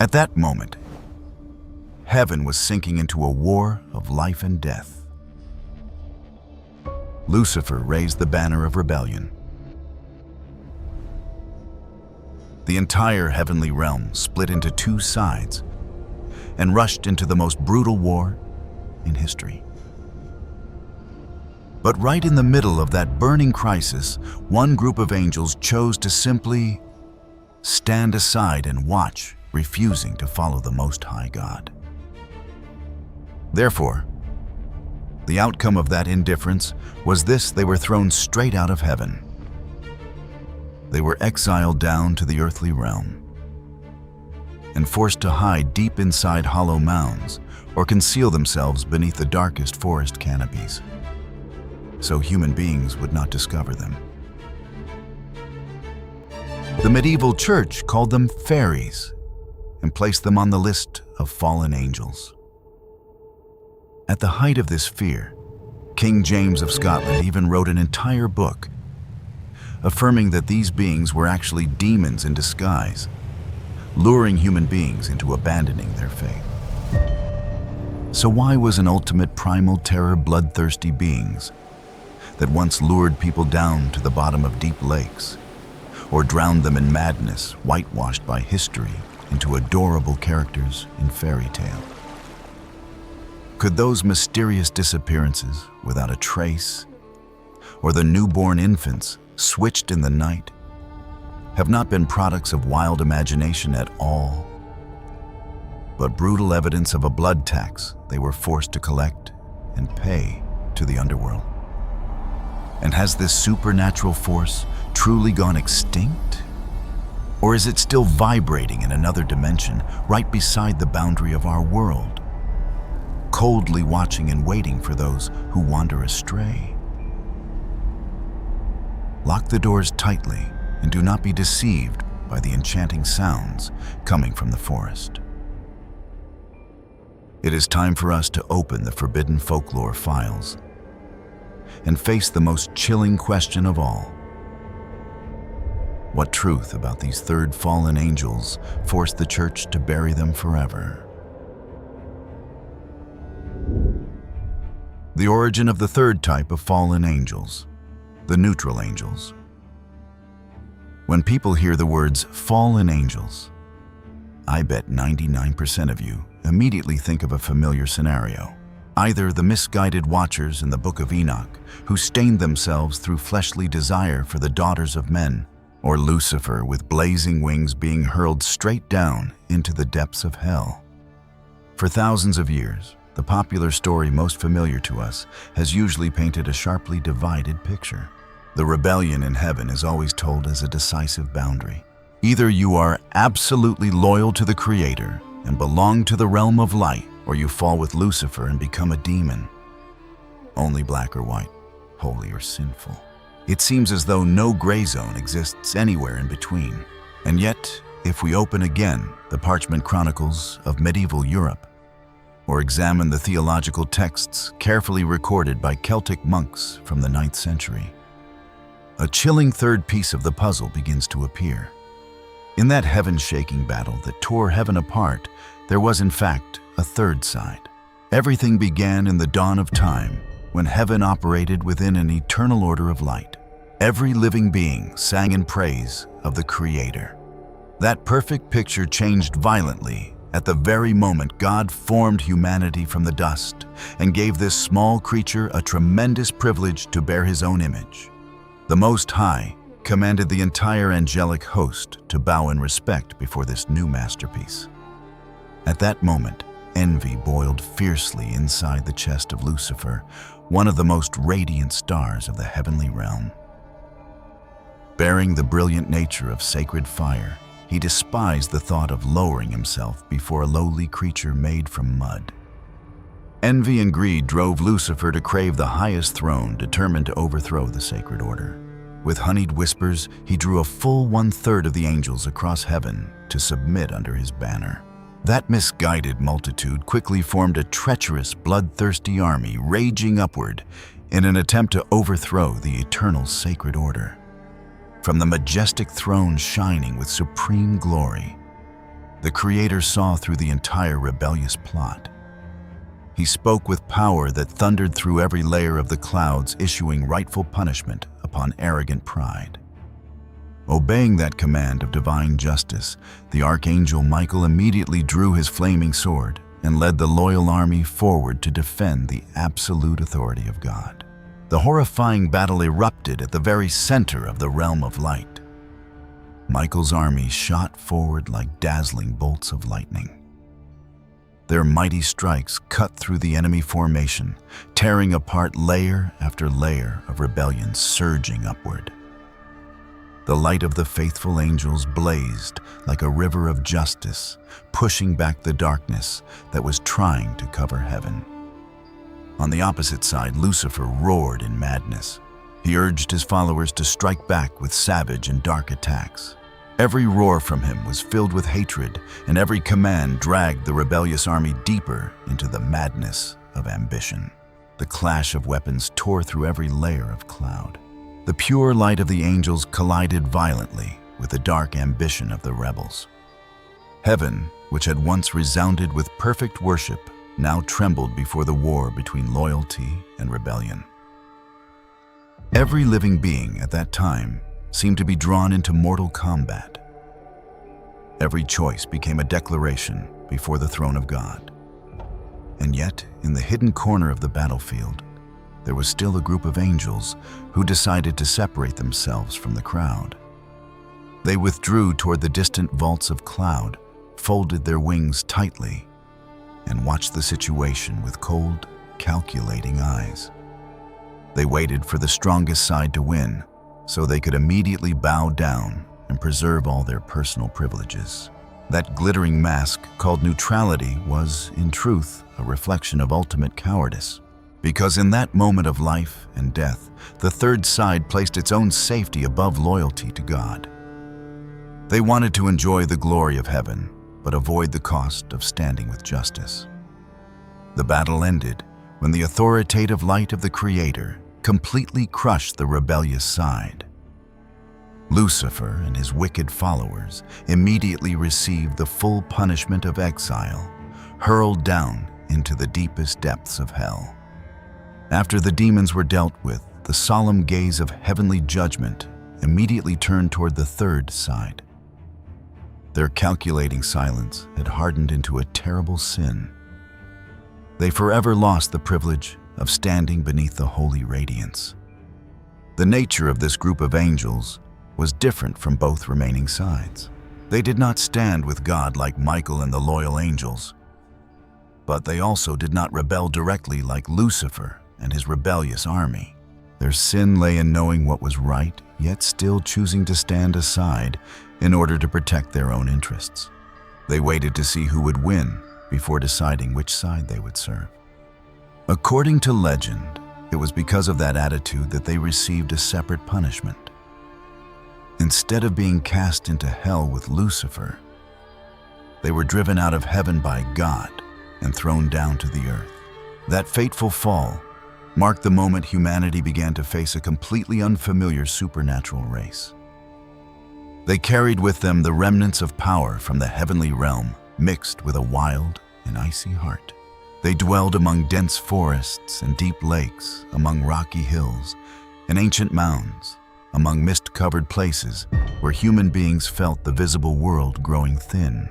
At that moment, heaven was sinking into a war of life and death. Lucifer raised the banner of rebellion. The entire heavenly realm split into two sides and rushed into the most brutal war in history. But right in the middle of that burning crisis, one group of angels chose to simply stand aside and watch, refusing to follow the Most High God. Therefore, the outcome of that indifference was this: they were thrown straight out of heaven. They were exiled down to the earthly realm and forced to hide deep inside hollow mounds or conceal themselves beneath the darkest forest canopies, so human beings would not discover them. The medieval church called them fairies and placed them on the list of fallen angels. At the height of this fear, King James of Scotland even wrote an entire book affirming that these beings were actually demons in disguise, luring human beings into abandoning their faith. So why was an ultimate primal terror bloodthirsty beings that once lured people down to the bottom of deep lakes or drowned them in madness, whitewashed by history into adorable characters in fairy tale? Could those mysterious disappearances without a trace, or the newborn infants switched in the night, have not been products of wild imagination at all, but brutal evidence of a blood tax they were forced to collect and pay to the underworld? And has this supernatural force truly gone extinct? Or is it still vibrating in another dimension right beside the boundary of our world, coldly watching and waiting for those who wander astray? Lock the doors tightly and do not be deceived by the enchanting sounds coming from the forest. It is time for us to open the forbidden folklore files and face the most chilling question of all. What truth about these third fallen angels forced the church to bury them forever? The origin of the third type of fallen angels, the neutral angels. When people hear the words fallen angels, I bet 99% of you immediately think of a familiar scenario. Either the misguided watchers in the Book of Enoch who stained themselves through fleshly desire for the daughters of men, or Lucifer with blazing wings being hurled straight down into the depths of hell. For thousands of years, the popular story most familiar to us has usually painted a sharply divided picture. The rebellion in heaven is always told as a decisive boundary. Either you are absolutely loyal to the Creator and belong to the realm of light, or you fall with Lucifer and become a demon. Only black or white, holy or sinful. It seems as though no gray zone exists anywhere in between. And yet, if we open again the parchment chronicles of medieval Europe, or examine the theological texts carefully recorded by Celtic monks from the 9th century, a chilling third piece of the puzzle begins to appear. In that heaven-shaking battle that tore heaven apart, there was in fact a third side. Everything began in the dawn of time, when heaven operated within an eternal order of light. Every living being sang in praise of the Creator. That perfect picture changed violently at the very moment God formed humanity from the dust and gave this small creature a tremendous privilege to bear His own image. The Most High commanded the entire angelic host to bow in respect before this new masterpiece. At that moment, envy boiled fiercely inside the chest of Lucifer, one of the most radiant stars of the heavenly realm. Bearing the brilliant nature of sacred fire, he despised the thought of lowering himself before a lowly creature made from mud. Envy and greed drove Lucifer to crave the highest throne, determined to overthrow the sacred order. With honeyed whispers, he drew a full 1/3 of the angels across heaven to submit under his banner. That misguided multitude quickly formed a treacherous, bloodthirsty army raging upward in an attempt to overthrow the eternal sacred order. From the majestic throne shining with supreme glory, The Creator saw through the entire rebellious plot. He spoke with power that thundered through every layer of the clouds, issuing rightful punishment upon arrogant pride. Obeying that command of divine justice, the Archangel Michael immediately drew his flaming sword and led the loyal army forward to defend the absolute authority of God. The horrifying battle erupted at the very center of the realm of light. Michael's army shot forward like dazzling bolts of lightning. Their mighty strikes cut through the enemy formation, tearing apart layer after layer of rebellion surging upward. The light of the faithful angels blazed like a river of justice, pushing back the darkness that was trying to cover heaven. On the opposite side, Lucifer roared in madness. He urged his followers to strike back with savage and dark attacks. Every roar from him was filled with hatred, and every command dragged the rebellious army deeper into the madness of ambition. The clash of weapons tore through every layer of cloud. The pure light of the angels collided violently with the dark ambition of the rebels. Heaven, which had once resounded with perfect worship, now trembled before the war between loyalty and rebellion. Every living being at that time seemed to be drawn into mortal combat. Every choice became a declaration before the throne of God. And yet, in the hidden corner of the battlefield, there was still a group of angels who decided to separate themselves from the crowd. They withdrew toward the distant vaults of cloud, folded their wings tightly, and watched the situation with cold, calculating eyes. They waited for the strongest side to win, so they could immediately bow down and preserve all their personal privileges. That glittering mask called neutrality was, in truth, a reflection of ultimate cowardice. Because in that moment of life and death, the third side placed its own safety above loyalty to God. They wanted to enjoy the glory of heaven, but avoid the cost of standing with justice. The battle ended when the authoritative light of the Creator completely crushed the rebellious side. Lucifer and his wicked followers immediately received the full punishment of exile, hurled down into the deepest depths of hell. After the demons were dealt with, the solemn gaze of heavenly judgment immediately turned toward the third side. Their calculating silence had hardened into a terrible sin. They forever lost the privilege of standing beneath the holy radiance. The nature of this group of angels was different from both remaining sides. They did not stand with God like Michael and the loyal angels, but they also did not rebel directly like Lucifer and his rebellious army. Their sin lay in knowing what was right, yet still choosing to stand aside in order to protect their own interests. They waited to see who would win before deciding which side they would serve. According to legend, it was because of that attitude that they received a separate punishment. Instead of being cast into hell with Lucifer, they were driven out of heaven by God and thrown down to the earth. That fateful fall marked the moment humanity began to face a completely unfamiliar supernatural race. They carried with them the remnants of power from the heavenly realm, mixed with a wild and icy heart. They dwelled among dense forests and deep lakes, among rocky hills and ancient mounds, among mist-covered places where human beings felt the visible world growing thin.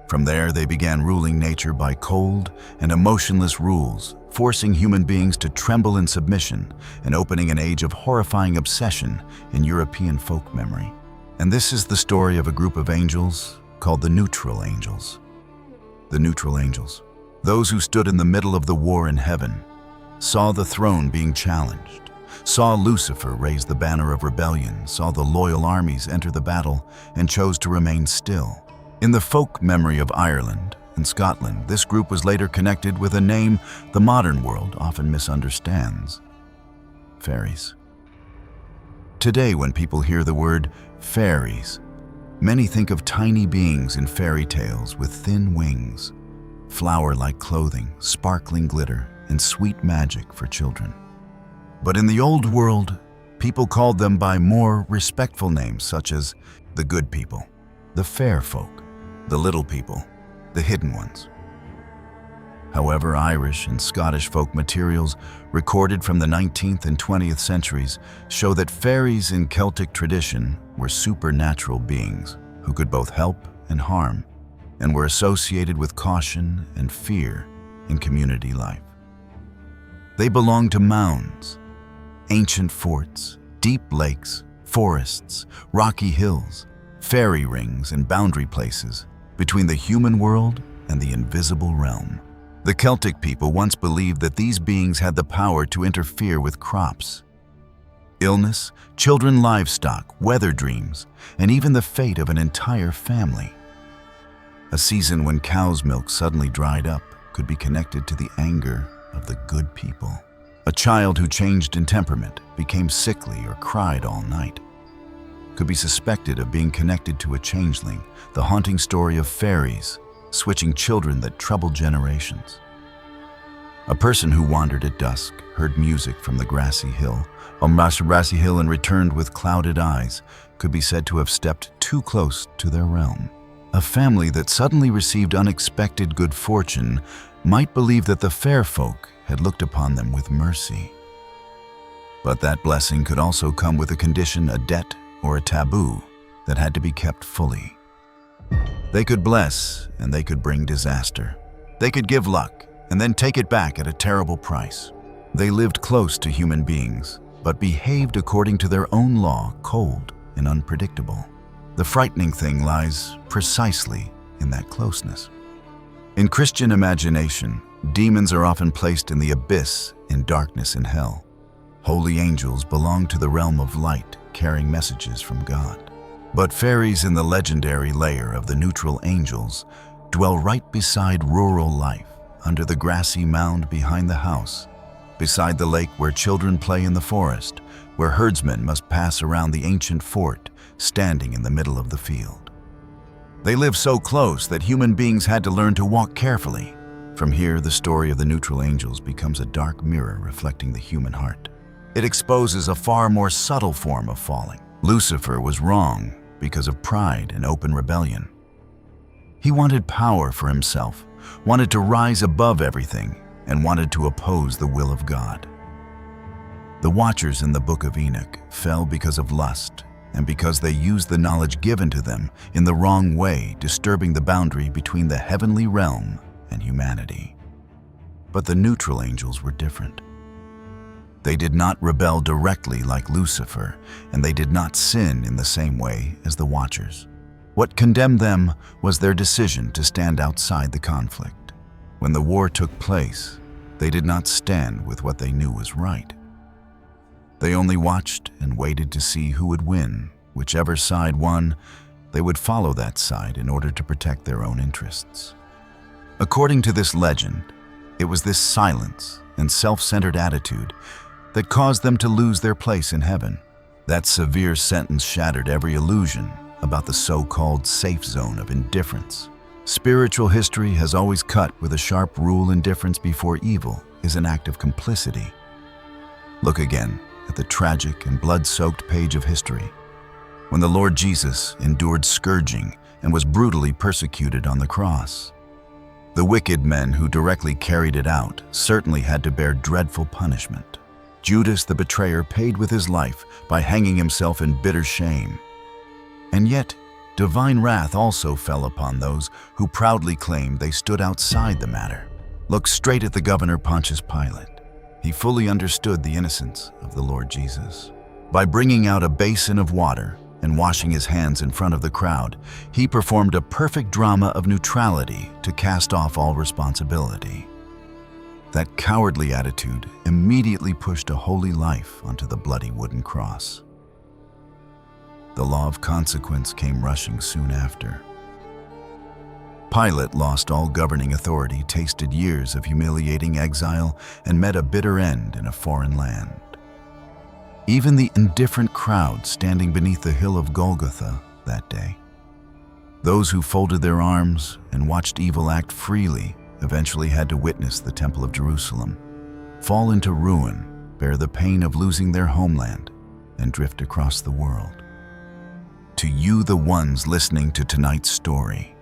From there, they began ruling nature by cold and emotionless rules, forcing human beings to tremble in submission and opening an age of horrifying obsession in European folk memory. And this is the story of a group of angels called the neutral angels. The neutral angels, those who stood in the middle of the war in heaven, saw the throne being challenged, saw Lucifer raise the banner of rebellion, saw the loyal armies enter the battle, and chose to remain still. In the folk memory of Ireland and Scotland, this group was later connected with a name the modern world often misunderstands: fairies. Today, when people hear the word fairies, many think of tiny beings in fairy tales with thin wings, flower-like clothing, sparkling glitter, and sweet magic for children. But in the old world, people called them by more respectful names such as the good people, the fair folk, the little people, the hidden ones. However, Irish and Scottish folk materials recorded from the 19th and 20th centuries show that fairies in Celtic tradition were supernatural beings who could both help and harm, and were associated with caution and fear in community life. They belonged to mounds, ancient forts, deep lakes, forests, rocky hills, fairy rings, and boundary places between the human world and the invisible realm. The Celtic people once believed that these beings had the power to interfere with crops, illness, children, livestock, weather dreams, and even the fate of an entire family. A season when cow's milk suddenly dried up could be connected to the anger of the good people. A child who changed in temperament, became sickly, or cried all night could be suspected of being connected to a changeling, the haunting story of fairies switching children that troubled generations. A person who wandered at dusk, heard music from the grassy hill, and returned with clouded eyes could be said to have stepped too close to their realm. A family that suddenly received unexpected good fortune might believe that the fair folk had looked upon them with mercy. But that blessing could also come with a condition, a debt, or a taboo that had to be kept fully. They could bless, and they could bring disaster. They could give luck, and then take it back at a terrible price. They lived close to human beings, but behaved according to their own law, cold and unpredictable. The frightening thing lies precisely in that closeness. In Christian imagination, demons are often placed in the abyss, in darkness and hell. Holy angels belong to the realm of light, carrying messages from God. But fairies in the legendary layer of the neutral angels dwell right beside rural life, under the grassy mound behind the house, beside the lake where children play in the forest, where herdsmen must pass around the ancient fort standing in the middle of the field. They live so close that human beings had to learn to walk carefully. From here, the story of the neutral angels becomes a dark mirror reflecting the human heart. It exposes a far more subtle form of falling. Lucifer was wrong because of pride and open rebellion. He wanted power for himself, wanted to rise above everything, and wanted to oppose the will of God. The Watchers in the Book of Enoch fell because of lust, and because they used the knowledge given to them in the wrong way, disturbing the boundary between the heavenly realm and humanity. But the neutral angels were different. They did not rebel directly like Lucifer, and they did not sin in the same way as the Watchers. What condemned them was their decision to stand outside the conflict. When the war took place, they did not stand with what they knew was right. They only watched and waited to see who would win. Whichever side won, they would follow that side in order to protect their own interests. According to this legend, it was this silence and self-centered attitude that caused them to lose their place in heaven. That severe sentence shattered every illusion about the so-called safe zone of indifference. Spiritual history has always cut with a sharp rule: indifference before evil is an act of complicity. Look again at the tragic and blood-soaked page of history, when the Lord Jesus endured scourging and was brutally persecuted on the cross. The wicked men who directly carried it out certainly had to bear dreadful punishment. Judas the betrayer paid with his life by hanging himself in bitter shame. And yet, divine wrath also fell upon those who proudly claimed they stood outside the matter. Look straight at the governor Pontius Pilate. He fully understood the innocence of the Lord Jesus. By bringing out a basin of water and washing his hands in front of the crowd, he performed a perfect drama of neutrality to cast off all responsibility. That cowardly attitude immediately pushed a holy life onto the bloody wooden cross. The law of consequence came rushing soon after. Pilate lost all governing authority, tasted years of humiliating exile, and met a bitter end in a foreign land. Even the indifferent crowd standing beneath the hill of Golgotha that day, those who folded their arms and watched evil act freely, eventually had to witness the Temple of Jerusalem fall into ruin, bear the pain of losing their homeland, and drift across the world. To you, the ones listening to tonight's story,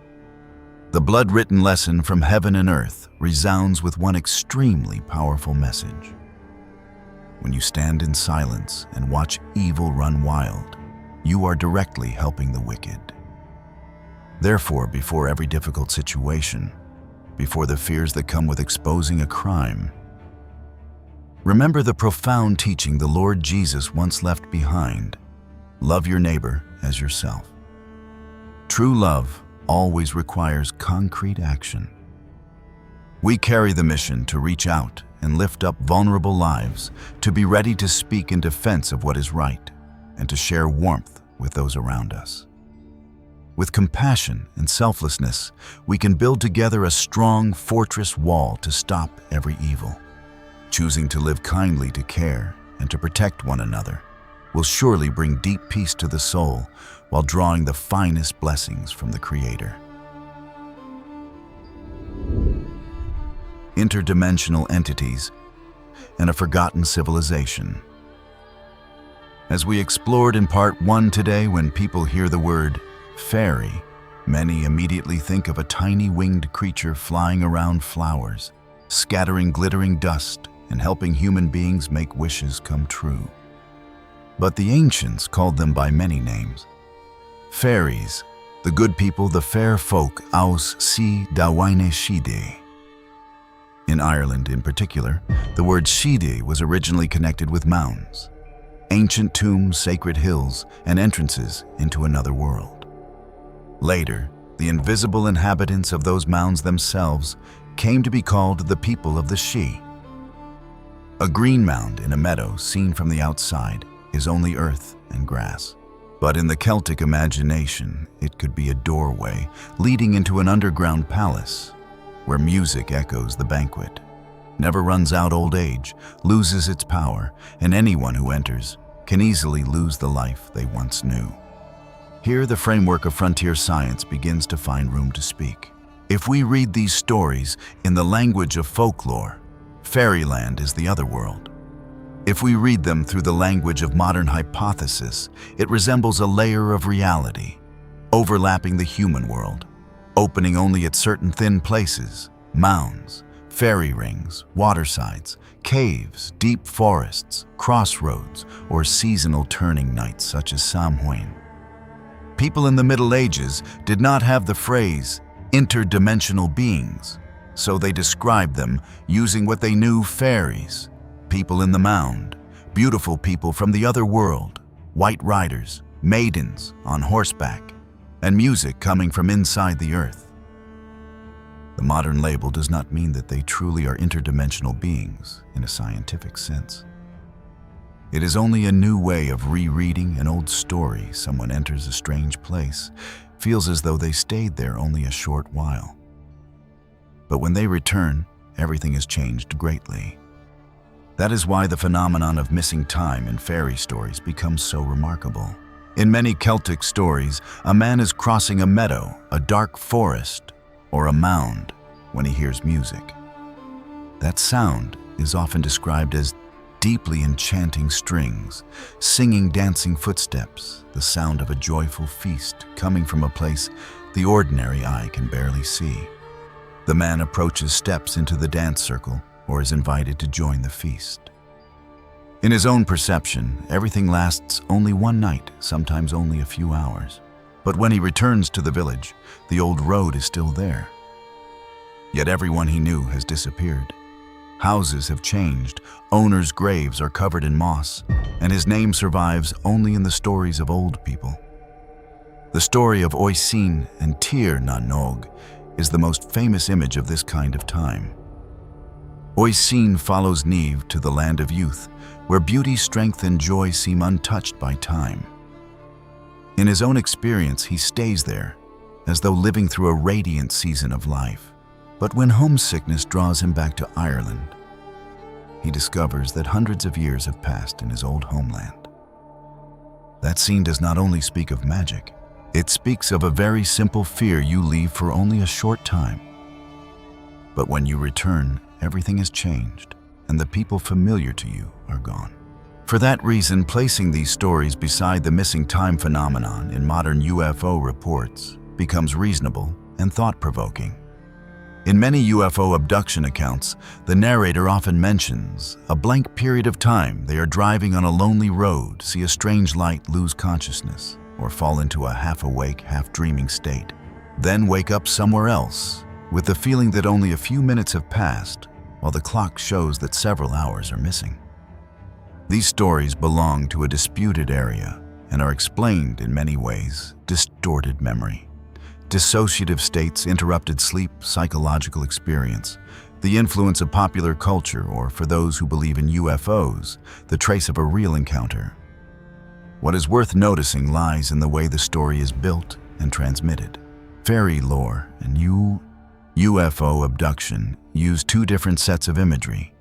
The blood-written lesson from heaven and earth resounds with one extremely powerful message. When you stand in silence and watch evil run wild, you are directly helping the wicked. Therefore, before every difficult situation, before the fears that come with exposing a crime, remember the profound teaching the Lord Jesus once left behind: love your neighbor as yourself. True love always requires concrete action. We carry the mission to reach out and lift up vulnerable lives, to be ready to speak in defense of what is right, and to share warmth with those around us. With compassion and selflessness, we can build together a strong fortress wall to stop every evil. Choosing to live kindly, to care, and to protect one another will surely bring deep peace to the soul while drawing the finest blessings from the Creator. Interdimensional entities and a forgotten civilization. As we explored in part 1 today, when people hear the word fairy, many immediately think of a tiny winged creature flying around flowers, scattering glittering dust and helping human beings make wishes come true. But the ancients called them by many names. Fairies, the good people, the fair folk, aus si dawaine shide. In Ireland in particular, the word shide was originally connected with mounds, ancient tombs, sacred hills, and entrances into another world. Later, the invisible inhabitants of those mounds themselves came to be called the people of the Sidhe. A green mound in a meadow seen from the outside is only earth and grass. But in the Celtic imagination, it could be a doorway leading into an underground palace where music echoes the banquet, never runs out old age, loses its power, and anyone who enters can easily lose the life they once knew. Here, the framework of frontier science begins to find room to speak. If we read these stories in the language of folklore, fairyland is the other world. If we read them through the language of modern hypothesis, it resembles a layer of reality, overlapping the human world, opening only at certain thin places: mounds, fairy rings, watersides, caves, deep forests, crossroads, or seasonal turning nights such as Samhain. People in the Middle Ages did not have the phrase interdimensional beings, so they described them using what they knew: fairies, people in the mound, beautiful people from the other world, white riders, maidens on horseback, and music coming from inside the earth. The modern label does not mean that they truly are interdimensional beings in a scientific sense. It is only a new way of rereading an old story. Someone enters a strange place, feels as though they stayed there only a short while. But when they return, everything has changed greatly. That is why the phenomenon of missing time in fairy stories becomes so remarkable. In many Celtic stories, a man is crossing a meadow, a dark forest, or a mound when he hears music. That sound is often described as deeply enchanting strings, singing, dancing footsteps, the sound of a joyful feast coming from a place the ordinary eye can barely see. The man approaches, steps into the dance circle, or is invited to join the feast. In his own perception, everything lasts only one night, sometimes only a few hours. But when he returns to the village, the old road is still there. Yet everyone he knew has disappeared. Houses have changed, owners' graves are covered in moss, and his name survives only in the stories of old people. The story of Oisin and Tir na Nog is the most famous image of this kind of time. Oisin follows Niamh to the land of youth, where beauty, strength, and joy seem untouched by time. In his own experience, he stays there, as though living through a radiant season of life. But when homesickness draws him back to Ireland, he discovers that hundreds of years have passed in his old homeland. That scene does not only speak of magic, it speaks of a very simple fear: you leave for only a short time. But when you return, everything has changed, and the people familiar to you are gone. For that reason, placing these stories beside the missing time phenomenon in modern UFO reports becomes reasonable and thought-provoking. In many UFO abduction accounts, the narrator often mentions a blank period of time they are driving on a lonely road, see a strange light, lose consciousness, or fall into a half-awake, half-dreaming state, then wake up somewhere else with the feeling that only a few minutes have passed while the clock shows that several hours are missing. These stories belong to a disputed area and are explained in many ways: distorted memory, dissociative states, interrupted sleep, psychological experience, the influence of popular culture, or for those who believe in UFOs, the trace of a real encounter. What is worth noticing lies in the way the story is built and transmitted. Fairy lore and UFO abduction use two different sets of imagery,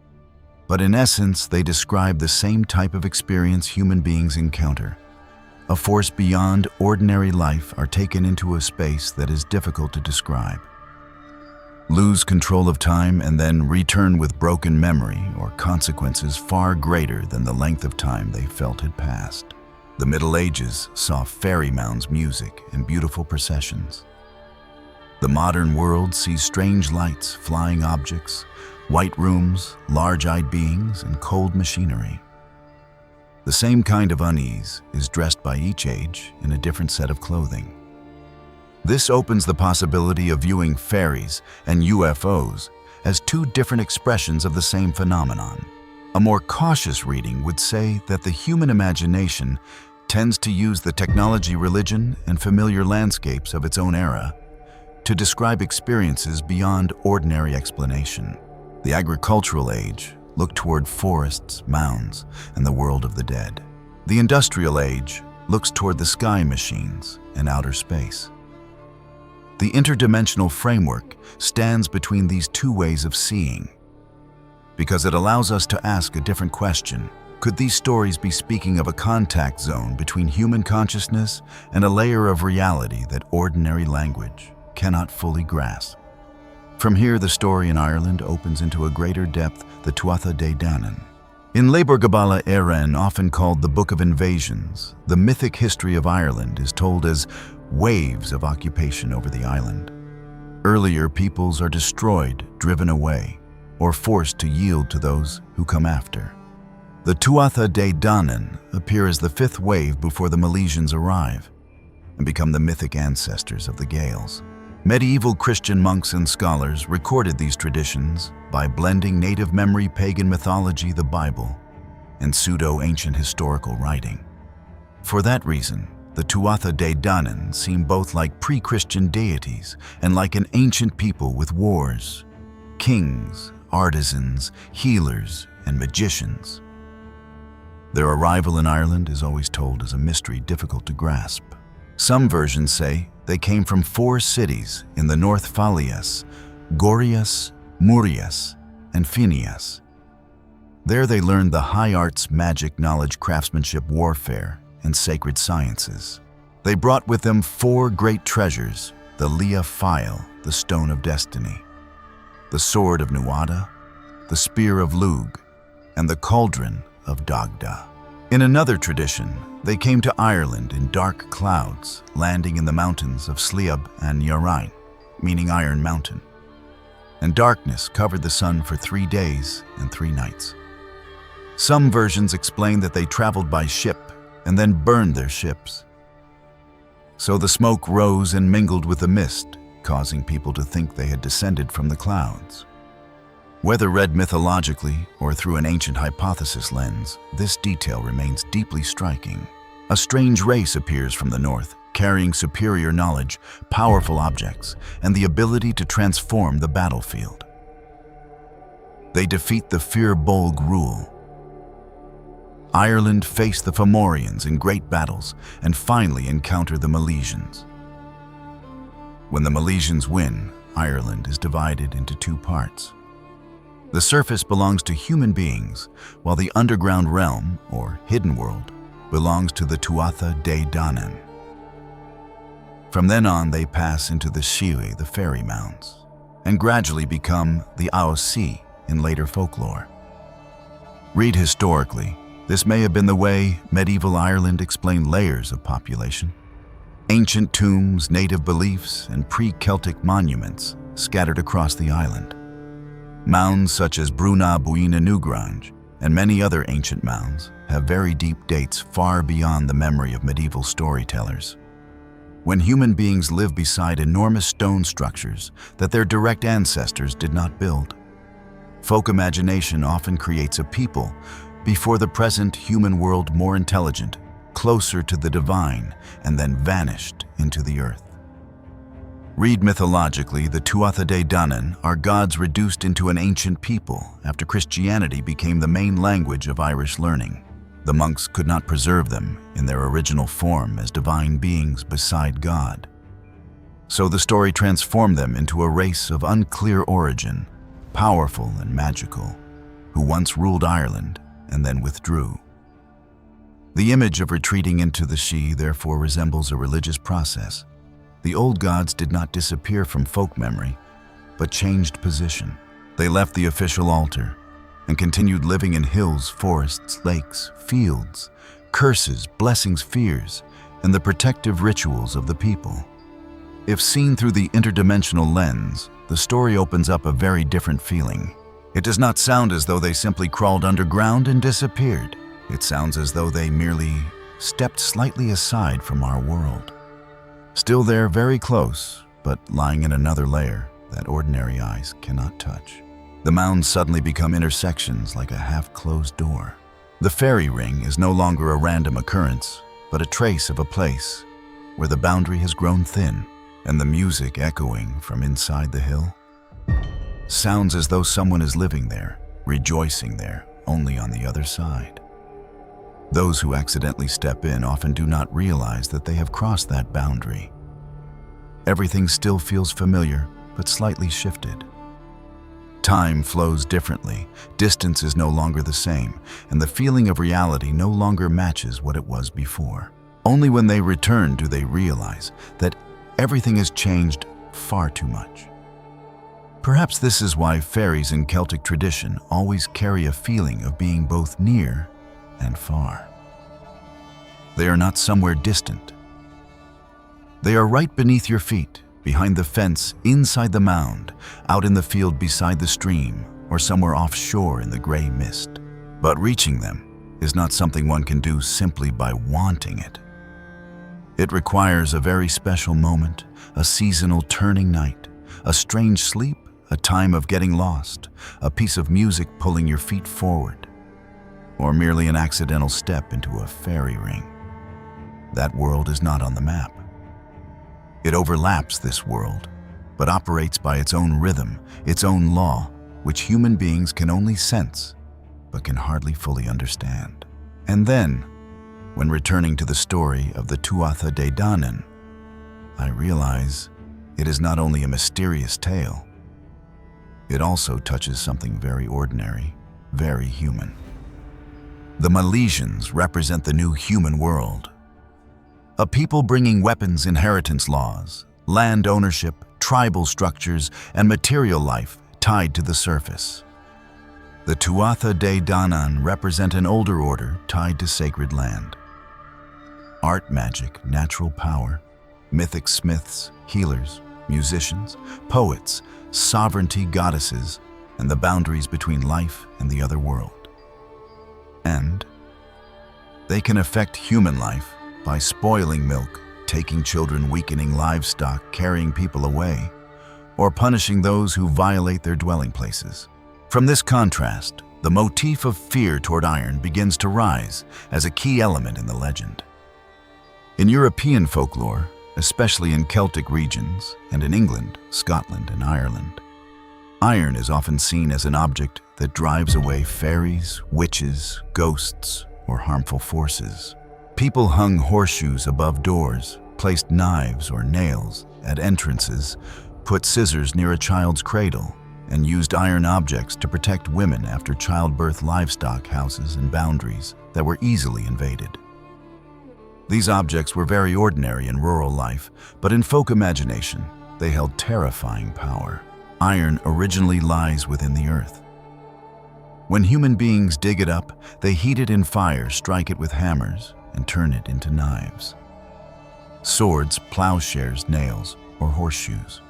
but in essence they describe the same type of experience human beings encounter. A force beyond ordinary life are taken into a space that is difficult to describe, lose control of time, and then return with broken memory or consequences far greater than the length of time they felt had passed. The Middle Ages saw fairy mounds, music, and beautiful processions. The modern world sees strange lights, flying objects, white rooms, large-eyed beings, and cold machinery. The same kind of unease is dressed by each age in a different set of clothing. This opens the possibility of viewing fairies and UFOs as two different expressions of the same phenomenon. A more cautious reading would say that the human imagination tends to use the technology, religion, and familiar landscapes of its own era to describe experiences beyond ordinary explanation. The agricultural age looked toward forests, mounds, and the world of the dead. The industrial age looks toward the sky machines and outer space. The interdimensional framework stands between these two ways of seeing because it allows us to ask a different question. Could these stories be speaking of a contact zone between human consciousness and a layer of reality that ordinary language cannot fully grasp? From here, the story in Ireland opens into a greater depth, the Tuatha De Danann. In Leiborgabala Érenn, often called the Book of Invasions, the mythic history of Ireland is told as waves of occupation over the island. Earlier peoples are destroyed, driven away, or forced to yield to those who come after. The Tuatha De Danann appear as the fifth wave before the Milesians arrive and become the mythic ancestors of the Gaels. Medieval Christian monks and scholars recorded these traditions by blending native memory, pagan mythology, the Bible, and pseudo-ancient historical writing. For that reason, the Tuatha De Danann seem both like pre-Christian deities and like an ancient people with wars, kings, artisans, healers, and magicians. Their arrival in Ireland is always told as a mystery difficult to grasp. Some versions say they came from 4 cities in the North Falias, Gorias, Murias, and Phineas. There they learned the high arts, magic, knowledge, craftsmanship, warfare, and sacred sciences. They brought with them 4 great treasures: the Lia File, the Stone of Destiny, the Sword of Nuada, the Spear of Lug, and the Cauldron of Dagda. In another tradition, they came to Ireland in dark clouds, landing in the mountains of Sliab and Yarain, meaning Iron Mountain. And darkness covered the sun for 3 days and 3 nights. Some versions explain that they traveled by ship and then burned their ships. So the smoke rose and mingled with the mist, causing people to think they had descended from the clouds. Whether read mythologically or through an ancient hypothesis lens, this detail remains deeply striking. A strange race appears from the north, carrying superior knowledge, powerful objects, and the ability to transform the battlefield. They defeat the Fir Bolg rule. Ireland faced the Fomorians in great battles and finally encounter the Milesians. When the Milesians win, Ireland is divided into 2 parts. The surface belongs to human beings, while the underground realm, or hidden world, belongs to the Tuatha De Danann. From then on, they pass into the Shiwi, the fairy mounds, and gradually become the Aosi in later folklore. Read historically, this may have been the way medieval Ireland explained layers of population. Ancient tombs, native beliefs, and pre-Celtic monuments scattered across the island. Mounds such as Bruna Buina Nugrange and many other ancient mounds have very deep dates far beyond the memory of medieval storytellers. When human beings live beside enormous stone structures that their direct ancestors did not build, folk imagination often creates a people before the present human world more intelligent, closer to the divine, and then vanished into the earth. Read mythologically, the Tuatha De Danann are gods reduced into an ancient people after Christianity became the main language of Irish learning. The monks could not preserve them in their original form as divine beings beside God. So the story transformed them into a race of unclear origin, powerful and magical, who once ruled Ireland and then withdrew. The image of retreating into the Sidhe therefore resembles a religious process. The old gods did not disappear from folk memory, but changed position. They left the official altar and continued living in hills, forests, lakes, fields, curses, blessings, fears, and the protective rituals of the people. If seen through the interdimensional lens, the story opens up a very different feeling. It does not sound as though they simply crawled underground and disappeared. It sounds as though they merely stepped slightly aside from our world. Still there, very close, but lying in another layer that ordinary eyes cannot touch. The mounds suddenly become intersections like a half-closed door. The fairy ring is no longer a random occurrence, but a trace of a place where the boundary has grown thin, and the music echoing from inside the hill sounds as though someone is living there, rejoicing there, only on the other side. Those who accidentally step in often do not realize that they have crossed that boundary. Everything still feels familiar, but slightly shifted. Time flows differently, distance is no longer the same, and the feeling of reality no longer matches what it was before. Only when they return do they realize that everything has changed far too much. Perhaps this is why fairies in Celtic tradition always carry a feeling of being both near and far. They are not somewhere distant. They are right beneath your feet, behind the fence, inside the mound, out in the field beside the stream, or somewhere offshore in the gray mist. But reaching them is not something one can do simply by wanting it. It requires a very special moment, a seasonal turning night, a strange sleep, a time of getting lost, a piece of music pulling your feet forward, or merely an accidental step into a fairy ring. That world is not on the map. It overlaps this world, but operates by its own rhythm, its own law, which human beings can only sense, but can hardly fully understand. And then, when returning to the story of the Tuatha De Danann, I realize it is not only a mysterious tale, it also touches something very ordinary, very human. The Milesians represent the new human world. A people bringing weapons, inheritance laws, land ownership, tribal structures, and material life tied to the surface. The Tuatha De Danann represent an older order tied to sacred land. Art, magic, natural power, mythic smiths, healers, musicians, poets, sovereignty, goddesses, and the boundaries between life and the other world. And they can affect human life by spoiling milk, taking children, weakening livestock, carrying people away, or punishing those who violate their dwelling places. From this contrast, the motif of fear toward iron begins to rise as a key element in the legend. In European folklore, especially in Celtic regions and in England, Scotland, and Ireland, iron is often seen as an object that drives away fairies, witches, ghosts, or harmful forces. People hung horseshoes above doors, placed knives or nails at entrances, put scissors near a child's cradle, and used iron objects to protect women after childbirth, livestock houses, and boundaries that were easily invaded. These objects were very ordinary in rural life, but in folk imagination, they held terrifying power. Iron originally lies within the earth. When human beings dig it up, they heat it in fire, strike it with hammers, and turn it into knives. swords, plowshares, nails, or horseshoes.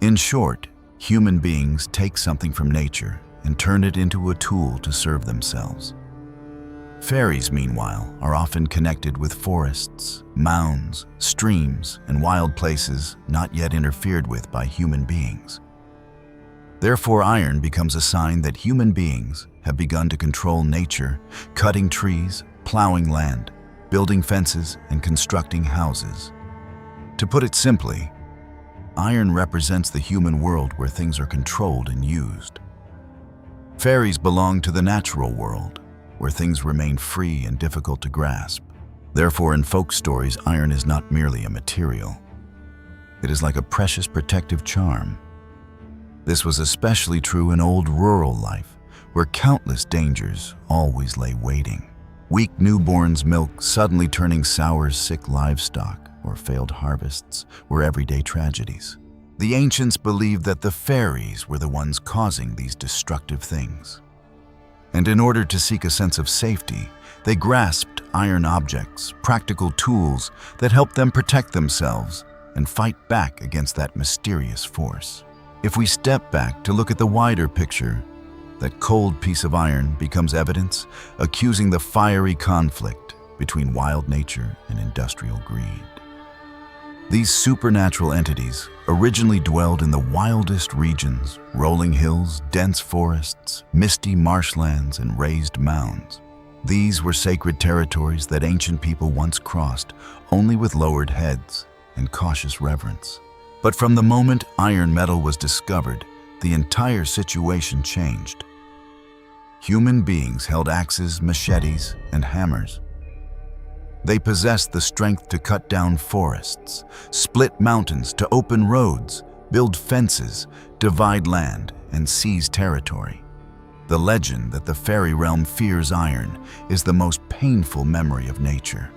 In short, human beings take something from nature and turn it into a tool to serve themselves. Fairies, meanwhile, are often connected with forests, mounds, streams, and wild places not yet interfered with by human beings. Therefore, iron becomes a sign that human beings have begun to control nature, cutting trees, plowing land, building fences, and constructing houses. To put it simply, iron represents the human world where things are controlled and used. Fairies belong to the natural world, where things remain free and difficult to grasp. Therefore, in folk stories, iron is not merely a material. It is like a precious protective charm. This was especially true in old rural life, where countless dangers always lay waiting. Weak newborns' milk suddenly turning sour, sick livestock, or failed harvests were everyday tragedies. The ancients believed that the fairies were the ones causing these destructive things. And in order to seek a sense of safety, they grasped iron objects, practical tools that helped them protect themselves and fight back against that mysterious force. If we step back to look at the wider picture, that cold piece of iron becomes evidence, accusing the fiery conflict between wild nature and industrial greed. These supernatural entities originally dwelled in the wildest regions, rolling hills, dense forests, misty marshlands, and raised mounds. These were sacred territories that ancient people once crossed only with lowered heads and cautious reverence. But from the moment iron metal was discovered, the entire situation changed. Human beings held axes, machetes, and hammers. They possessed the strength to cut down forests, split mountains to open roads, build fences, divide land, and seize territory. The legend that the fairy realm fears iron is the most painful memory of nature.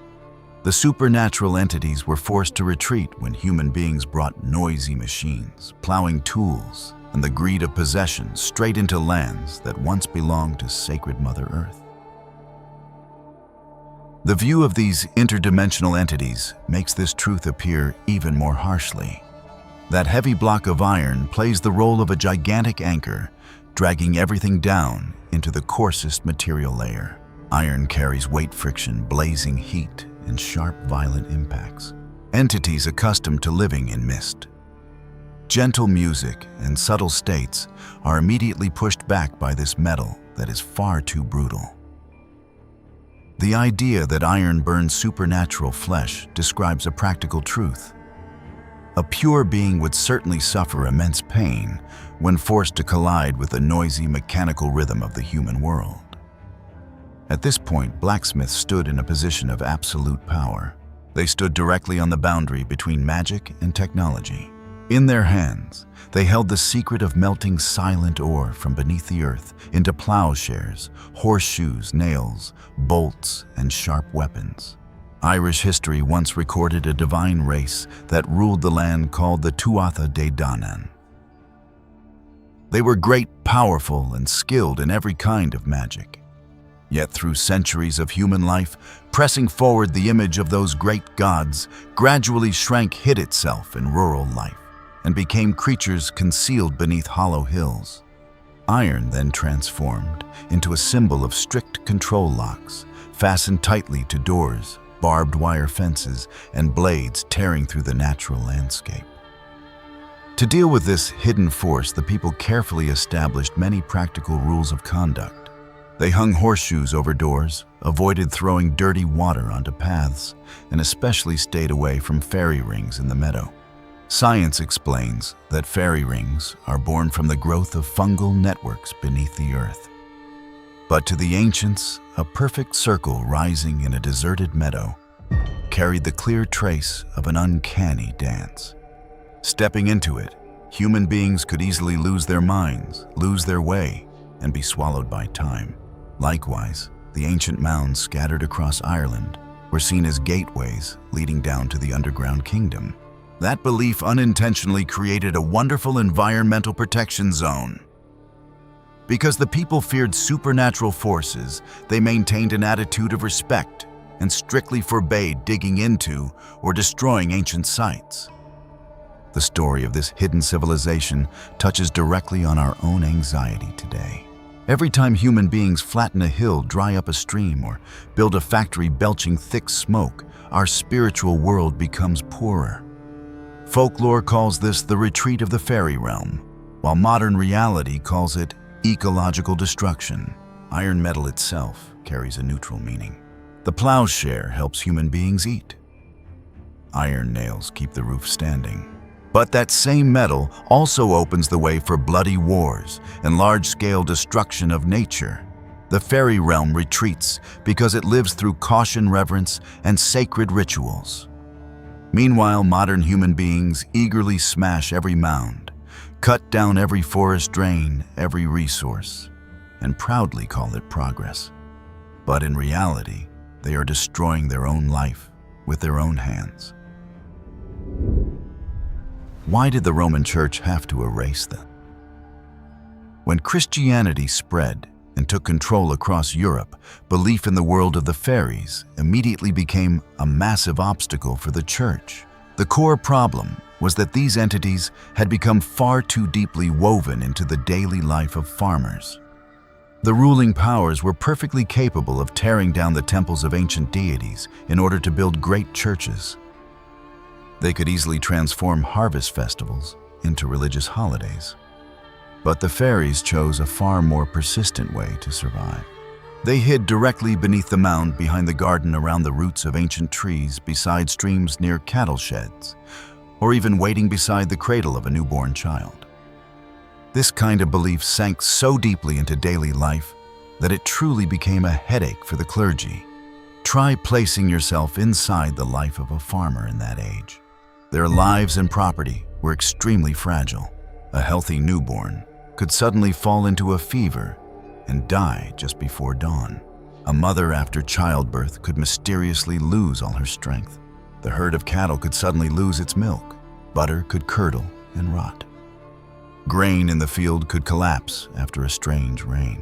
The supernatural entities were forced to retreat when human beings brought noisy machines, plowing tools, and the greed of possession straight into lands that once belonged to sacred Mother Earth. The view of these interdimensional entities makes this truth appear even more harshly. That heavy block of iron plays the role of a gigantic anchor, dragging everything down into the coarsest material layer. Iron carries weight friction, blazing heat, and sharp, violent impacts. Entities accustomed to living in mist, gentle music, and subtle states are immediately pushed back by this metal that is far too brutal. The idea that iron burns supernatural flesh describes a practical truth. A pure being would certainly suffer immense pain when forced to collide with the noisy mechanical rhythm of the human world. At this point, blacksmiths stood in a position of absolute power. They stood directly on the boundary between magic and technology. In their hands, they held the secret of melting silent ore from beneath the earth into plowshares, horseshoes, nails, bolts, and sharp weapons. Irish history once recorded a divine race that ruled the land called the Tuatha De Danann. They were great, powerful, and skilled in every kind of magic. Yet through centuries of human life, pressing forward the image of those great gods gradually hid itself in rural life and became creatures concealed beneath hollow hills. Iron then transformed into a symbol of strict control locks, fastened tightly to doors, barbed wire fences, and blades tearing through the natural landscape. To deal with this hidden force, the people carefully established many practical rules of conduct. They hung horseshoes over doors, avoided throwing dirty water onto paths, and especially stayed away from fairy rings in the meadow. Science explains that fairy rings are born from the growth of fungal networks beneath the earth. But to the ancients, a perfect circle rising in a deserted meadow carried the clear trace of an uncanny dance. Stepping into it, human beings could easily lose their minds, lose their way, and be swallowed by time. Likewise, the ancient mounds scattered across Ireland were seen as gateways leading down to the underground kingdom. That belief unintentionally created a wonderful environmental protection zone. Because the people feared supernatural forces, they maintained an attitude of respect, and strictly forbade digging into or destroying ancient sites. The story of this hidden civilization touches directly on our own anxiety today. Every time human beings flatten a hill, dry up a stream, or build a factory belching thick smoke, our spiritual world becomes poorer. Folklore calls this the retreat of the fairy realm, while modern reality calls it ecological destruction. Iron metal itself carries a neutral meaning. The plowshare helps human beings eat. Iron nails keep the roof standing. But that same metal also opens the way for bloody wars and large-scale destruction of nature. The fairy realm retreats because it lives through caution, reverence, and sacred rituals. Meanwhile, modern human beings eagerly smash every mound, cut down every forest, drain every resource, and proudly call it progress. But in reality, they are destroying their own life with their own hands. Why did the Roman Church have to erase them? When Christianity spread and took control across Europe, belief in the world of the fairies immediately became a massive obstacle for the Church. The core problem was that these entities had become far too deeply woven into the daily life of farmers. The ruling powers were perfectly capable of tearing down the temples of ancient deities in order to build great churches. They could easily transform harvest festivals into religious holidays. But the fairies chose a far more persistent way to survive. They hid directly beneath the mound behind the garden, around the roots of ancient trees, beside streams near cattle sheds, or even waiting beside the cradle of a newborn child. This kind of belief sank so deeply into daily life that it truly became a headache for the clergy. Try placing yourself inside the life of a farmer in that age. Their lives and property were extremely fragile. A healthy newborn could suddenly fall into a fever and die just before dawn. A mother after childbirth could mysteriously lose all her strength. The herd of cattle could suddenly lose its milk. Butter could curdle and rot. Grain in the field could collapse after a strange rain.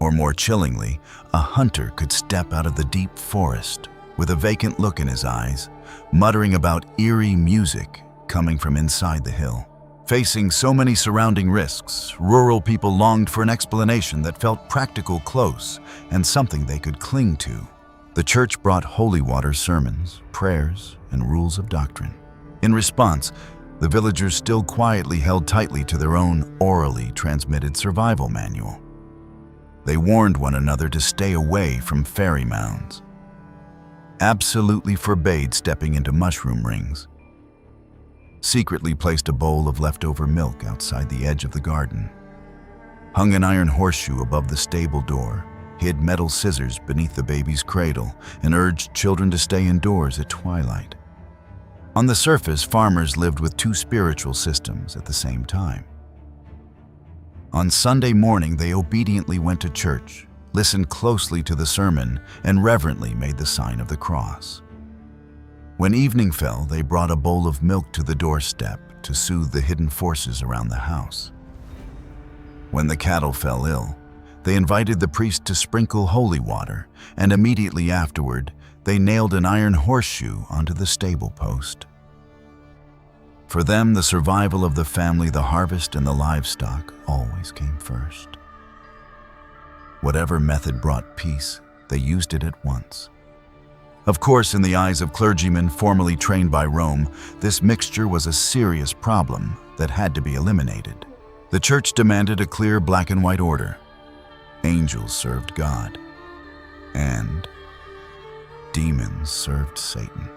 Or more chillingly, a hunter could step out of the deep forest with a vacant look in his eyes, muttering about eerie music coming from inside the hill. Facing so many surrounding risks, rural people longed for an explanation that felt practical, close, and something they could cling to. The church brought holy water sermons, prayers, and rules of doctrine. In response, the villagers still quietly held tightly to their own orally transmitted survival manual. They warned one another to stay away from fairy mounds, absolutely forbade stepping into mushroom rings, secretly placed a bowl of leftover milk outside the edge of the garden, hung an iron horseshoe above the stable door, hid metal scissors beneath the baby's cradle, and urged children to stay indoors at twilight. On the surface, farmers lived with two spiritual systems at the same time. On Sunday morning, they obediently went to church, listened closely to the sermon, and reverently made the sign of the cross. When evening fell, they brought a bowl of milk to the doorstep to soothe the hidden forces around the house. When the cattle fell ill, they invited the priest to sprinkle holy water, and immediately afterward, they nailed an iron horseshoe onto the stable post. For them, the survival of the family, the harvest, and the livestock always came first. Whatever method brought peace, they used it at once. Of course, in the eyes of clergymen formally trained by Rome, this mixture was a serious problem that had to be eliminated. The church demanded a clear black and white order. Angels served God, and demons served Satan.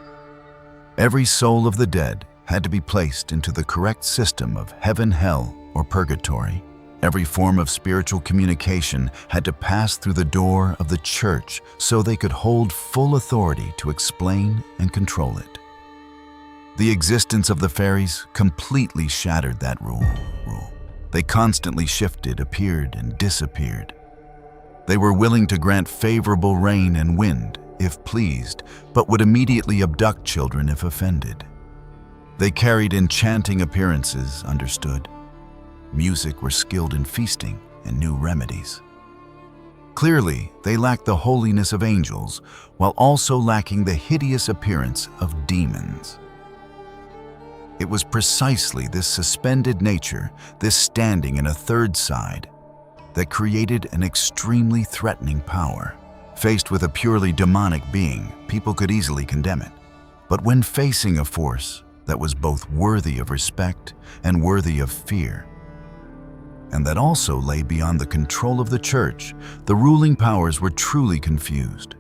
Every soul of the dead had to be placed into the correct system of heaven, hell, or purgatory. Every form of spiritual communication had to pass through the door of the church so they could hold full authority to explain and control it. The existence of the fairies completely shattered that rule. They constantly shifted, appeared, and disappeared. They were willing to grant favorable rain and wind if pleased, but would immediately abduct children if offended. They carried enchanting appearances, understood. Music, were skilled in feasting and knew remedies. Clearly, they lacked the holiness of angels, while also lacking the hideous appearance of demons. It was precisely this suspended nature, this standing in a third side, that created an extremely threatening power. Faced with a purely demonic being, people could easily condemn it. But when facing a force that was both worthy of respect and worthy of fear, and that also lay beyond the control of the church, the ruling powers were truly confused.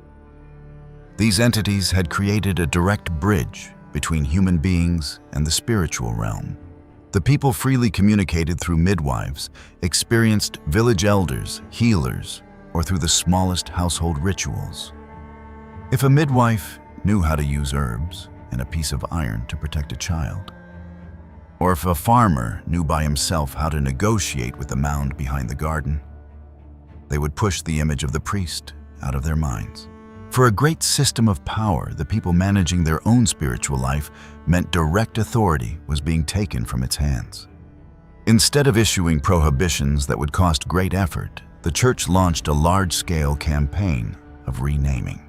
These entities had created a direct bridge between human beings and the spiritual realm. The people freely communicated through midwives, experienced village elders, healers, or through the smallest household rituals. If a midwife knew how to use herbs and a piece of iron to protect a child, or if a farmer knew by himself how to negotiate with the mound behind the garden, they would push the image of the priest out of their minds. For a great system of power, the people managing their own spiritual life meant direct authority was being taken from its hands. Instead of issuing prohibitions that would cost great effort, the church launched a large-scale campaign of renaming.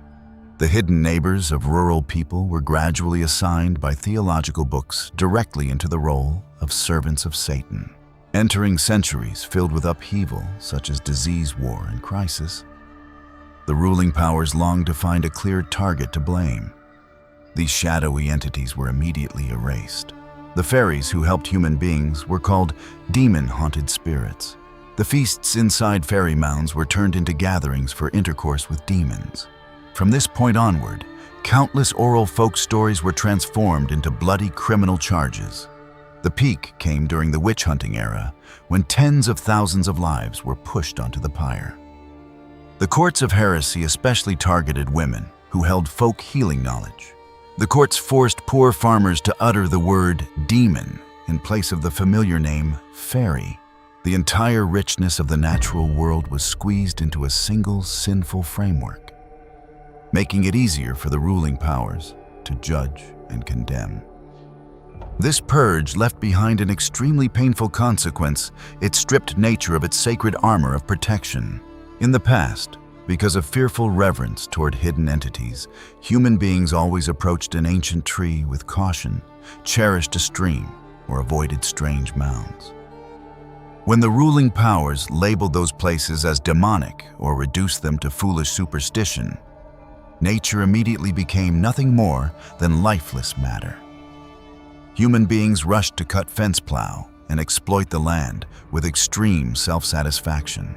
The hidden neighbors of rural people were gradually assigned by theological books directly into the role of servants of Satan. Entering centuries filled with upheaval such as disease, war, and crisis, the ruling powers longed to find a clear target to blame. These shadowy entities were immediately erased. The fairies who helped human beings were called demon-haunted spirits. The feasts inside fairy mounds were turned into gatherings for intercourse with demons. From this point onward, countless oral folk stories were transformed into bloody criminal charges. The peak came during the witch-hunting era, when tens of thousands of lives were pushed onto the pyre. The courts of heresy especially targeted women who held folk healing knowledge. The courts forced poor farmers to utter the word demon in place of the familiar name fairy. The entire richness of the natural world was squeezed into a single sinful framework, making it easier for the ruling powers to judge and condemn. This purge left behind an extremely painful consequence. It stripped nature of its sacred armor of protection. In the past, because of fearful reverence toward hidden entities, human beings always approached an ancient tree with caution, cherished a stream, or avoided strange mounds. When the ruling powers labeled those places as demonic or reduced them to foolish superstition, nature immediately became nothing more than lifeless matter. Human beings rushed to cut fence plow and exploit the land with extreme self-satisfaction.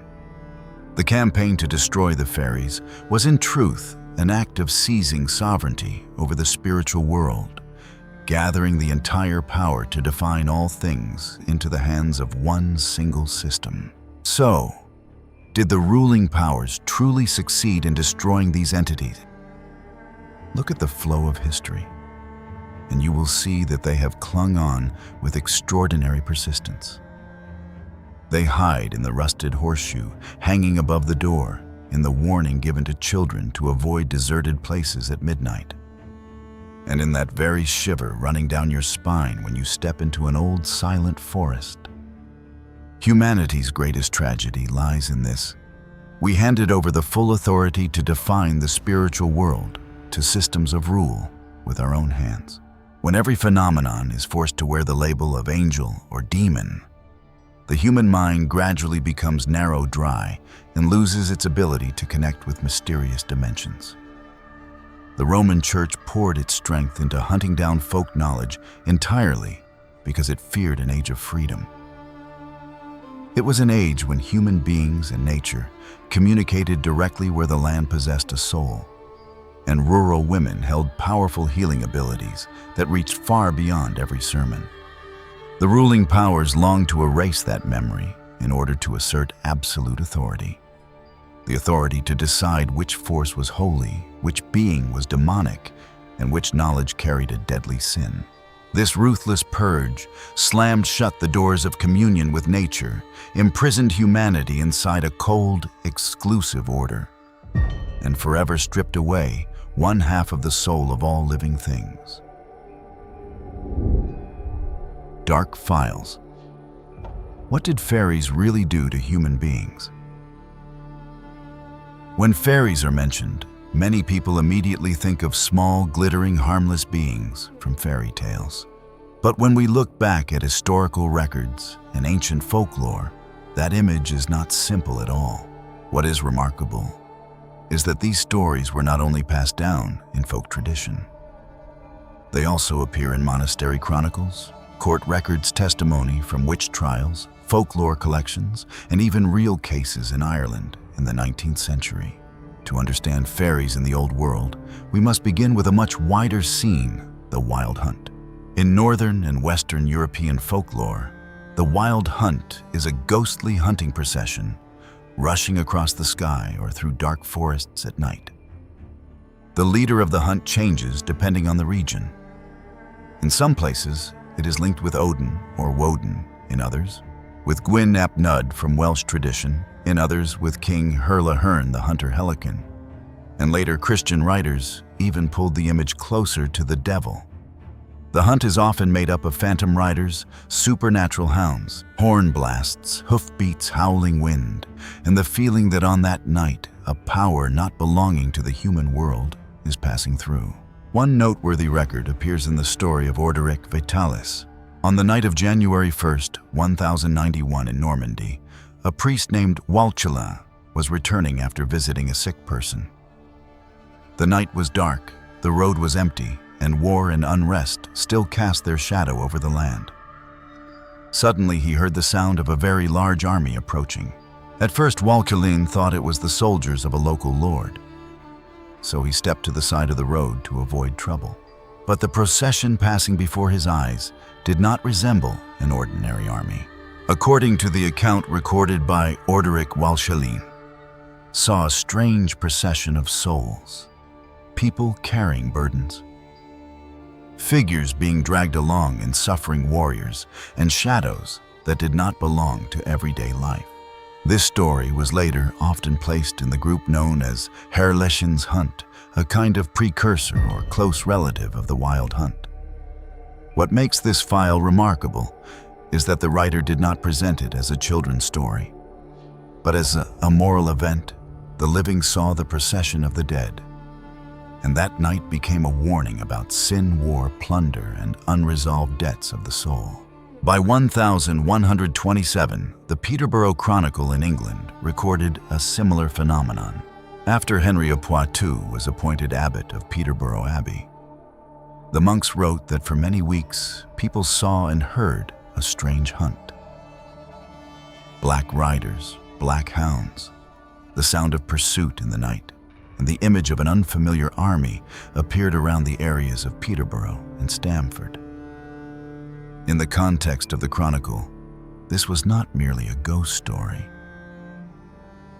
The campaign to destroy the fairies was in truth an act of seizing sovereignty over the spiritual world, gathering the entire power to define all things into the hands of one single system. So, did the ruling powers truly succeed in destroying these entities? Look at the flow of history, and you will see that they have clung on with extraordinary persistence. They hide in the rusted horseshoe hanging above the door, in the warning given to children to avoid deserted places at midnight, and in that very shiver running down your spine when you step into an old silent forest. Humanity's greatest tragedy lies in this. We handed over the full authority to define the spiritual world to systems of rule with our own hands. When every phenomenon is forced to wear the label of angel or demon, the human mind gradually becomes narrow, dry, and loses its ability to connect with mysterious dimensions. The Roman Church poured its strength into hunting down folk knowledge entirely because it feared an age of freedom. It was an age when human beings and nature communicated directly where the land possessed a soul, and rural women held powerful healing abilities that reached far beyond every sermon. The ruling powers longed to erase that memory in order to assert absolute authority. The authority to decide which force was holy, which being was demonic, and which knowledge carried a deadly sin. This ruthless purge slammed shut the doors of communion with nature, imprisoned humanity inside a cold, exclusive order, and forever stripped away one half of the soul of all living things. Dark Files. What did fairies really do to human beings? When fairies are mentioned, many people immediately think of small, glittering, harmless beings from fairy tales. But when we look back at historical records and ancient folklore, that image is not simple at all. What is remarkable is that these stories were not only passed down in folk tradition. They also appear in monastery chronicles, court records, testimony from witch trials, folklore collections, and even real cases in Ireland in the 19th century. To understand fairies in the Old World, we must begin with a much wider scene, the Wild Hunt. In Northern and Western European folklore, the Wild Hunt is a ghostly hunting procession rushing across the sky or through dark forests at night. The leader of the hunt changes depending on the region. In some places, it is linked with Odin or Woden, in others, with Gwyn ap Nudd from Welsh tradition, in others with King Hurla Hern, the hunter Helican. And later Christian writers even pulled the image closer to the devil. The hunt is often made up of phantom riders, supernatural hounds, horn blasts, hoofbeats, howling wind, and the feeling that on that night, a power not belonging to the human world is passing through. One noteworthy record appears in the story of Orderic Vitalis. On the night of January 1st, 1091 in Normandy, a priest named Walchela was returning after visiting a sick person. The night was dark, the road was empty, and war and unrest still cast their shadow over the land. Suddenly he heard the sound of a very large army approaching. At first Walchelin thought it was the soldiers of a local lord, so he stepped to the side of the road to avoid trouble. But the procession passing before his eyes did not resemble an ordinary army. According to the account recorded by Orderic Walchelin, saw a strange procession of souls, people carrying burdens, figures being dragged along in suffering warriors, and shadows that did not belong to everyday life. This story was later often placed in the group known as Herleshin's Hunt, a kind of precursor or close relative of the Wild Hunt. What makes this file remarkable is that the writer did not present it as a children's story, but as a moral event. The living saw the procession of the dead, and that night became a warning about sin, war, plunder, and unresolved debts of the soul. By 1127, the Peterborough Chronicle in England recorded a similar phenomenon. After Henry of Poitou was appointed abbot of Peterborough Abbey, the monks wrote that for many weeks people saw and heard a strange hunt. Black riders, black hounds, the sound of pursuit in the night, and the image of an unfamiliar army appeared around the areas of Peterborough and Stamford. In the context of the chronicle, this was not merely a ghost story.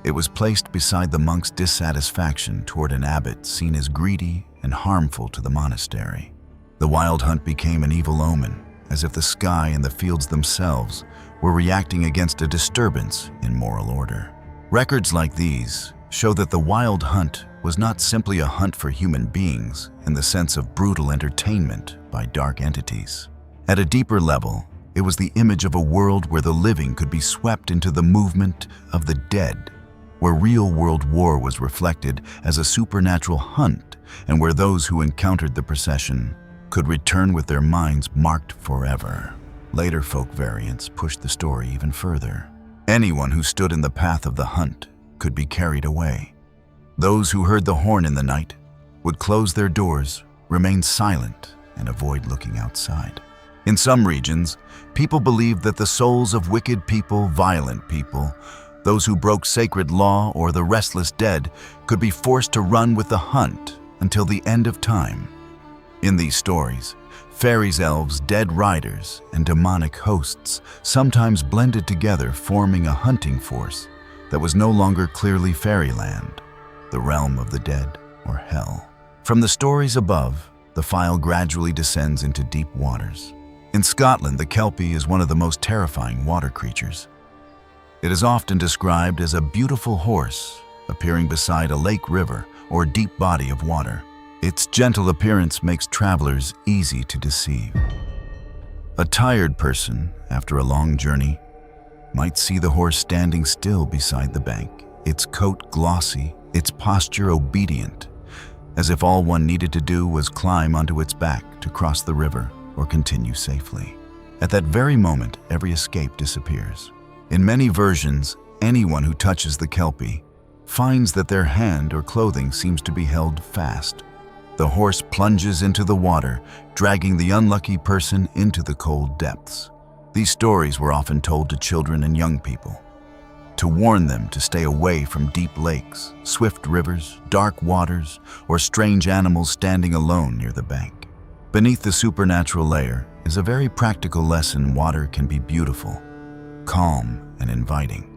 It was placed beside the monks' dissatisfaction toward an abbot seen as greedy and harmful to the monastery. The Wild Hunt became an evil omen, as if the sky and the fields themselves were reacting against a disturbance in moral order. Records like these show that the Wild Hunt was not simply a hunt for human beings in the sense of brutal entertainment by dark entities. At a deeper level, it was the image of a world where the living could be swept into the movement of the dead, where real-world war was reflected as a supernatural hunt, and where those who encountered the procession could return with their minds marked forever. Later folk variants pushed the story even further. Anyone who stood in the path of the hunt could be carried away. Those who heard the horn in the night would close their doors, remain silent, and avoid looking outside. In some regions, people believed that the souls of wicked people, violent people, those who broke sacred law, or the restless dead could be forced to run with the hunt until the end of time. In these stories, fairies, elves, dead riders, and demonic hosts sometimes blended together, forming a hunting force that was no longer clearly fairyland, the realm of the dead, or hell. From the stories above, the file gradually descends into deep waters. In Scotland, the Kelpie is one of the most terrifying water creatures. It is often described as a beautiful horse appearing beside a lake, river, or deep body of water. Its gentle appearance makes travelers easy to deceive. A tired person, after a long journey, might see the horse standing still beside the bank, its coat glossy its posture obedient, as if all one needed to do was climb onto its back to cross the river or continue safely. At that very moment, every escape disappears. In many versions, anyone who touches the Kelpie finds that their hand or clothing seems to be held fast. The horse plunges into the water, dragging the unlucky person into the cold depths. These stories were often told to children and young people, to warn them to stay away from deep lakes, swift rivers, dark waters, or strange animals standing alone near the bank. Beneath the supernatural layer is a very practical lesson: water can be beautiful, calm, and inviting.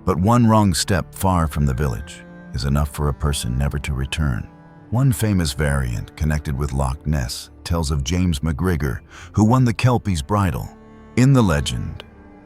But one wrong step far from the village is enough for a person never to return. One famous variant connected with Loch Ness tells of James MacGregor, who won the Kelpie's bridle. In the legend,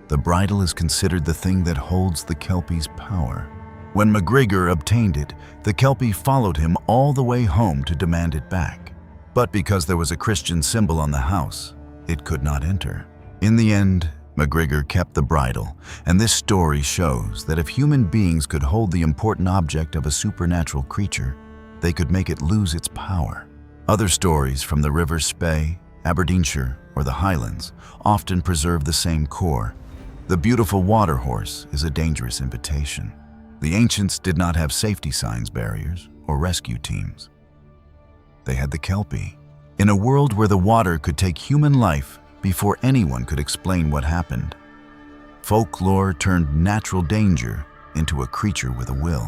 the bridle is considered the thing that holds the Kelpie's power. When MacGregor obtained it, the Kelpie followed him all the way home to demand it back. But because there was a Christian symbol on the house, it could not enter. In the end, MacGregor kept the bridle, and this story shows that if human beings could hold the important object of a supernatural creature, they could make it lose its power. Other stories from the River Spey, Aberdeenshire, or the Highlands often preserve the same core. The beautiful water horse is a dangerous invitation. The ancients did not have safety signs barriers or rescue teams. They had the Kelpie. In a world where the water could take human life before anyone could explain what happened, folklore turned natural danger into a creature with a will.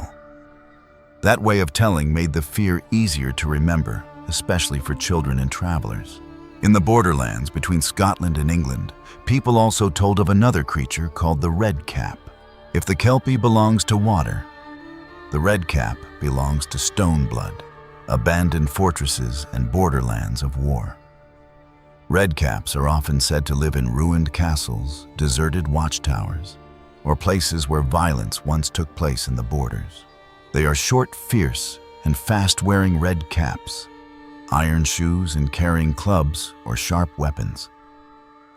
That way of telling made the fear easier to remember, especially for children and travelers. In the borderlands between Scotland and England, people also told of another creature called the red cap. If the Kelpie belongs to water, the red cap belongs to stone blood, abandoned fortresses and borderlands of war. Red caps are often said to live in ruined castles, deserted watchtowers, or places where violence once took place in the borders. They are short, fierce, and fast-wearing red caps, iron shoes and carrying clubs or sharp weapons.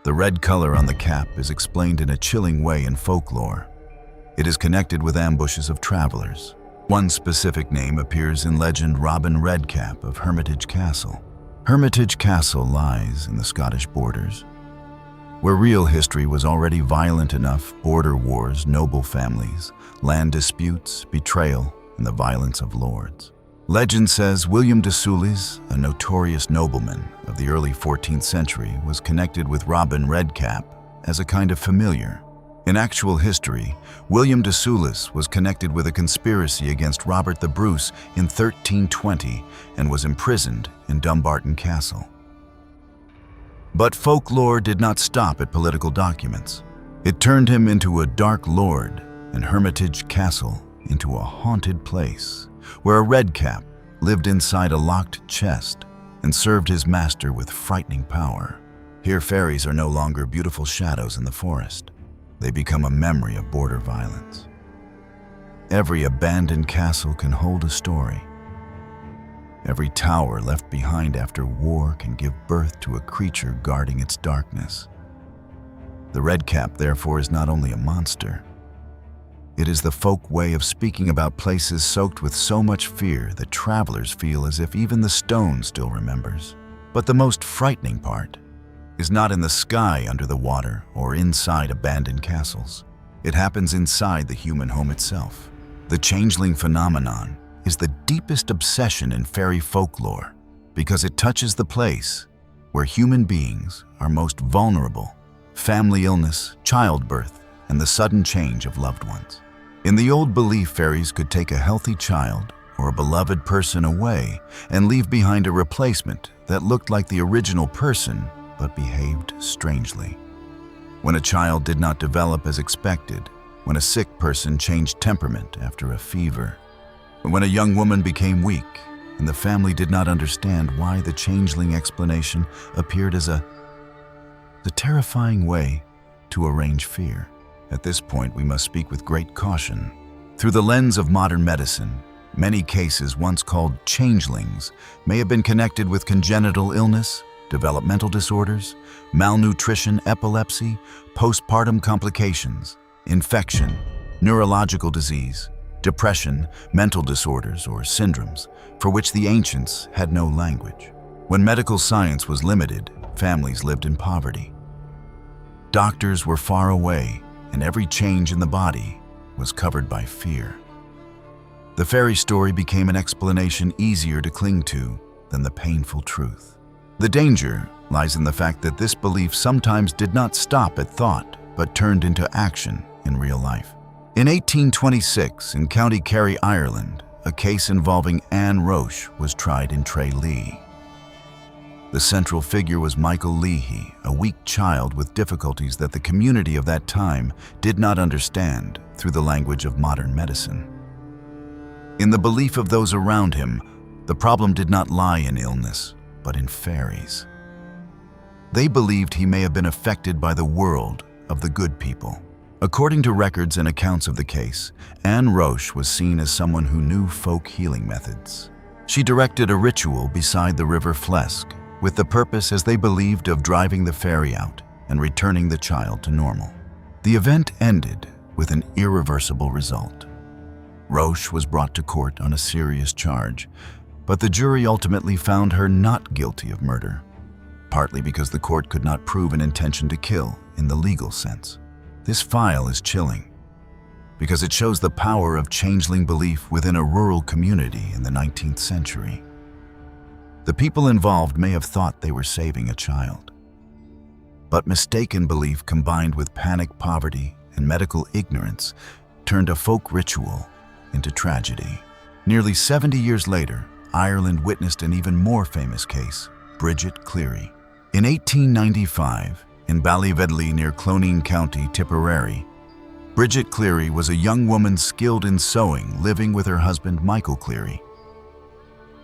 The red color on the cap is explained in a chilling way in folklore. It is connected with ambushes of travelers. One specific name appears in legend: Robin Redcap of Hermitage Castle. Hermitage Castle lies in the Scottish borders, where real history was already violent enough: border wars, noble families, land disputes, betrayal, and the violence of lords. Legend says William de Soulis, a notorious nobleman of the early 14th century, was connected with Robin Redcap as a kind of familiar. In actual history, William de Soulis was connected with a conspiracy against Robert the Bruce in 1320 and was imprisoned in Dumbarton Castle. But folklore did not stop at political documents. It turned him into a dark lord and Hermitage Castle into a haunted place where a redcap lived inside a locked chest and served his master with frightening power. Here, fairies are no longer beautiful shadows in the forest. They become a memory of border violence. Every abandoned castle can hold a story. Every tower left behind after war can give birth to a creature guarding its darkness. The redcap, therefore, is not only a monster. It is the folk way of speaking about places soaked with so much fear that travelers feel as if even the stone still remembers. But the most frightening part is not in the sky under the water or inside abandoned castles. It happens inside the human home itself. The changeling phenomenon is the deepest obsession in fairy folklore because it touches the place where human beings are most vulnerable: family illness, childbirth, and the sudden change of loved ones. In the old belief, fairies could take a healthy child or a beloved person away and leave behind a replacement that looked like the original person but behaved strangely. When a child did not develop as expected, when a sick person changed temperament after a fever, when a young woman became weak and the family did not understand why, the changeling explanation appeared as a terrifying way to arrange fear. At this point, we must speak with great caution. Through the lens of modern medicine, many cases once called changelings may have been connected with congenital illness, developmental disorders, malnutrition, epilepsy, postpartum complications, infection, neurological disease, depression, mental disorders, or syndromes for which the ancients had no language. When medical science was limited, families lived in poverty. Doctors were far away, and every change in the body was covered by fear. The fairy story became an explanation easier to cling to than the painful truth. The danger lies in the fact that this belief sometimes did not stop at thought, but turned into action in real life. In 1826, in County Kerry, Ireland, a case involving Anne Roche was tried in Tralee. The central figure was Michael Leahy, a weak child with difficulties that the community of that time did not understand through the language of modern medicine. In the belief of those around him, the problem did not lie in illness, but in fairies. They believed he may have been affected by the world of the good people. According to records and accounts of the case, Anne Roche was seen as someone who knew folk healing methods. She directed a ritual beside the river Flesk, with the purpose, as they believed, of driving the fairy out and returning the child to normal. The event ended with an irreversible result. Roche was brought to court on a serious charge, but the jury ultimately found her not guilty of murder, partly because the court could not prove an intention to kill in the legal sense. This file is chilling because it shows the power of changeling belief within a rural community in the 19th century. The people involved may have thought they were saving a child, but mistaken belief combined with panic, poverty, and medical ignorance turned a folk ritual into tragedy. Nearly 70 years later, Ireland witnessed an even more famous case, Bridget Cleary. In 1895, in Ballyvedley near Cloneen County, Tipperary, Bridget Cleary was a young woman skilled in sewing, living with her husband Michael Cleary.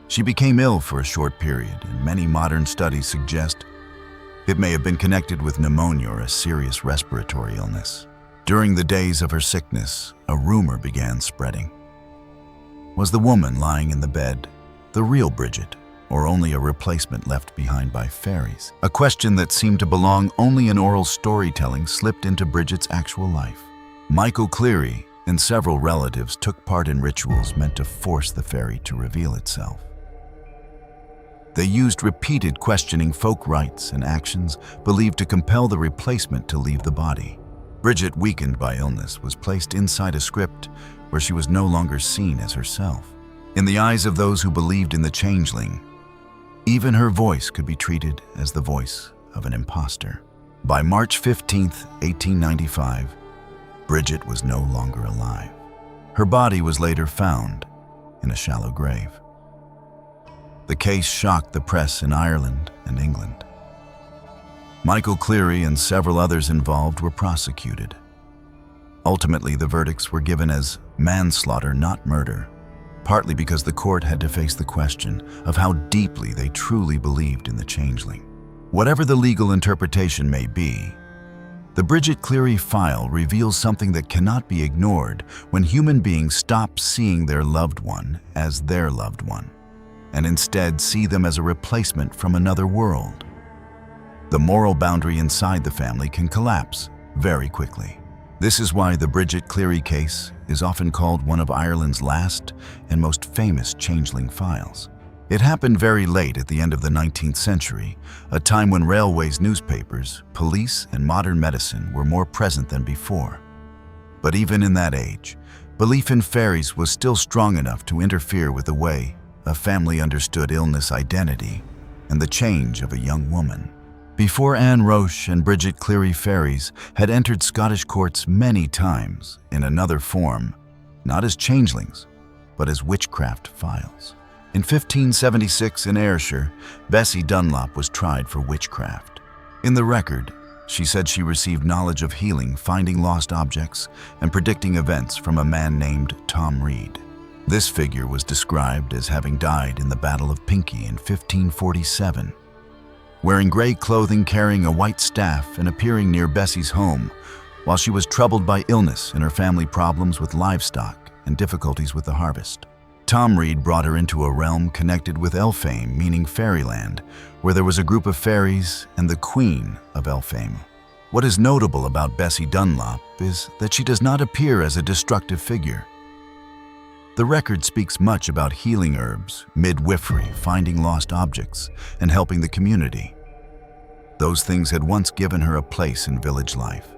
She became ill for a short period, and many modern studies suggest it may have been connected with pneumonia or a serious respiratory illness. During the days of her sickness, a rumor began spreading. Was the woman lying in the bed the real Bridget, or only a replacement left behind by fairies? A question that seemed to belong only in oral storytelling slipped into Bridget's actual life. Michael Cleary and several relatives took part in rituals meant to force the fairy to reveal itself. They used repeated questioning folk rites and actions believed to compel the replacement to leave the body. Bridget, weakened by illness, was placed inside a script where she was no longer seen as herself. In the eyes of those who believed in the changeling, even her voice could be treated as the voice of an imposter. By March 15, 1895, Bridget was no longer alive. Her body was later found in a shallow grave. The case shocked the press in Ireland and England. Michael Cleary and several others involved were prosecuted. Ultimately, the verdicts were given as manslaughter, not murder, partly because the court had to face the question of how deeply they truly believed in the changeling. Whatever the legal interpretation may be, the Bridget Cleary file reveals something that cannot be ignored when human beings stop seeing their loved one as their loved one, and instead see them as a replacement from another world. The moral boundary inside the family can collapse very quickly. This is why the Bridget Cleary case is often called one of Ireland's last and most famous changeling files. It happened very late at the end of the 19th century, a time when railways, newspapers, police, and modern medicine were more present than before. But even in that age, belief in fairies was still strong enough to interfere with the way a family understood illness, identity, and the change of a young woman. Before Anne Roche and Bridget Cleary fairies had entered Scottish courts many times in another form, not as changelings, but as witchcraft files. In 1576 in Ayrshire, Bessie Dunlop was tried for witchcraft. In the record, she said she received knowledge of healing, finding lost objects, and predicting events from a man named Tom Reed. This figure was described as having died in the Battle of Pinkie in 1547. Wearing gray clothing, carrying a white staff, and appearing near Bessie's home, while she was troubled by illness and her family problems with livestock and difficulties with the harvest. Tom Reed brought her into a realm connected with Elfame, meaning fairyland, where there was a group of fairies and the Queen of Elfame. What is notable about Bessie Dunlop is that she does not appear as a destructive figure. The record speaks much about healing herbs, midwifery, finding lost objects, and helping the community. Those things had once given her a place in village life.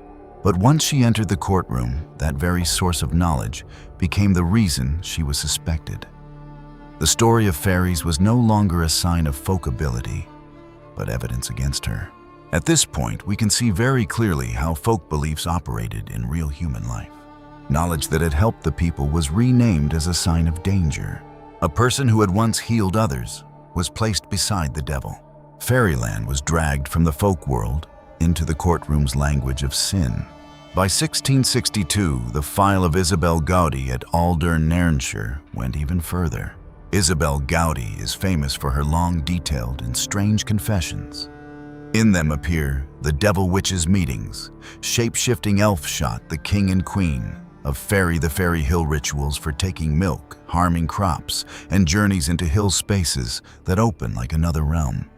But once she entered the courtroom, that very source of knowledge became the reason she was suspected. The story of fairies was no longer a sign of folk ability, but evidence against her. At this point, we can see very clearly how folk beliefs operated in real human life. Knowledge that had helped the people was renamed as a sign of danger. A person who had once healed others was placed beside the devil. Fairyland was dragged from the folk world into the courtroom's language of sin. By 1662, the file of Isabel Gaudy at Aldern, Nairnshire went even further. Isabel Gaudy is famous for her long, detailed, and strange confessions. In them appear the devil witches' meetings, shape-shifting elf shot the king and queen, of fairy the fairy hill rituals for taking milk, harming crops, and journeys into hill spaces that open like another realm.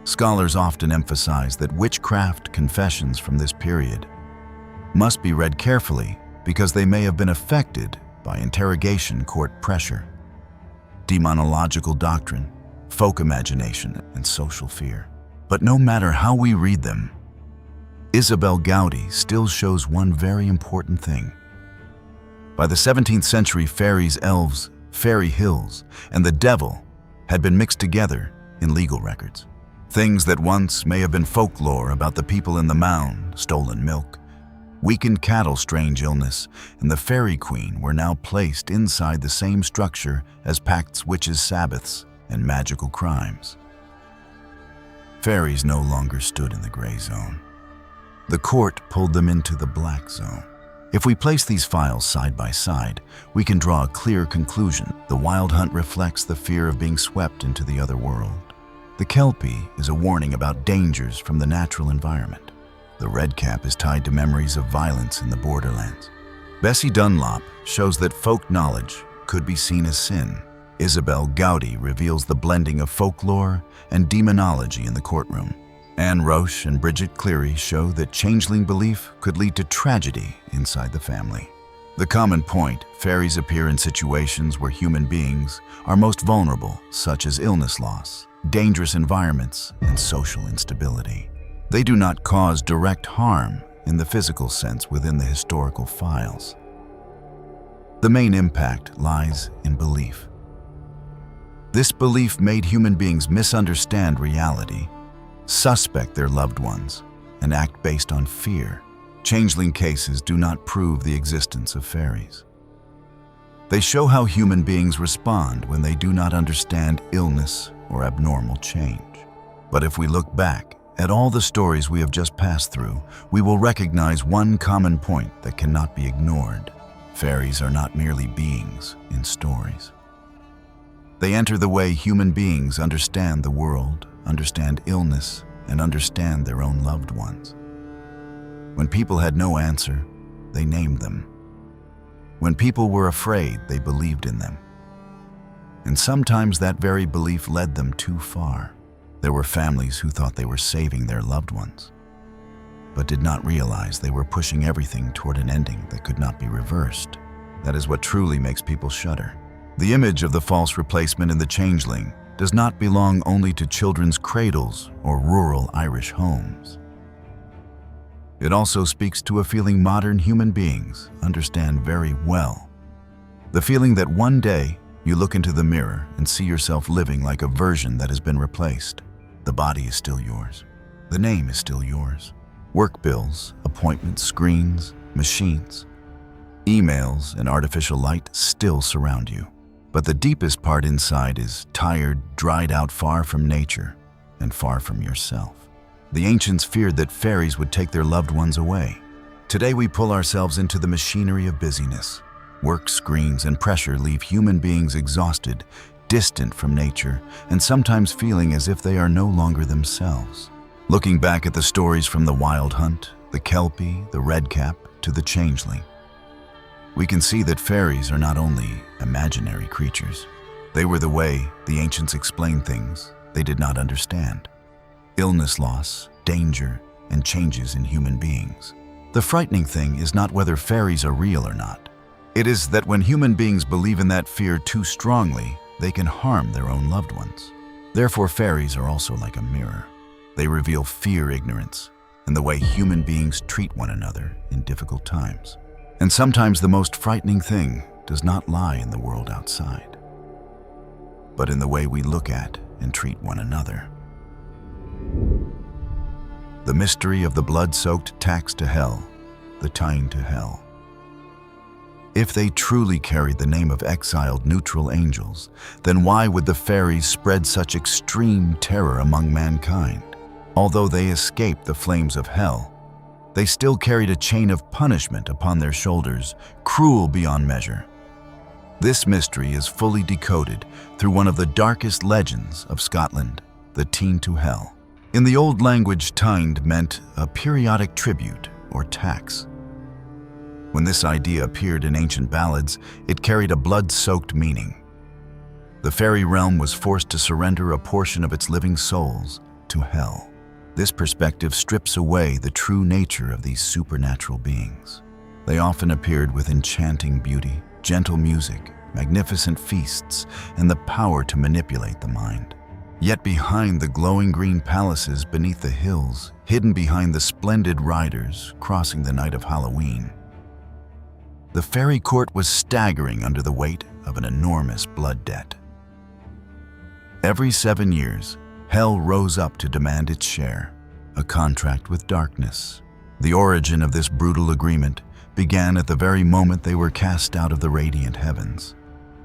Scholars often emphasize that witchcraft confessions from this period must be read carefully because they may have been affected by interrogation court pressure, demonological doctrine, folk imagination, and social fear. But no matter how we read them, Isabel Gaudy still shows one very important thing. By the 17th century, fairies, elves, fairy hills, and the devil had been mixed together in legal records. Things that once may have been folklore about the people in the mound, stolen milk, weakened cattle, strange illness, and the fairy queen were now placed inside the same structure as Pacts, witches' sabbaths, and magical crimes. Fairies no longer stood in the gray zone. The court pulled them into the black zone. If we place these files side by side, we can draw a clear conclusion. The wild hunt reflects the fear of being swept into the other world. The Kelpie is a warning about dangers from the natural environment. The red cap is tied to memories of violence in the borderlands. Bessie Dunlop shows that folk knowledge could be seen as sin. Isabel Gaudy reveals the blending of folklore and demonology in the courtroom. Anne Roche and Bridget Cleary show that changeling belief could lead to tragedy inside the family. The common point, fairies appear in situations where human beings are most vulnerable, such as illness loss, dangerous environments, and social instability. They do not cause direct harm in the physical sense within the historical files. The main impact lies in belief. This belief made human beings misunderstand reality, suspect their loved ones, and act based on fear. Changeling cases do not prove the existence of fairies. They show how human beings respond when they do not understand illness or abnormal change. But if we look back at all the stories we have just passed through, we will recognize one common point that cannot be ignored. Fairies are not merely beings in stories. They enter the way human beings understand the world, understand illness, and understand their own loved ones. When people had no answer, they named them. When people were afraid, they believed in them. And sometimes that very belief led them too far. There were families who thought they were saving their loved ones, but did not realize they were pushing everything toward an ending that could not be reversed. That is what truly makes people shudder. The image of the false replacement in the changeling does not belong only to children's cradles or rural Irish homes. It also speaks to a feeling modern human beings understand very well. The feeling that one day you look into the mirror and see yourself living like a version that has been replaced. The body is still yours. The name is still yours. Work bills, appointments, screens, machines, emails, and artificial light still surround you. But the deepest part inside is tired, dried out, far from nature and far from yourself. The ancients feared that fairies would take their loved ones away. Today we pull ourselves into the machinery of busyness. Work, screens, and pressure leave human beings exhausted, distant from nature, and sometimes feeling as if they are no longer themselves. Looking back at the stories from the Wild Hunt, the Kelpie, the Redcap, to the Changeling, we can see that fairies are not only imaginary creatures. They were the way the ancients explained things they did not understand. Illness, loss, danger, and changes in human beings. The frightening thing is not whether fairies are real or not. It is that when human beings believe in that fear too strongly, they can harm their own loved ones. Therefore, fairies are also like a mirror. They reveal fear, ignorance, and the way human beings treat one another in difficult times. And sometimes the most frightening thing does not lie in the world outside, but in the way we look at and treat one another. The mystery of the blood-soaked tacks to hell, the Teind to hell. If they truly carried the name of exiled neutral angels, then why would the fairies spread such extreme terror among mankind? Although they escaped the flames of hell, they still carried a chain of punishment upon their shoulders, cruel beyond measure. This mystery is fully decoded through one of the darkest legends of Scotland, the Teind to hell. In the old language, Teind meant a periodic tribute or tax. When this idea appeared in ancient ballads, it carried a blood-soaked meaning. The fairy realm was forced to surrender a portion of its living souls to hell. This perspective strips away the true nature of these supernatural beings. They often appeared with enchanting beauty, gentle music, magnificent feasts, and the power to manipulate the mind. Yet behind the glowing green palaces beneath the hills, hidden behind the splendid riders crossing the night of Halloween, the fairy court was staggering under the weight of an enormous blood debt. Every 7 years, hell rose up to demand its share, a contract with darkness. The origin of this brutal agreement began at the very moment they were cast out of the radiant heavens.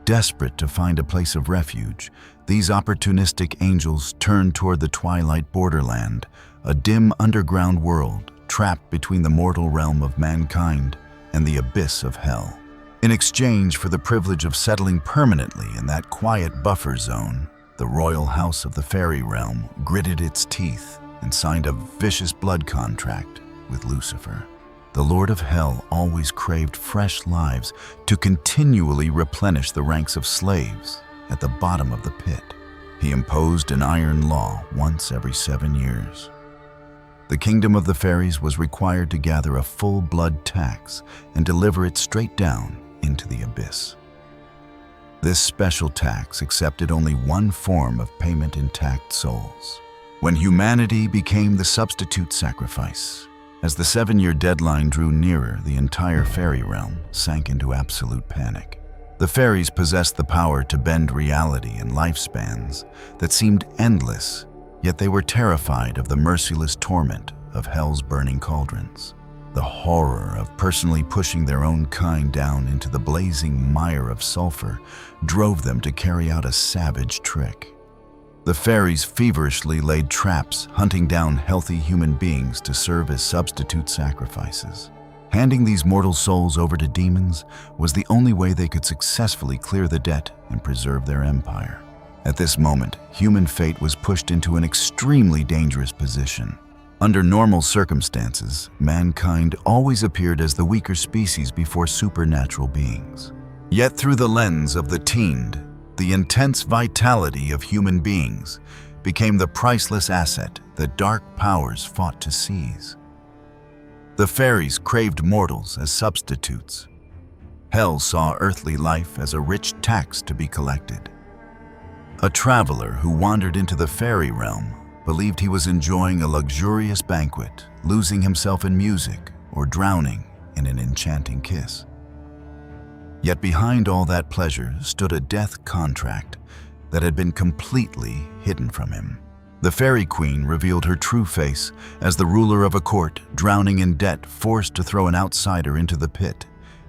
Desperate to find a place of refuge, these opportunistic angels turned toward the twilight borderland, a dim underground world trapped between the mortal realm of mankind and the abyss of hell. In exchange for the privilege of settling permanently in that quiet buffer zone, the royal house of the fairy realm gritted its teeth and signed a vicious blood contract with Lucifer. The Lord of Hell always craved fresh lives to continually replenish the ranks of slaves at the bottom of the pit. He imposed an iron law once every 7 years. The kingdom of the fairies was required to gather a full blood tax and deliver it straight down into the abyss. This special tax accepted only one form of payment: intact souls. When humanity became the substitute sacrifice, as the 7-year deadline drew nearer, the entire fairy realm sank into absolute panic. The fairies possessed the power to bend reality and lifespans that seemed endless, yet they were terrified of the merciless torment of hell's burning cauldrons. The horror of personally pushing their own kind down into the blazing mire of sulfur drove them to carry out a savage trick. The fairies feverishly laid traps, hunting down healthy human beings to serve as substitute sacrifices. Handing these mortal souls over to demons was the only way they could successfully clear the debt and preserve their empire. At this moment, human fate was pushed into an extremely dangerous position. Under normal circumstances, mankind always appeared as the weaker species before supernatural beings. Yet through the lens of the Teind, the intense vitality of human beings became the priceless asset that dark powers fought to seize. The fairies craved mortals as substitutes. Hell saw earthly life as a rich tax to be collected. A traveler who wandered into the fairy realm believed he was enjoying a luxurious banquet, losing himself in music or drowning in an enchanting kiss. Yet behind all that pleasure stood a death contract that had been completely hidden from him. The fairy queen revealed her true face as the ruler of a court drowning in debt, forced to throw an outsider into the pit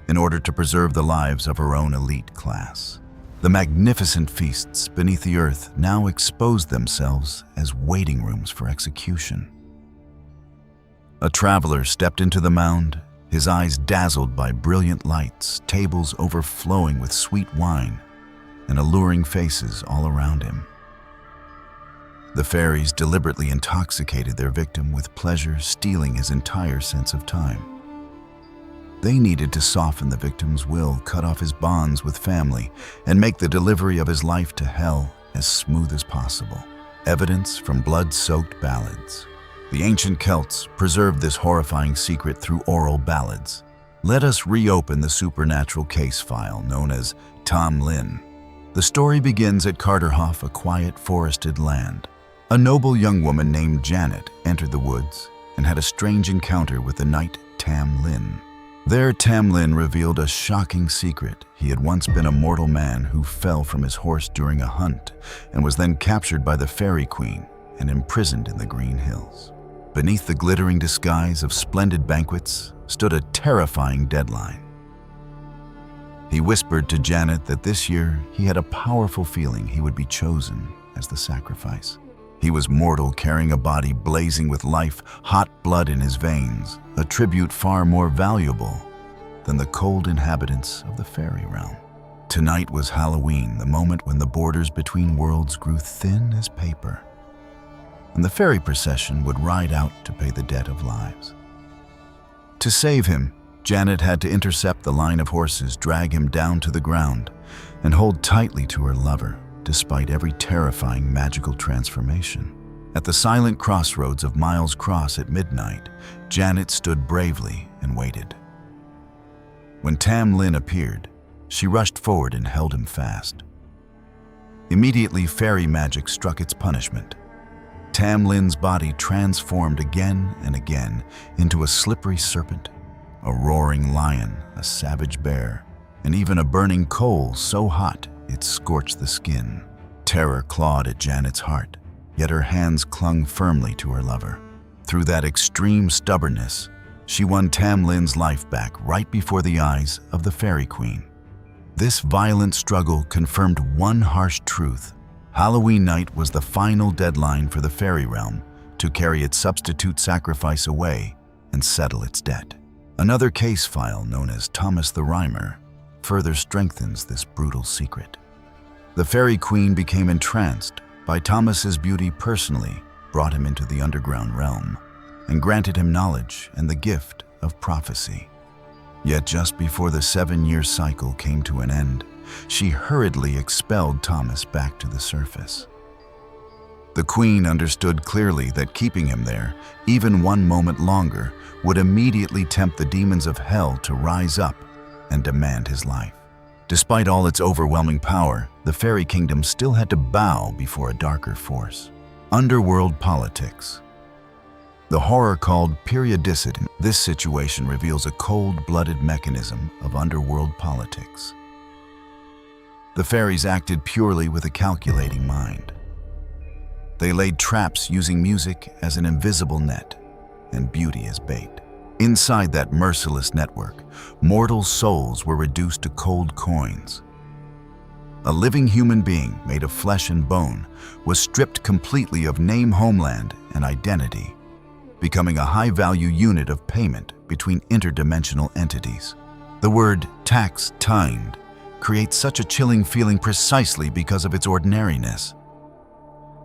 in order to preserve the lives of her own elite class. The magnificent feasts beneath the earth now exposed themselves as waiting rooms for execution. A traveler stepped into the mound, his eyes dazzled by brilliant lights, tables overflowing with sweet wine, and alluring faces all around him. The fairies deliberately intoxicated their victim with pleasure, stealing his entire sense of time. They needed to soften the victim's will, cut off his bonds with family, and make the delivery of his life to hell as smooth as possible. Evidence from blood-soaked ballads. The ancient Celts preserved this horrifying secret through oral ballads. Let us reopen the supernatural case file known as Tom Lynn. The story begins at Carterhoff, a quiet, forested land. A noble young woman named Janet entered the woods and had a strange encounter with the knight Tam Lin. There, Tam Lin revealed a shocking secret. He had once been a mortal man who fell from his horse during a hunt and was then captured by the Fairy Queen and imprisoned in the Green Hills. Beneath the glittering disguise of splendid banquets stood a terrifying deadline. He whispered to Janet that this year he had a powerful feeling he would be chosen as the sacrifice. He was mortal, carrying a body blazing with life, hot blood in his veins, a tribute far more valuable than the cold inhabitants of the fairy realm. Tonight was Halloween, the moment when the borders between worlds grew thin as paper, and the fairy procession would ride out to pay the debt of lives. To save him, Janet had to intercept the line of horses, drag him down to the ground, and hold tightly to her lover, despite every terrifying magical transformation. At the silent crossroads of Miles Cross at midnight, Janet stood bravely and waited. When Tam Lin appeared, she rushed forward and held him fast. Immediately, fairy magic struck its punishment. Tam Lin's body transformed again and again into a slippery serpent, a roaring lion, a savage bear, and even a burning coal so hot it scorched the skin. Terror clawed at Janet's heart, yet her hands clung firmly to her lover. Through that extreme stubbornness, she won Tam Lin's life back right before the eyes of the Fairy Queen. This violent struggle confirmed one harsh truth. Halloween night was the final deadline for the fairy realm to carry its substitute sacrifice away and settle its debt. Another case file known as Thomas the Rhymer further strengthens this brutal secret. The Fairy Queen became entranced by Thomas's beauty, personally brought him into the underground realm and granted him knowledge and the gift of prophecy. Yet just before the 7-year cycle came to an end, she hurriedly expelled Thomas back to the surface. The Queen understood clearly that keeping him there, even one moment longer, would immediately tempt the demons of hell to rise up and demand his life. Despite all its overwhelming power, the fairy kingdom still had to bow before a darker force: underworld politics. The horror called periodicity. This situation reveals a cold-blooded mechanism of underworld politics. The fairies acted purely with a calculating mind. They laid traps using music as an invisible net and beauty as bait. Inside that merciless network, mortal souls were reduced to cold coins. A living human being made of flesh and bone was stripped completely of name, homeland, and identity, becoming a high-value unit of payment between interdimensional entities. The word tax, Teind, creates such a chilling feeling precisely because of its ordinariness.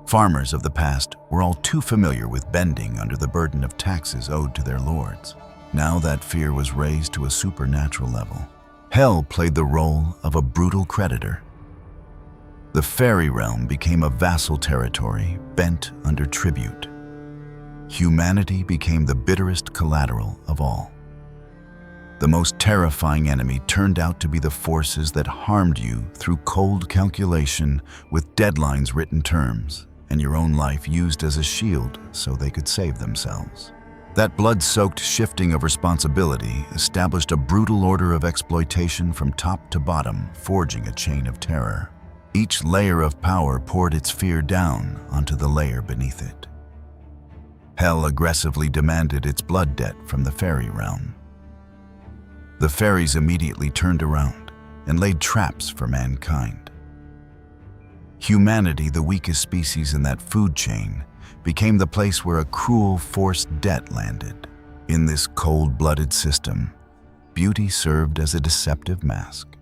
Farmers of the past were all too familiar with bending under the burden of taxes owed to their lords. Now that fear was raised to a supernatural level. Hell played the role of a brutal creditor. The fairy realm became a vassal territory bent under tribute. Humanity became the bitterest collateral of all. The most terrifying enemy turned out to be the forces that harmed you through cold calculation, with deadlines, written terms, and your own life used as a shield so they could save themselves. That blood-soaked shifting of responsibility established a brutal order of exploitation from top to bottom, forging a chain of terror. Each layer of power poured its fear down onto the layer beneath it. Hell aggressively demanded its blood debt from the fairy realm. The fairies immediately turned around and laid traps for mankind. Humanity, the weakest species in that food chain, became the place where a cruel, forced debt landed. In this cold-blooded system, beauty served as a deceptive mask.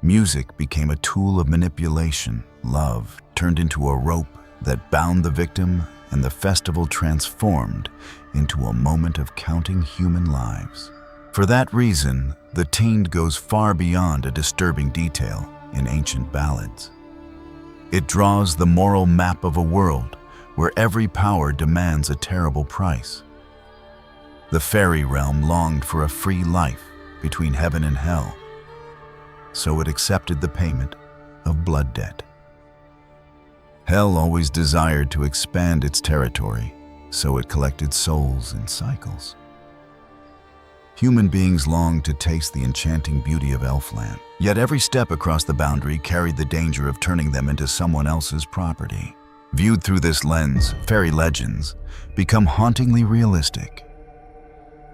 Music became a tool of manipulation. Love turned into a rope that bound the victim, and the festival transformed into a moment of counting human lives. For that reason, the Teind goes far beyond a disturbing detail in ancient ballads. It draws the moral map of a world where every power demands a terrible price. The fairy realm longed for a free life between heaven and hell, so it accepted the payment of blood debt. Hell always desired to expand its territory, so it collected souls in cycles. Human beings longed to taste the enchanting beauty of Elfland, yet every step across the boundary carried the danger of turning them into someone else's property. Viewed through this lens, fairy legends become hauntingly realistic.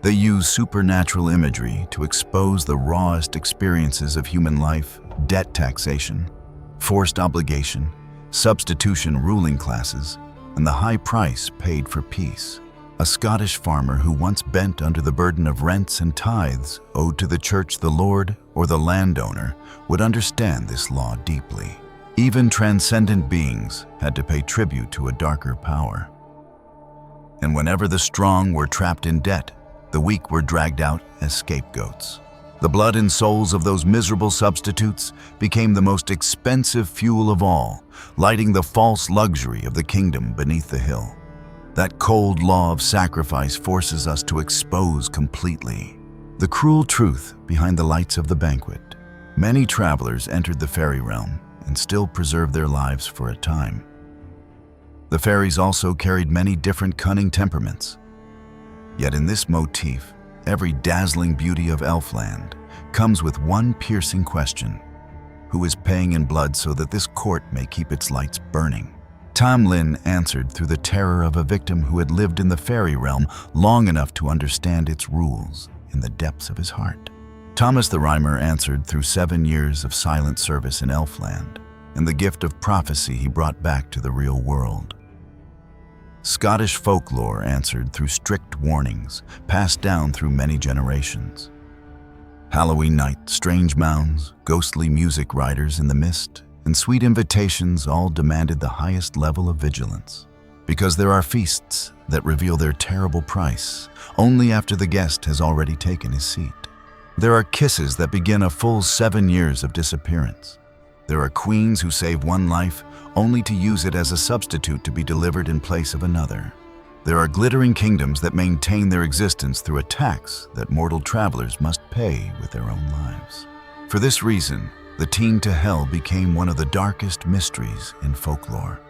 They use supernatural imagery to expose the rawest experiences of human life: debt taxation, forced obligation, substitution ruling classes, and the high price paid for peace. A Scottish farmer who once bent under the burden of rents and tithes owed to the church, the lord, or the landowner would understand this law deeply. Even transcendent beings had to pay tribute to a darker power. And whenever the strong were trapped in debt, the weak were dragged out as scapegoats. The blood and souls of those miserable substitutes became the most expensive fuel of all, lighting the false luxury of the kingdom beneath the hill. That cold law of sacrifice forces us to expose completely the cruel truth behind the lights of the banquet. Many travelers entered the fairy realm and still preserved their lives for a time. The fairies also carried many different cunning temperaments. Yet in this motif, every dazzling beauty of Elfland comes with one piercing question: who is paying in blood so that this court may keep its lights burning? Tamlin answered through the terror of a victim who had lived in the fairy realm long enough to understand its rules in the depths of his heart. Thomas the Rhymer answered through 7 years of silent service in Elfland and the gift of prophecy he brought back to the real world. Scottish folklore answered through strict warnings passed down through many generations. Halloween night, strange mounds, ghostly music riders in the mist, and sweet invitations all demanded the highest level of vigilance. Because there are feasts that reveal their terrible price only after the guest has already taken his seat. There are kisses that begin a full 7 years of disappearance. There are queens who save one life only to use it as a substitute to be delivered in place of another. There are glittering kingdoms that maintain their existence through a tax that mortal travelers must pay with their own lives. For this reason, the Teind to Hell became one of the darkest mysteries in folklore.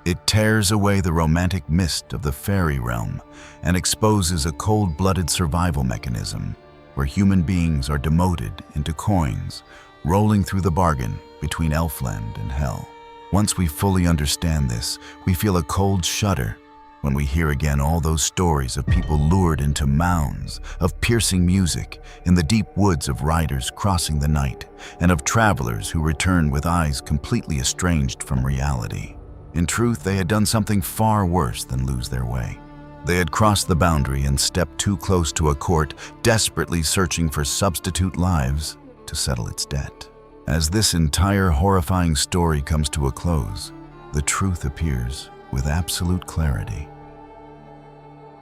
It tears away the romantic mist of the fairy realm and exposes a cold-blooded survival mechanism where human beings are demoted into coins, rolling through the bargain between Elfland and Hell. Once we fully understand this, we feel a cold shudder when we hear again all those stories of people lured into mounds, of piercing music in the deep woods, of riders crossing the night, and of travelers who return with eyes completely estranged from reality. In truth, they had done something far worse than lose their way. They had crossed the boundary and stepped too close to a court, desperately searching for substitute lives to settle its debt. As this entire horrifying story comes to a close, the truth appears with absolute clarity.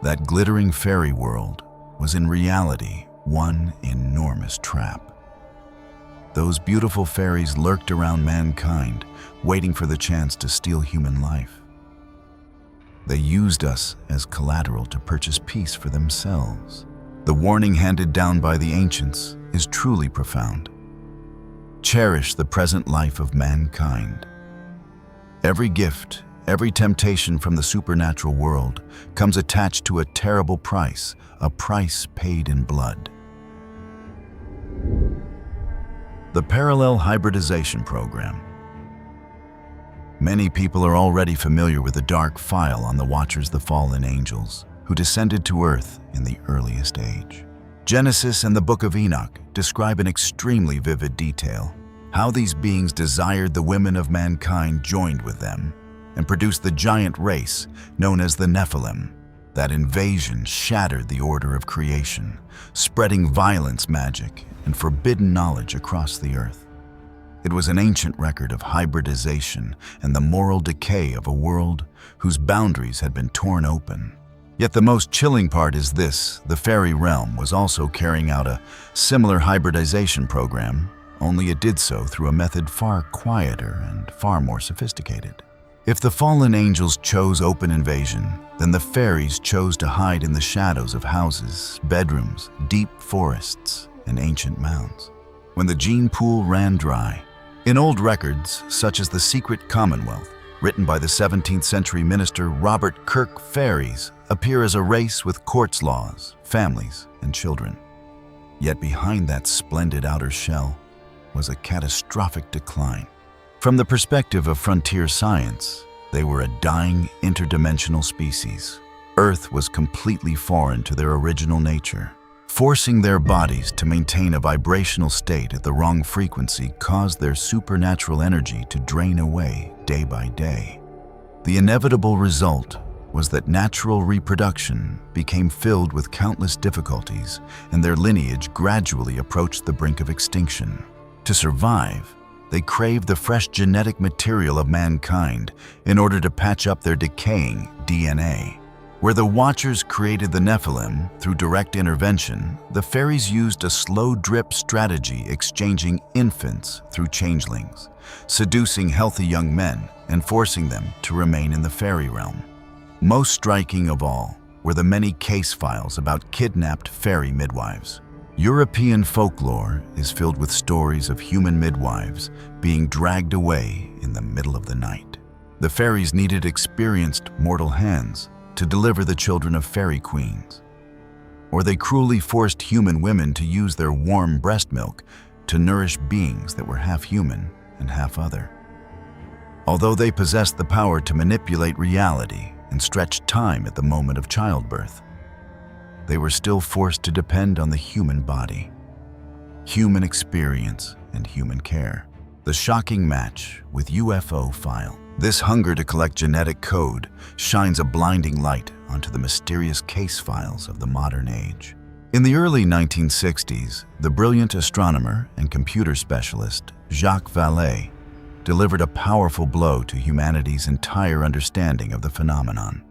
That glittering fairy world was in reality one enormous trap. Those beautiful fairies lurked around mankind, waiting for the chance to steal human life. They used us as collateral to purchase peace for themselves. The warning handed down by the ancients is truly profound. Cherish the present life of mankind. Every gift, every temptation from the supernatural world comes attached to a terrible price, a price paid in blood. The parallel hybridization program. Many people are already familiar with the dark file on the Watchers, the fallen angels, who descended to Earth in the earliest age. Genesis and the Book of Enoch describe in extremely vivid detail how these beings desired the women of mankind joined with them and produced the giant race known as the Nephilim. That invasion shattered the order of creation, spreading violence, magic, and forbidden knowledge across the earth. It was an ancient record of hybridization and the moral decay of a world whose boundaries had been torn open. Yet the most chilling part is this: the fairy realm was also carrying out a similar hybridization program, only it did so through a method far quieter and far more sophisticated. If the fallen angels chose open invasion, then the fairies chose to hide in the shadows of houses, bedrooms, deep forests, and ancient mounds. When the gene pool ran dry, in old records such as the Secret Commonwealth, written by the 17th century minister Robert Kirk, fairies appear as a race with courts laws, families, and children. Yet behind that splendid outer shell was a catastrophic decline. From the perspective of frontier science, they were a dying interdimensional species. Earth was completely foreign to their original nature. Forcing their bodies to maintain a vibrational state at the wrong frequency caused their supernatural energy to drain away day by day. The inevitable result was that natural reproduction became filled with countless difficulties, and their lineage gradually approached the brink of extinction. To survive, they craved the fresh genetic material of mankind in order to patch up their decaying DNA. Where the Watchers created the Nephilim through direct intervention, the fairies used a slow drip strategy, exchanging infants through changelings, seducing healthy young men and forcing them to remain in the fairy realm. Most striking of all were the many case files about kidnapped fairy midwives. European folklore is filled with stories of human midwives being dragged away in the middle of the night. The fairies needed experienced mortal hands to deliver the children of fairy queens, or they cruelly forced human women to use their warm breast milk to nourish beings that were half human and half other. Although they possessed the power to manipulate reality and stretch time at the moment of childbirth, they were still forced to depend on the human body, human experience, and human care. The shocking match with UFO file. This hunger to collect genetic code shines a blinding light onto the mysterious case files of the modern age. In the early 1960s, the brilliant astronomer and computer specialist Jacques Vallée delivered a powerful blow to humanity's entire understanding of the phenomenon.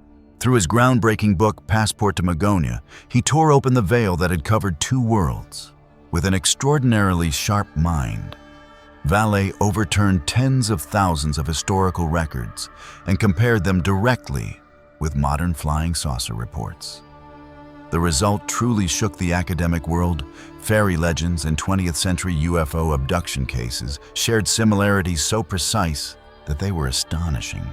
Through his groundbreaking book, Passport to Magonia, he tore open the veil that had covered two worlds. With an extraordinarily sharp mind, Vallée overturned tens of thousands of historical records and compared them directly with modern flying saucer reports. The result truly shook the academic world. Fairy legends and 20th century UFO abduction cases shared similarities so precise that they were astonishing.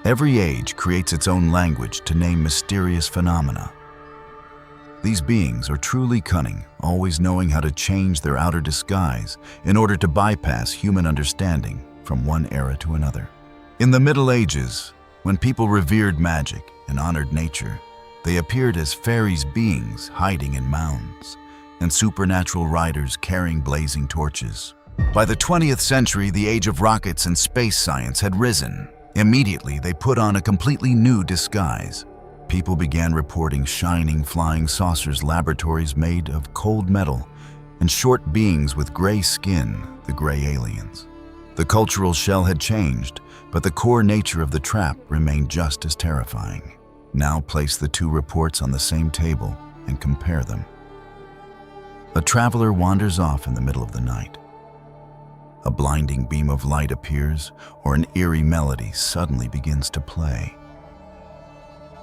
Every age creates its own language to name mysterious phenomena. These beings are truly cunning, always knowing how to change their outer disguise in order to bypass human understanding from one era to another. In the Middle Ages, when people revered magic and honored nature, they appeared as fairies beings hiding in mounds and supernatural riders carrying blazing torches. By the 20th century, the age of rockets and space science had risen. Immediately, they put on a completely new disguise. People began reporting shining flying saucers, laboratories made of cold metal, and short beings with gray skin, the gray aliens. The cultural shell had changed, but the core nature of the trap remained just as terrifying. Now place the two reports on the same table and compare them. A traveler wanders off in the middle of the night. A blinding beam of light appears, or an eerie melody suddenly begins to play.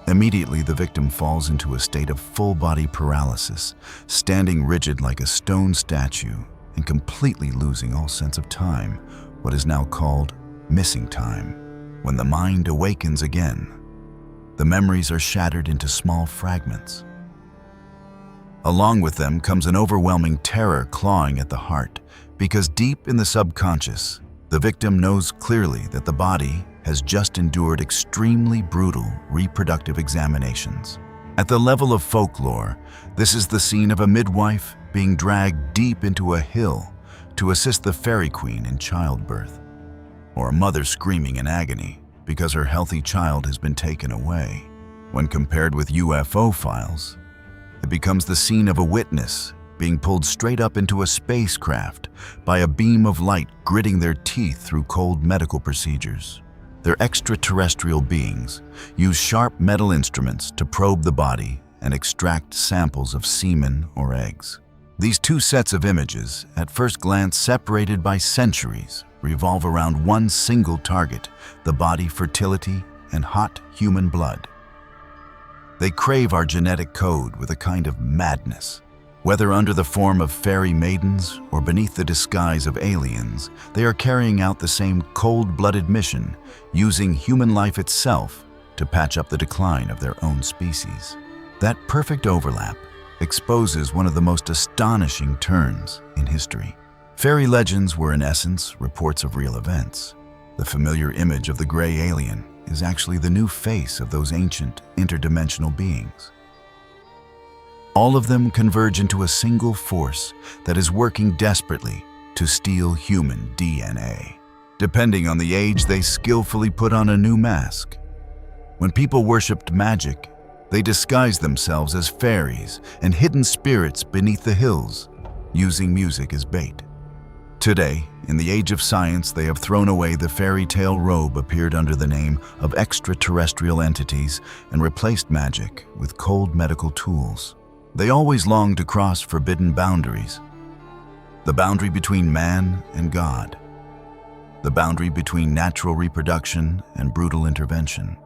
Immediately, the victim falls into a state of full-body paralysis, standing rigid like a stone statue and completely losing all sense of time, what is now called missing time. When the mind awakens again, the memories are shattered into small fragments. Along with them comes an overwhelming terror clawing at the heart, because deep in the subconscious, the victim knows clearly that the body has just endured extremely brutal reproductive examinations. At the level of folklore, this is the scene of a midwife being dragged deep into a hill to assist the fairy queen in childbirth, or a mother screaming in agony because her healthy child has been taken away. When compared with UFO files, it becomes the scene of a witness being pulled straight up into a spacecraft by a beam of light gritting their teeth through cold medical procedures. Their extraterrestrial beings use sharp metal instruments to probe the body and extract samples of semen or eggs. These two sets of images, at first glance separated by centuries, revolve around one single target: the body, fertility, and hot human blood. They crave our genetic code with a kind of madness. Whether under the form of fairy maidens or beneath the disguise of aliens, they are carrying out the same cold-blooded mission, using human life itself to patch up the decline of their own species. That perfect overlap exposes one of the most astonishing turns in history. Fairy legends were, in essence, reports of real events. The familiar image of the gray alien is actually the new face of those ancient interdimensional beings. All of them converge into a single force that is working desperately to steal human DNA. Depending on the age, they skillfully put on a new mask. When people worshipped magic, they disguised themselves as fairies and hidden spirits beneath the hills, using music as bait. Today, in the age of science, they have thrown away the fairy tale robe appeared under the name of extraterrestrial entities and replaced magic with cold medical tools. They always long to cross forbidden boundaries. The boundary between man and God. The boundary between natural reproduction and brutal intervention.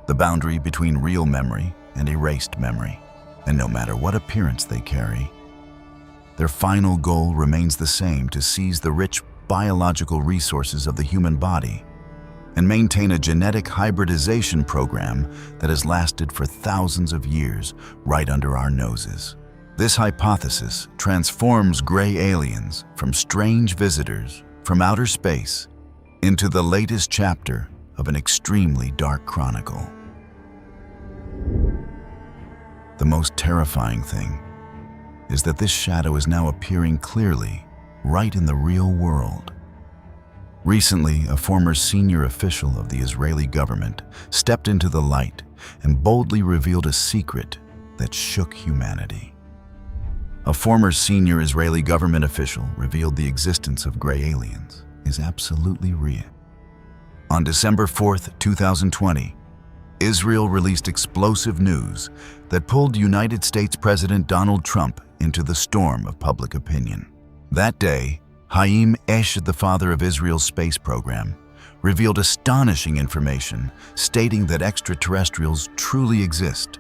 The boundary between real memory and erased memory. And no matter what appearance they carry, their final goal remains the same: to seize the rich biological resources of the human body and maintain a genetic hybridization program that has lasted for thousands of years right under our noses. This hypothesis transforms gray aliens from strange visitors from outer space into the latest chapter of an extremely dark chronicle. The most terrifying thing is that this shadow is now appearing clearly right in the real world. Recently, a former senior official of the Israeli government stepped into the light and boldly revealed a secret that shook humanity. A former senior Israeli government official revealed the existence of gray aliens is absolutely real. On December 4th, 2020, Israel released explosive news that pulled United States President Donald Trump into the storm of public opinion. That day, Haim Eshed, the father of Israel's space program, revealed astonishing information stating that extraterrestrials truly exist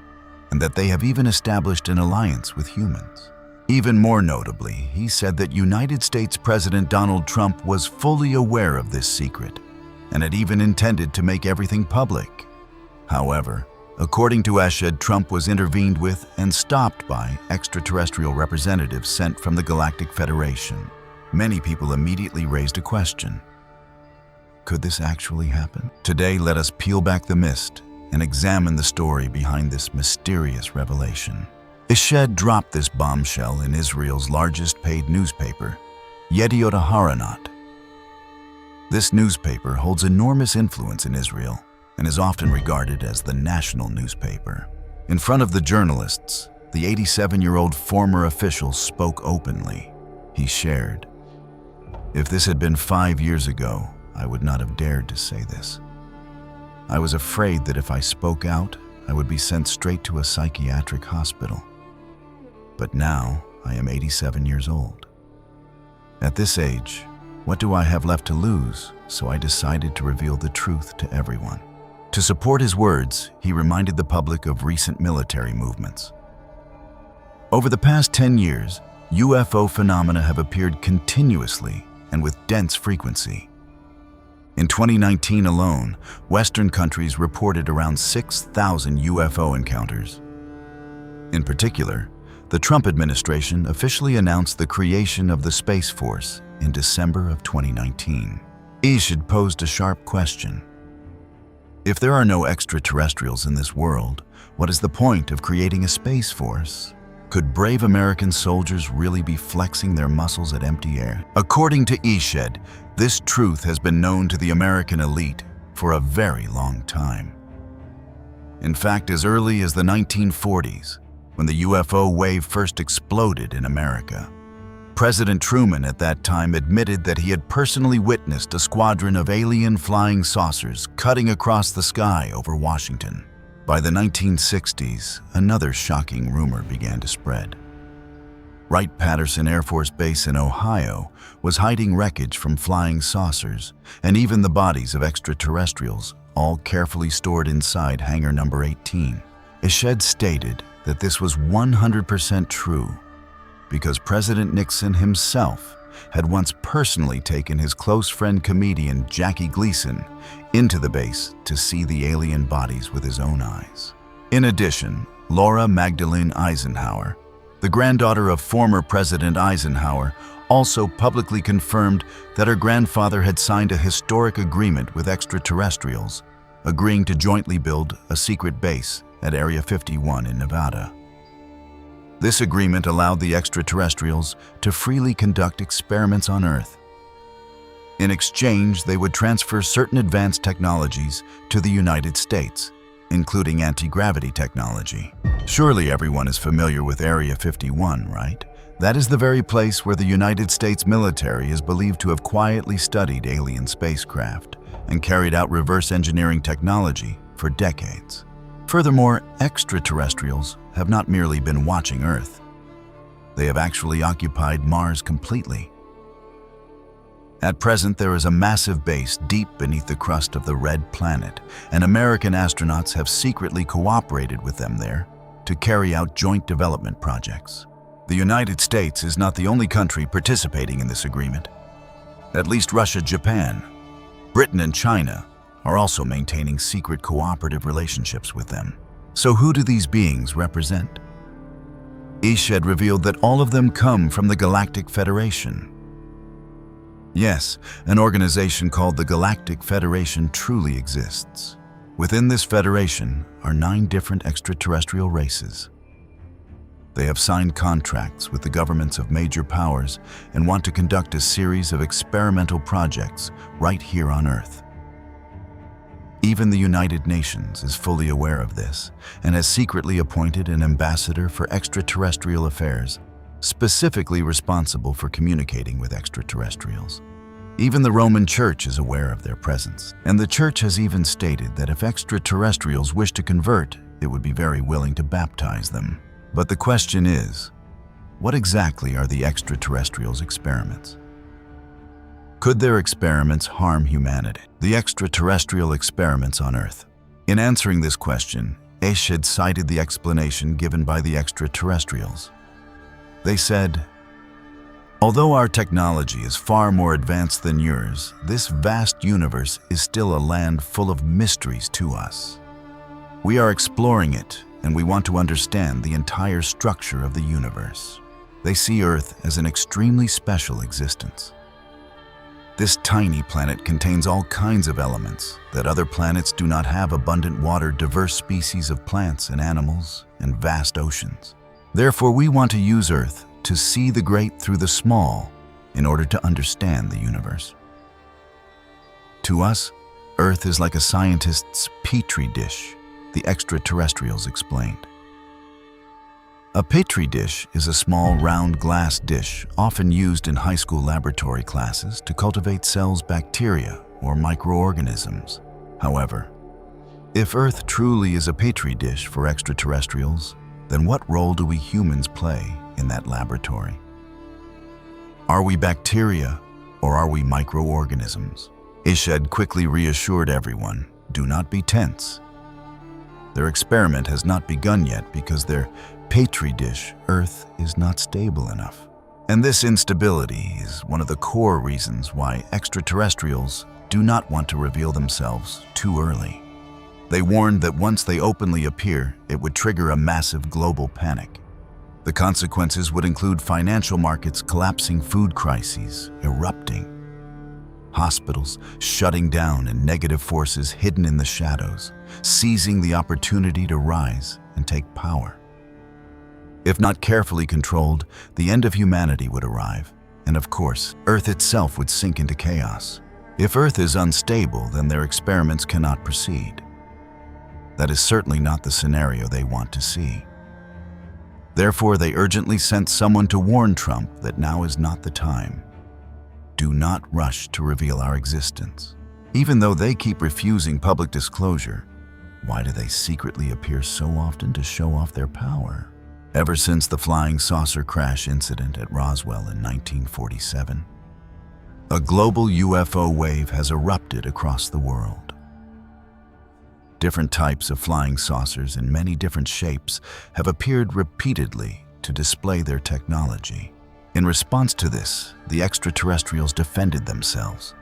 and that they have even established an alliance with humans. Even more notably, he said that United States President Donald Trump was fully aware of this secret and had even intended to make everything public. However, according to Eshed, Trump was intervened with and stopped by extraterrestrial representatives sent from the Galactic Federation. Many people immediately raised a question. Could this actually happen? Today, let us peel back the mist and examine the story behind this mysterious revelation. Eshed dropped this bombshell in Israel's largest paid newspaper, Yediot Aharonot. This newspaper holds enormous influence in Israel and is often regarded as the national newspaper. In front of the journalists, the 87-year-old former official spoke openly. He shared, "If this had been 5 years ago, I would not have dared to say this. I was afraid that if I spoke out, I would be sent straight to a psychiatric hospital. But now, I am 87 years old. At this age, what do I have left to lose? So I decided to reveal the truth to everyone." To support his words, he reminded the public of recent military movements. Over the past 10 years, UFO phenomena have appeared continuously and with dense frequency. In 2019 alone, Western countries reported around 6,000 UFO encounters. In particular, the Trump administration officially announced the creation of the Space Force in December of 2019. Eshed posed a sharp question. If there are no extraterrestrials in this world, what is the point of creating a Space Force? Could brave American soldiers really be flexing their muscles at empty air? According to Eshed, this truth has been known to the American elite for a very long time. In fact, as early as the 1940s, when the UFO wave first exploded in America, President Truman at that time admitted that he had personally witnessed a squadron of alien flying saucers cutting across the sky over Washington. By the 1960s, another shocking rumor began to spread. Wright-Patterson Air Force Base in Ohio was hiding wreckage from flying saucers and even the bodies of extraterrestrials, all carefully stored inside hangar number 18. Eshed stated that this was 100% true because President Nixon himself had once personally taken his close friend comedian Jackie Gleason into the base to see the alien bodies with his own eyes. In addition, Laura Magdalene Eisenhower, the granddaughter of former President Eisenhower, also publicly confirmed that her grandfather had signed a historic agreement with extraterrestrials, agreeing to jointly build a secret base at Area 51 in Nevada. This agreement allowed the extraterrestrials to freely conduct experiments on Earth. In exchange, they would transfer certain advanced technologies to the United States, including anti-gravity technology. Surely everyone is familiar with Area 51, right? That is the very place where the United States military is believed to have quietly studied alien spacecraft and carried out reverse engineering technology for decades. Furthermore, extraterrestrials have not merely been watching Earth. They have actually occupied Mars completely. At present, there is a massive base deep beneath the crust of the Red Planet, and American astronauts have secretly cooperated with them there to carry out joint development projects. The United States is not the only country participating in this agreement. At least Russia, Japan, Britain, and China are also maintaining secret cooperative relationships with them. So who do these beings represent? Eshed revealed that all of them come from the Galactic Federation. Yes, an organization called the Galactic Federation truly exists. Within this federation are 9 different extraterrestrial races. They have signed contracts with the governments of major powers and want to conduct a series of experimental projects right here on Earth. Even the United Nations is fully aware of this and has secretly appointed an ambassador for extraterrestrial affairs, specifically responsible for communicating with extraterrestrials. Even the Roman Church is aware of their presence, and the Church has even stated that if extraterrestrials wish to convert, it would be very willing to baptize them. But the question is, what exactly are the extraterrestrials' experiments? Could their experiments harm humanity? The extraterrestrial experiments on Earth. In answering this question, Eshed cited the explanation given by the extraterrestrials. They said, "Although our technology is far more advanced than yours, this vast universe is still a land full of mysteries to us. We are exploring it, and we want to understand the entire structure of the universe." They see Earth as an extremely special existence. This tiny planet contains all kinds of elements that other planets do not have: abundant water, diverse species of plants and animals, and vast oceans. Therefore, we want to use Earth to see the great through the small in order to understand the universe. To us, Earth is like a scientist's petri dish, the extraterrestrials explained. A petri dish is a small round glass dish often used in high school laboratory classes to cultivate cells, bacteria, or microorganisms. However, if Earth truly is a petri dish for extraterrestrials, then what role do we humans play in that laboratory? Are we bacteria or are we microorganisms? Eshed quickly reassured everyone, do not be tense. Their experiment has not begun yet because their petri dish, Earth, is not stable enough. And this instability is one of the core reasons why extraterrestrials do not want to reveal themselves too early. They warned that once they openly appear, it would trigger a massive global panic. The consequences would include financial markets collapsing, food crises erupting, hospitals shutting down, and negative forces hidden in the shadows, seizing the opportunity to rise and take power. If not carefully controlled, the end of humanity would arrive, and of course, Earth itself would sink into chaos. If Earth is unstable, then their experiments cannot proceed. That is certainly not the scenario they want to see. Therefore, they urgently sent someone to warn Trump that now is not the time. Do not rush to reveal our existence. Even though they keep refusing public disclosure, why do they secretly appear so often to show off their power? Ever since the flying saucer crash incident at Roswell in 1947, a global UFO wave has erupted across the world. Different types of flying saucers in many different shapes have appeared repeatedly to display their technology. In response to this, the extraterrestrials defended themselves.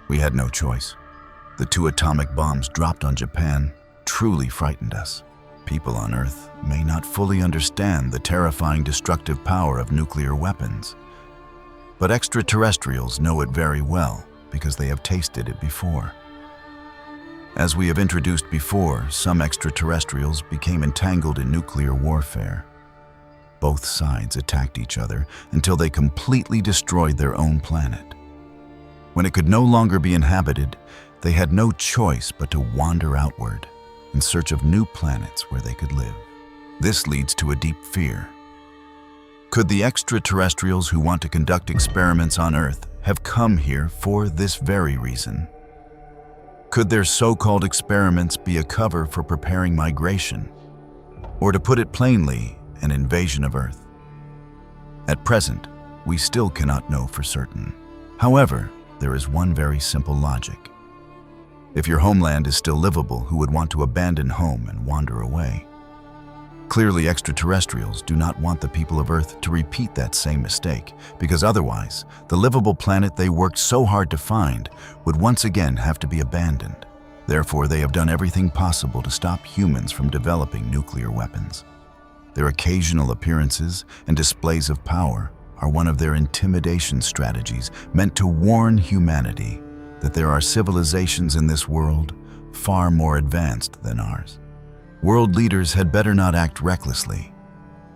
We had no choice. The 2 atomic bombs dropped on Japan truly frightened us. People on Earth may not fully understand the terrifying destructive power of nuclear weapons, but extraterrestrials know it very well because they have tasted it before. As we have introduced before, some extraterrestrials became entangled in nuclear warfare. Both sides attacked each other until they completely destroyed their own planet. When it could no longer be inhabited, they had no choice but to wander outward in search of new planets where they could live. This leads to a deep fear. Could the extraterrestrials who want to conduct experiments on Earth have come here for this very reason? Could their so-called experiments be a cover for preparing migration? Or to put it plainly, an invasion of Earth? At present, we still cannot know for certain. However, there is one very simple logic. If your homeland is still livable, who would want to abandon home and wander away? Clearly, extraterrestrials do not want the people of Earth to repeat that same mistake, because otherwise, the livable planet they worked so hard to find would once again have to be abandoned. Therefore, they have done everything possible to stop humans from developing nuclear weapons. Their occasional appearances and displays of power are one of their intimidation strategies meant to warn humanity that there are civilizations in this world far more advanced than ours. World leaders had better not act recklessly.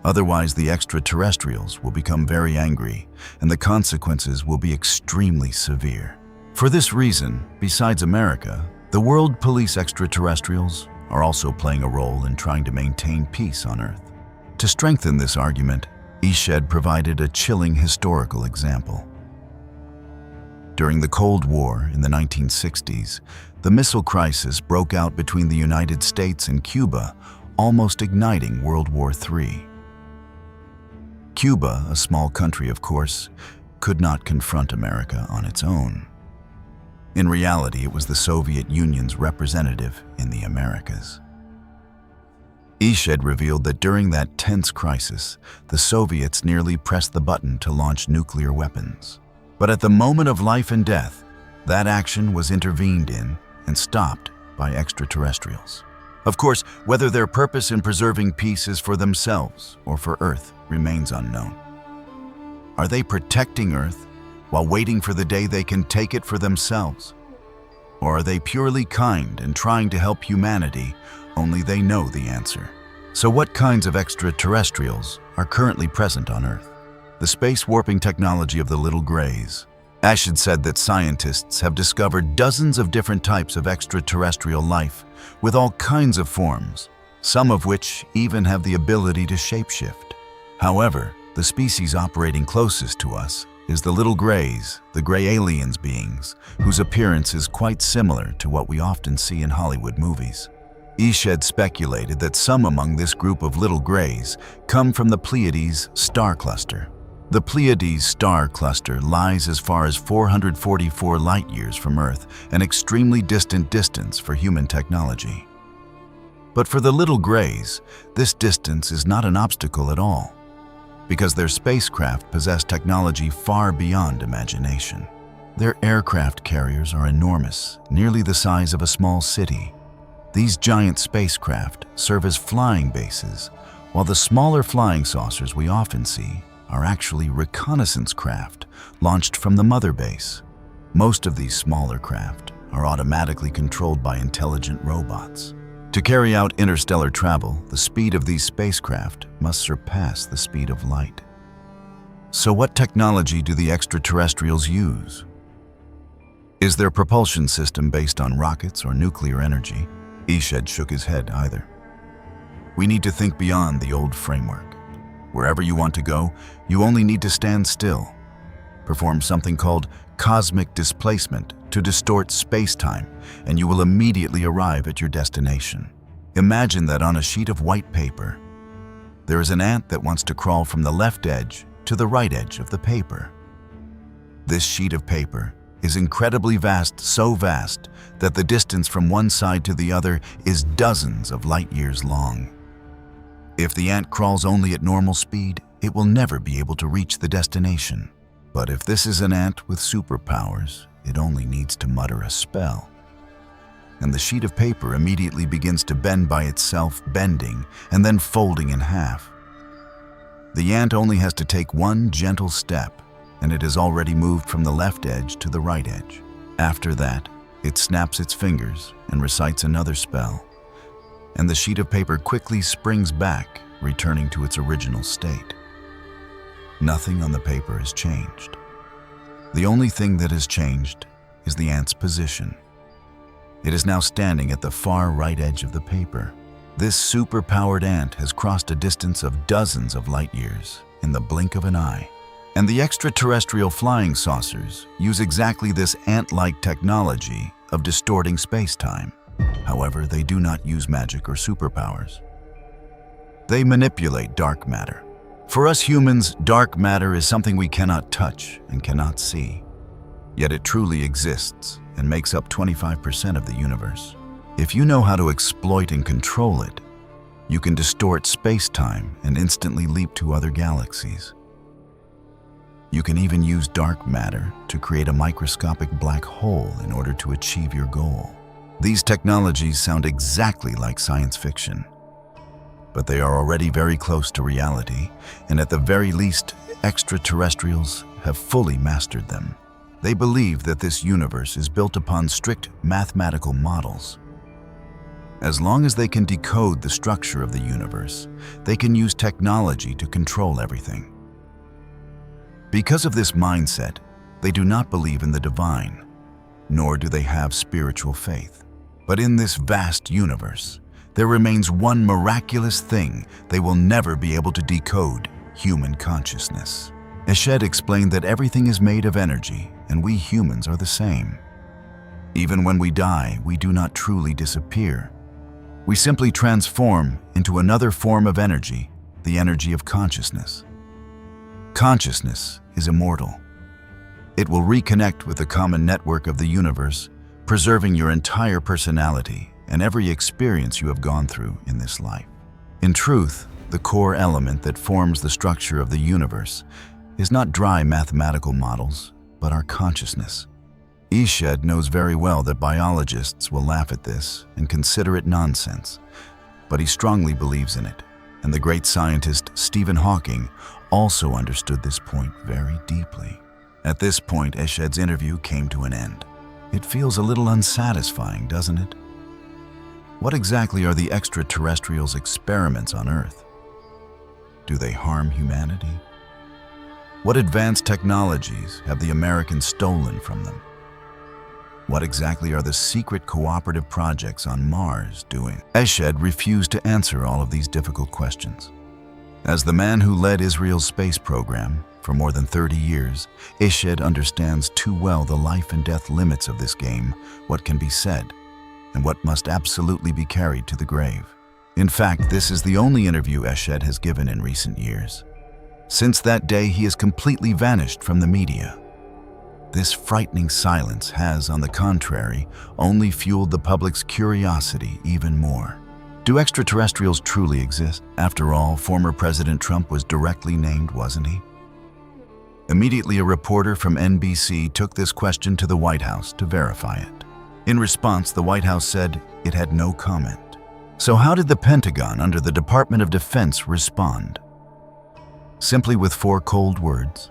Otherwise, the extraterrestrials will become very angry, and the consequences will be extremely severe. For this reason, besides America, the world police extraterrestrials are also playing a role in trying to maintain peace on Earth. To strengthen this argument, Eshed provided a chilling historical example. During the Cold War in the 1960s, the missile crisis broke out between the United States and Cuba, almost igniting World War III. Cuba, a small country of course, could not confront America on its own. In reality, it was the Soviet Union's representative in the Americas. Eshed revealed that during that tense crisis, the Soviets nearly pressed the button to launch nuclear weapons. But at the moment of life and death, that action was intervened in and stopped by extraterrestrials. Of course, whether their purpose in preserving peace is for themselves or for Earth remains unknown. Are they protecting Earth while waiting for the day they can take it for themselves? Or are they purely kind and trying to help humanity, only they know the answer? So what kinds of extraterrestrials are currently present on Earth? The space warping technology of the little grays. Eshed said that scientists have discovered dozens of different types of extraterrestrial life with all kinds of forms, some of which even have the ability to shapeshift. However, the species operating closest to us is the little grays, the gray aliens beings, whose appearance is quite similar to what we often see in Hollywood movies. Eshed speculated that some among this group of little grays come from the Pleiades star cluster. The Pleiades star cluster lies as far as 444 light-years from Earth, an extremely distant distance for human technology. But for the little grays, this distance is not an obstacle at all, because their spacecraft possess technology far beyond imagination. Their aircraft carriers are enormous, nearly the size of a small city. These giant spacecraft serve as flying bases, while the smaller flying saucers we often see are actually reconnaissance craft launched from the mother base. Most of these smaller craft are automatically controlled by intelligent robots. To carry out interstellar travel, the speed of these spacecraft must surpass the speed of light. So what technology do the extraterrestrials use? Is their propulsion system based on rockets or nuclear energy? Eshed shook his head either. We need to think beyond the old framework. Wherever you want to go, you only need to stand still. Perform something called cosmic displacement to distort space-time, and you will immediately arrive at your destination. Imagine that on a sheet of white paper. There is an ant that wants to crawl from the left edge to the right edge of the paper. This sheet of paper is incredibly vast, so vast that the distance from one side to the other is dozens of light years long. If the ant crawls only at normal speed, it will never be able to reach the destination. But if this is an ant with superpowers, it only needs to mutter a spell, and the sheet of paper immediately begins to bend by itself, bending and then folding in half. The ant only has to take one gentle step, and it has already moved from the left edge to the right edge. After that, it snaps its fingers and recites another spell, and the sheet of paper quickly springs back, returning to its original state. Nothing on the paper has changed. The only thing that has changed is the ant's position. It is now standing at the far right edge of the paper. This super-powered ant has crossed a distance of dozens of light years in the blink of an eye. And the extraterrestrial flying saucers use exactly this ant-like technology of distorting space-time. However, they do not use magic or superpowers. They manipulate dark matter. For us humans, dark matter is something we cannot touch and cannot see. Yet it truly exists and makes up 25% of the universe. If you know how to exploit and control it, you can distort space-time and instantly leap to other galaxies. You can even use dark matter to create a microscopic black hole in order to achieve your goal. These technologies sound exactly like science fiction, but they are already very close to reality, and at the very least, extraterrestrials have fully mastered them. They believe that this universe is built upon strict mathematical models. As long as they can decode the structure of the universe, they can use technology to control everything. Because of this mindset, they do not believe in the divine, nor do they have spiritual faith. But in this vast universe, there remains one miraculous thing they will never be able to decode: human consciousness. Eshed explained that everything is made of energy, and we humans are the same. Even when we die, we do not truly disappear. We simply transform into another form of energy, the energy of consciousness. Consciousness is immortal. It will reconnect with the common network of the universe, preserving your entire personality and every experience you have gone through in this life. In truth, the core element that forms the structure of the universe is not dry mathematical models, but our consciousness. Eshed knows very well that biologists will laugh at this and consider it nonsense, but he strongly believes in it, and the great scientist Stephen Hawking also understood this point very deeply. At this point, Eshed's interview came to an end. It feels a little unsatisfying, doesn't it? What exactly are the extraterrestrials' experiments on Earth? Do they harm humanity? What advanced technologies have the Americans stolen from them? What exactly are the secret cooperative projects on Mars doing? Eshed refused to answer all of these difficult questions. As the man who led Israel's space program for more than 30 years, Eshed understands too well the life and death limits of this game, what can be said, and what must absolutely be carried to the grave. In fact, this is the only interview Eshed has given in recent years. Since that day, he has completely vanished from the media. This frightening silence has, on the contrary, only fueled the public's curiosity even more. Do extraterrestrials truly exist? After all, former President Trump was directly named, wasn't he? Immediately, a reporter from NBC took this question to the White House to verify it. In response, the White House said it had no comment. So how did the Pentagon under the Department of Defense respond? Simply with 4 cold words: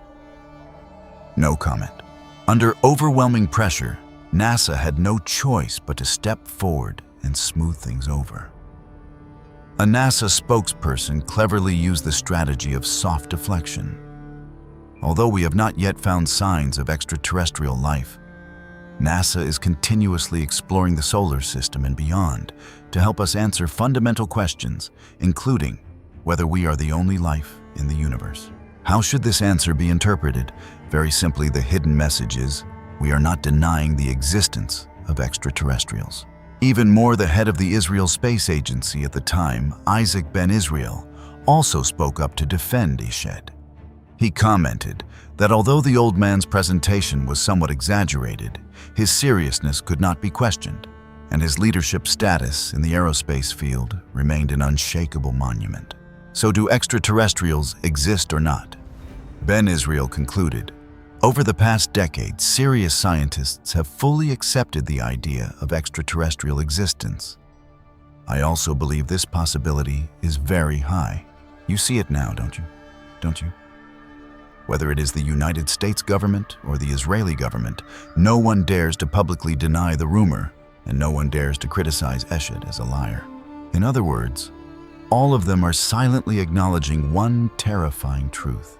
no comment. Under overwhelming pressure, NASA had no choice but to step forward and smooth things over. A NASA spokesperson cleverly used the strategy of soft deflection. Although we have not yet found signs of extraterrestrial life, NASA is continuously exploring the solar system and beyond to help us answer fundamental questions, including whether we are the only life in the universe. How should this answer be interpreted? Very simply, the hidden message is, we are not denying the existence of extraterrestrials. Even more, the head of the Israel Space Agency at the time, Isaac Ben Israel, also spoke up to defend Eshed. He commented that although the old man's presentation was somewhat exaggerated, his seriousness could not be questioned, and his leadership status in the aerospace field remained an unshakable monument. So do extraterrestrials exist or not? Ben Israel concluded, over the past decade, serious scientists have fully accepted the idea of extraterrestrial existence. I also believe this possibility is very high. You see it now, don't you? Don't you? Whether it is the United States government or the Israeli government, no one dares to publicly deny the rumor, and no one dares to criticize Eshed as a liar. In other words, all of them are silently acknowledging one terrifying truth.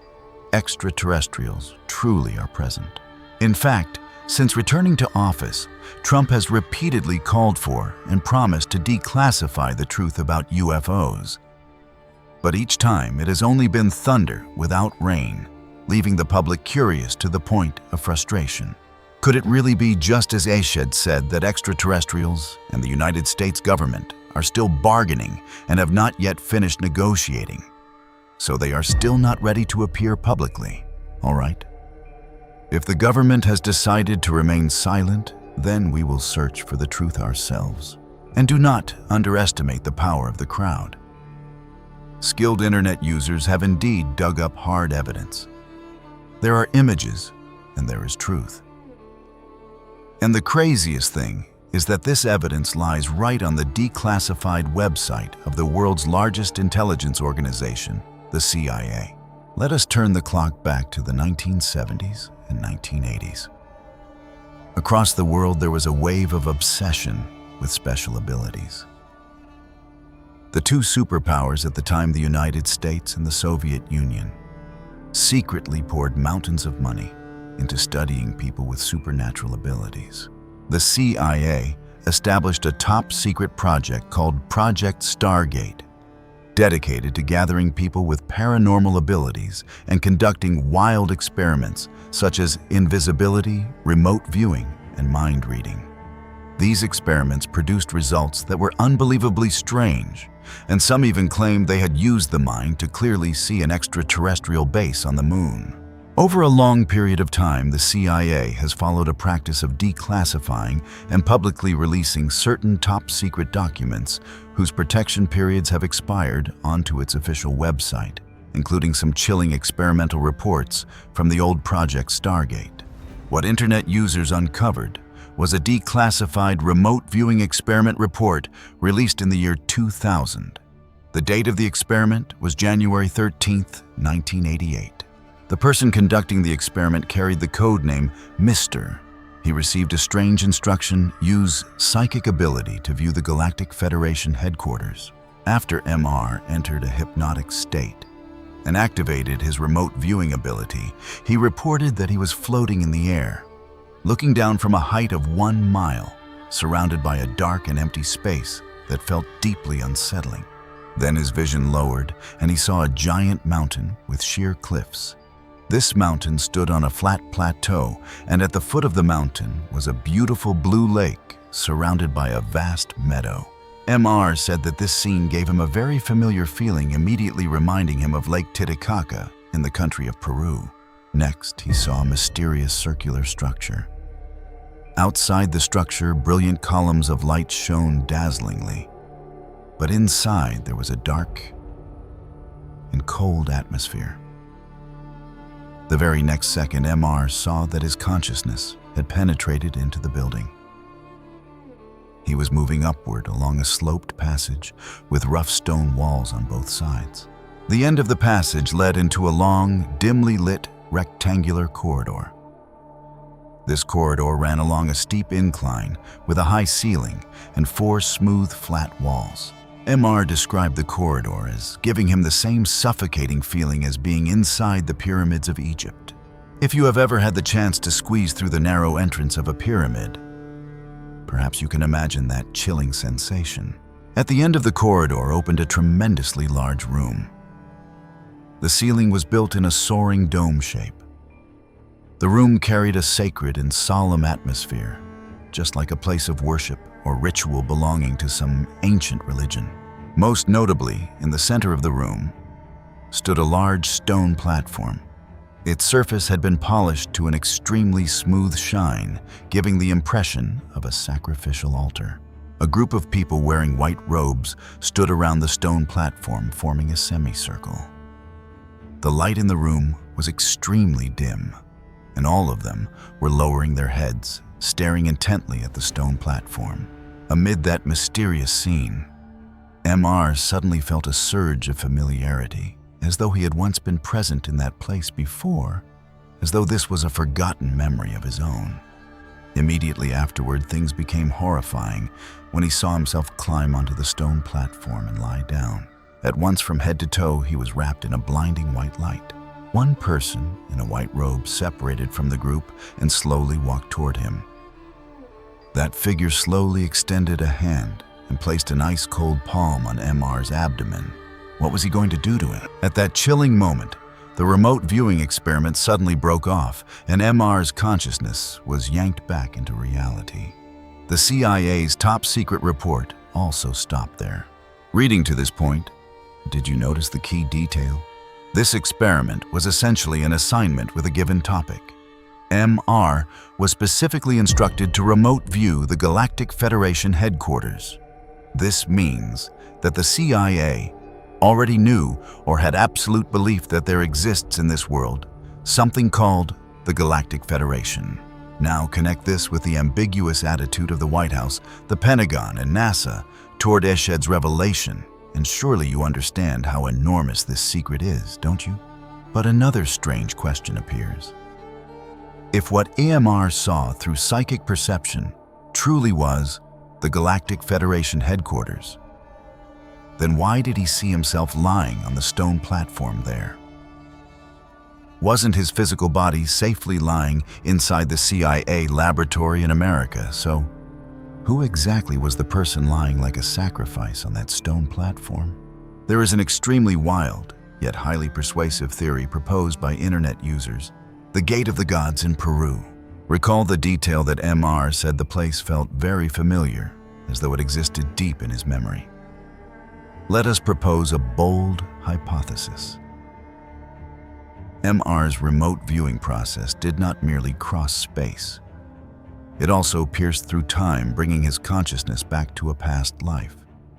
Extraterrestrials truly are present. In fact, since returning to office, Trump has repeatedly called for and promised to declassify the truth about UFOs. But each time it has only been thunder without rain, leaving the public curious to the point of frustration. Could it really be just as Eshed said, that extraterrestrials and the United States government are still bargaining and have not yet finished negotiating? So they are still not ready to appear publicly, all right? If the government has decided to remain silent, then we will search for the truth ourselves. And do not underestimate the power of the crowd. Skilled internet users have indeed dug up hard evidence. There are images, and there is truth. And the craziest thing is that this evidence lies right on the declassified website of the world's largest intelligence organization, the CIA. Let us turn the clock back to the 1970s and 1980s. Across the world, there was a wave of obsession with special abilities. The two superpowers at the time, the United States and the Soviet Union, secretly poured mountains of money into studying people with supernatural abilities. The CIA established a top-secret project called Project Stargate, dedicated to gathering people with paranormal abilities and conducting wild experiments such as invisibility, remote viewing, and mind reading. These experiments produced results that were unbelievably strange, and some even claimed they had used the mind to clearly see an extraterrestrial base on the moon. Over a long period of time, the CIA has followed a practice of declassifying and publicly releasing certain top-secret documents whose protection periods have expired onto its official website, including some chilling experimental reports from the old Project Stargate. What internet users uncovered was a declassified remote viewing experiment report released in the year 2000. The date of the experiment was January 13th, 1988. The person conducting the experiment carried the code name Mr. He received a strange instruction: use psychic ability to view the Galactic Federation headquarters. After MR entered a hypnotic state and activated his remote viewing ability, he reported that he was floating in the air, looking down from a height of 1 mile, surrounded by a dark and empty space that felt deeply unsettling. Then his vision lowered, and he saw a giant mountain with sheer cliffs. This mountain stood on a flat plateau, and at the foot of the mountain was a beautiful blue lake surrounded by a vast meadow. MR said that this scene gave him a very familiar feeling, immediately reminding him of Lake Titicaca in the country of Peru. Next, he saw a mysterious circular structure. Outside the structure, brilliant columns of light shone dazzlingly, but inside there was a dark and cold atmosphere. The very next second, MR saw that his consciousness had penetrated into the building. He was moving upward along a sloped passage with rough stone walls on both sides. The end of the passage led into a long, dimly lit, rectangular corridor. This corridor ran along a steep incline with a high ceiling and 4 smooth, flat walls. MR described the corridor as giving him the same suffocating feeling as being inside the pyramids of Egypt. If you have ever had the chance to squeeze through the narrow entrance of a pyramid, perhaps you can imagine that chilling sensation. At the end of the corridor opened a tremendously large room. The ceiling was built in a soaring dome shape. The room carried a sacred and solemn atmosphere, just like a place of worship or ritual belonging to some ancient religion. Most notably, in the center of the room, stood a large stone platform. Its surface had been polished to an extremely smooth shine, giving the impression of a sacrificial altar. A group of people wearing white robes stood around the stone platform, forming a semicircle. The light in the room was extremely dim, and all of them were lowering their heads, staring intently at the stone platform. Amid that mysterious scene, MR suddenly felt a surge of familiarity, as though he had once been present in that place before, as though this was a forgotten memory of his own. Immediately afterward, things became horrifying when he saw himself climb onto the stone platform and lie down. At once, from head to toe, he was wrapped in a blinding white light. One person in a white robe separated from the group and slowly walked toward him. That figure slowly extended a hand and placed an ice-cold palm on MR's abdomen. What was he going to do to him? At that chilling moment, the remote viewing experiment suddenly broke off, and MR's consciousness was yanked back into reality. The CIA's top-secret report also stopped there. Reading to this point, did you notice the key detail? This experiment was essentially an assignment with a given topic. MR was specifically instructed to remote view the Galactic Federation headquarters. This means that the CIA already knew or had absolute belief that there exists in this world something called the Galactic Federation. Now connect this with the ambiguous attitude of the White House, the Pentagon, and NASA toward Eshed's revelation, and surely you understand how enormous this secret is, don't you? But another strange question appears. If what AMR saw through psychic perception truly was the Galactic Federation headquarters, then why did he see himself lying on the stone platform there? Wasn't his physical body safely lying inside the CIA laboratory in America? So, who exactly was the person lying like a sacrifice on that stone platform? There is an extremely wild, yet highly persuasive theory proposed by internet users: the Gate of the Gods in Peru. Recall the detail that MR said the place felt very familiar, as though it existed deep in his memory. Let us propose a bold hypothesis. MR's remote viewing process did not merely cross space. It also pierced through time, bringing his consciousness back to a past life.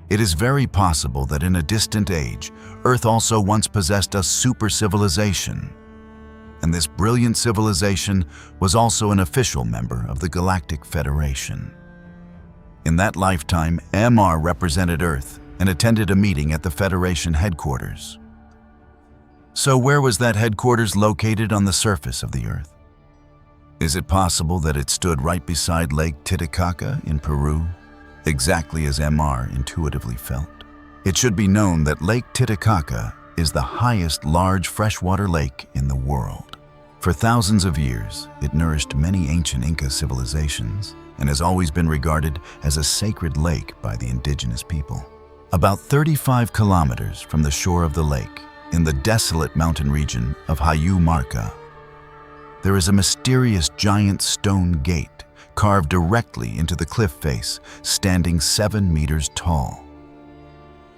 It is very possible that in a distant age, Earth also once possessed a super civilization. And this brilliant civilization was also an official member of the Galactic Federation. In that lifetime, MR represented Earth and attended a meeting at the Federation headquarters. So where was that headquarters located on the surface of the Earth? Is it possible that it stood right beside Lake Titicaca in Peru, exactly as MR intuitively felt? It should be known that Lake Titicaca is the highest large freshwater lake in the world. For thousands of years, it nourished many ancient Inca civilizations and has always been regarded as a sacred lake by the indigenous people. About 35 kilometers from the shore of the lake, in the desolate mountain region of Hayumarca, there is a mysterious giant stone gate carved directly into the cliff face, standing 7 meters tall.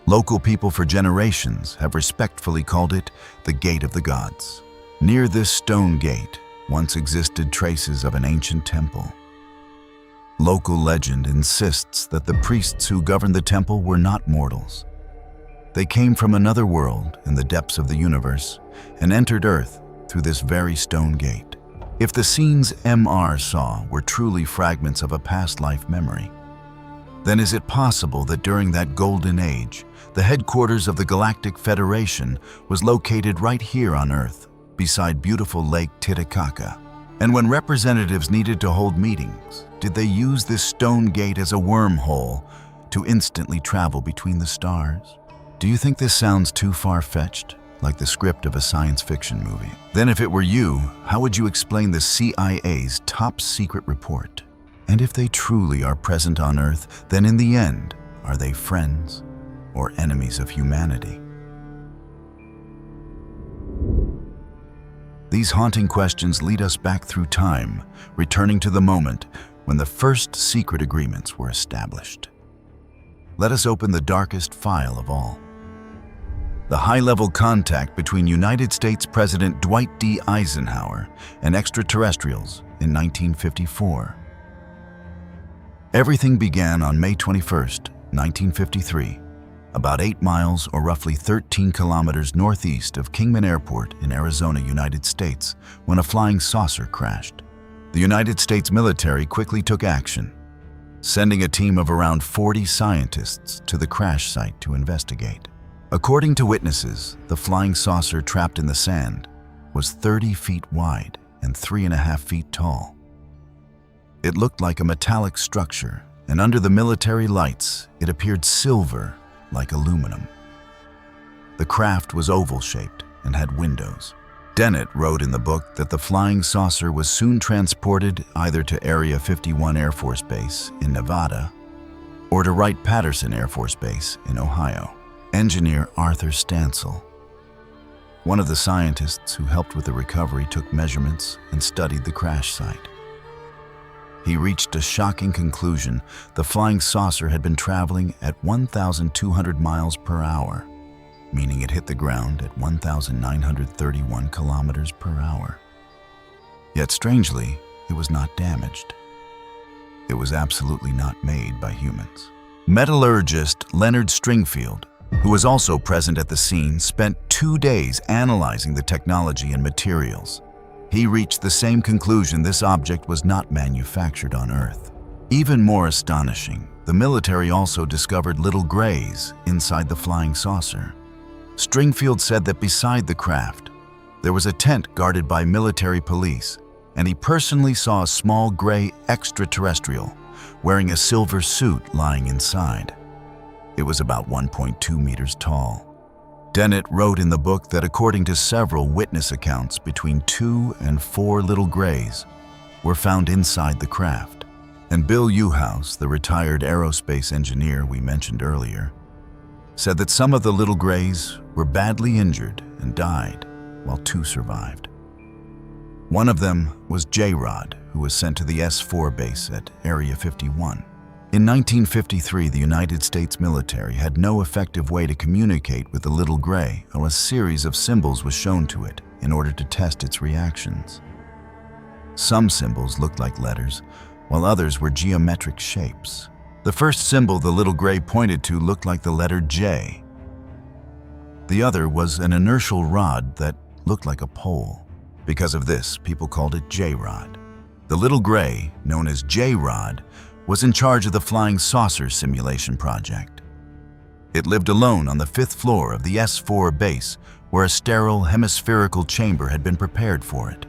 Local people for generations have respectfully called it the Gate of the Gods. Near this stone gate once existed traces of an ancient temple. Local legend insists that the priests who governed the temple were not mortals. They came from another world in the depths of the universe and entered Earth through this very stone gate. If the scenes MR saw were truly fragments of a past life memory, then is it possible that during that golden age, the headquarters of the Galactic Federation was located right here on Earth, beside beautiful Lake Titicaca? And when representatives needed to hold meetings, did they use this stone gate as a wormhole to instantly travel between the stars? Do you think this sounds too far-fetched, like the script of a science fiction movie? Then if it were you, how would you explain the CIA's top-secret report? And if they truly are present on Earth, then in the end, are they friends or enemies of humanity? These haunting questions lead us back through time, returning to the moment when the first secret agreements were established. Let us open the darkest file of all. the high-level contact between United States President Dwight D. Eisenhower and extraterrestrials in 1954. Everything began on May 21, 1953, about 8 miles or roughly 13 kilometers northeast of Kingman Airport in Arizona, United States, when a flying saucer crashed. The United States military quickly took action, sending a team of around 40 scientists to the crash site to investigate. According to witnesses, the flying saucer trapped in the sand was 30 feet wide and 3.5 feet tall. It looked like a metallic structure, and under the military lights, it appeared silver like aluminum. The craft was oval-shaped and had windows. Dennett wrote in the book that the flying saucer was soon transported either to Area 51 Air Force Base in Nevada or to Wright-Patterson Air Force Base in Ohio. Engineer Arthur Stansel, one of the scientists who helped with the recovery, took measurements and studied the crash site. He reached a shocking conclusion. The flying saucer had been traveling at 1,200 miles per hour, meaning it hit the ground at 1,931 kilometers per hour. Yet strangely, it was not damaged. It was absolutely not made by humans. Metallurgist Leonard Stringfield, who was also present at the scene, spent 2 days analyzing the technology and materials. He reached the same conclusion: this object was not manufactured on Earth. Even more astonishing, the military also discovered little grays inside the flying saucer. Stringfield said that beside the craft, there was a tent guarded by military police, and he personally saw a small gray extraterrestrial wearing a silver suit lying inside. It was about 1.2 meters tall. Dennett wrote in the book that according to several witness accounts, between 2 and 4 little grays were found inside the craft. And Bill Uhouse, the retired aerospace engineer we mentioned earlier, said that some of the little grays were badly injured and died, while 2 survived. One of them was J-Rod, who was sent to the S-4 base at Area 51. In 1953, the United States military had no effective way to communicate with the little gray, or a series of symbols was shown to it in order to test its reactions. Some symbols looked like letters, while others were geometric shapes. The first symbol the little gray pointed to looked like the letter J. The other was an inertial rod that looked like a pole. Because of this, people called it J-Rod. The little gray, known as J-Rod, was in charge of the flying saucer simulation project. It lived alone on the 5th floor of the S-4 base, where a sterile hemispherical chamber had been prepared for it.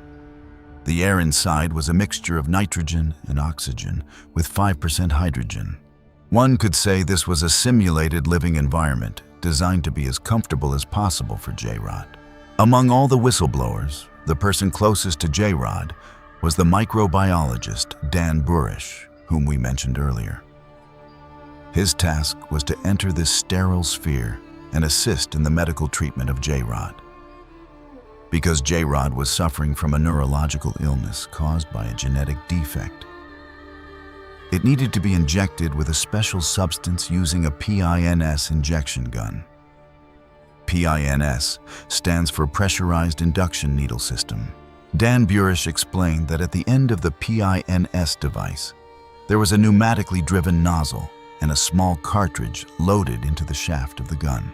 The air inside was a mixture of nitrogen and oxygen, with 5% hydrogen. One could say this was a simulated living environment, designed to be as comfortable as possible for J-Rod. Among all the whistleblowers, the person closest to J-Rod was the microbiologist Dan Burish, whom we mentioned earlier. His task was to enter this sterile sphere and assist in the medical treatment of J-Rod. Because J-Rod was suffering from a neurological illness caused by a genetic defect, it needed to be injected with a special substance using a PINS injection gun. PINS stands for Pressurized Induction Needle System. Dan Burish explained that at the end of the PINS device, there was a pneumatically driven nozzle and a small cartridge loaded into the shaft of the gun.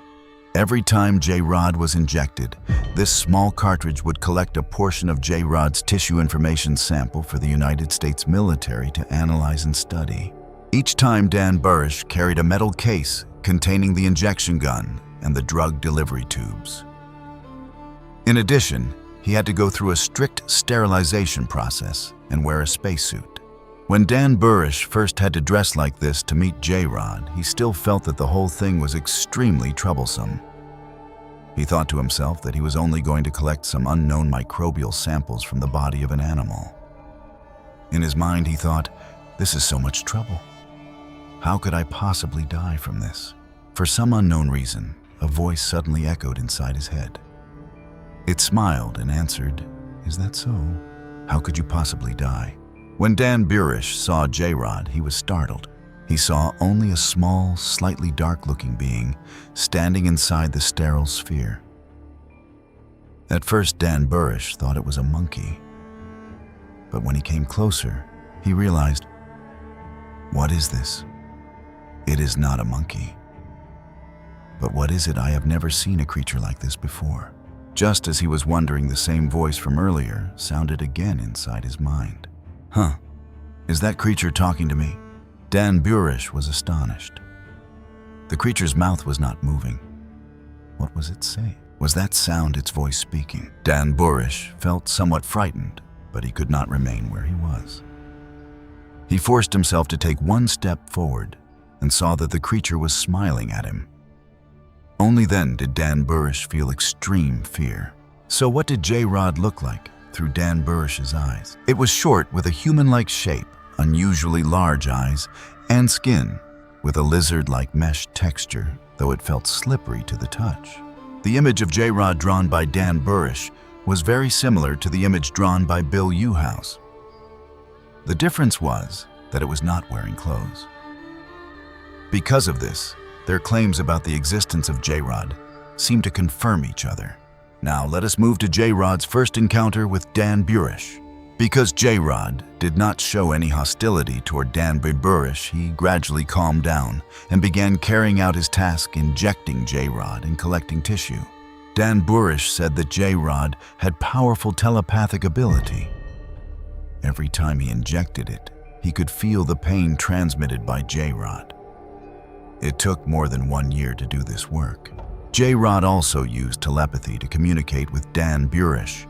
Every time J-Rod was injected, this small cartridge would collect a portion of J-Rod's tissue information sample for the United States military to analyze and study. Each time, Dan Burish carried a metal case containing the injection gun and the drug delivery tubes. In addition, he had to go through a strict sterilization process and wear a spacesuit. When Dan Burish first had to dress like this to meet J-Rod, he still felt that the whole thing was extremely troublesome. He thought to himself that he was only going to collect some unknown microbial samples from the body of an animal. In his mind, he thought, "This is so much trouble. How could I possibly die from this?" For some unknown reason, a voice suddenly echoed inside his head. It smiled and answered, "Is that so? How could you possibly die?" When Dan Burish saw J-Rod, he was startled. He saw only a small, slightly dark-looking being standing inside the sterile sphere. At first, Dan Burrish thought it was a monkey. But when he came closer, he realized, what is this? It is not a monkey. But what is it? I have never seen a creature like this before. Just as he was wondering, the same voice from earlier sounded again inside his mind. Huh, is that creature talking to me? Dan Burrish was astonished. The creature's mouth was not moving. What was it saying? Was that sound its voice speaking? Dan Burrish felt somewhat frightened, but he could not remain where he was. He forced himself to take one step forward and saw that the creature was smiling at him. Only then did Dan Burrish feel extreme fear. So what did J-Rod look like through Dan Burrish's eyes? It was short with a human-like shape, unusually large eyes, and skin with a lizard-like mesh texture, though it felt slippery to the touch. The image of J-Rod drawn by Dan Burrish was very similar to the image drawn by Bill Uhouse. The difference was that it was not wearing clothes. Because of this, their claims about the existence of J-Rod seemed to confirm each other. Now let us move to J-Rod's first encounter with Dan Burrish. Because J-Rod did not show any hostility toward Dan Burrish, he gradually calmed down and began carrying out his task, injecting J-Rod and collecting tissue. Dan Burrish said that J-Rod had powerful telepathic ability. Every time he injected it, he could feel the pain transmitted by J-Rod. It took more than 1 year to do this work. J-Rod also used telepathy to communicate with Dan Burrish.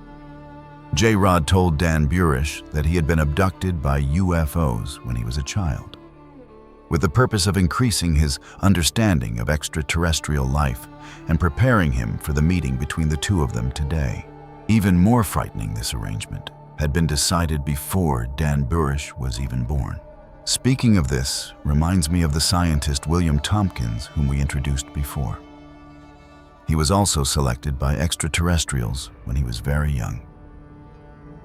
J-Rod told Dan Burrish that he had been abducted by UFOs when he was a child, with the purpose of increasing his understanding of extraterrestrial life and preparing him for the meeting between the two of them today. Even more frightening, this arrangement had been decided before Dan Burrish was even born. Speaking of this reminds me of the scientist William Tompkins, whom we introduced before. He was also selected by extraterrestrials when he was very young.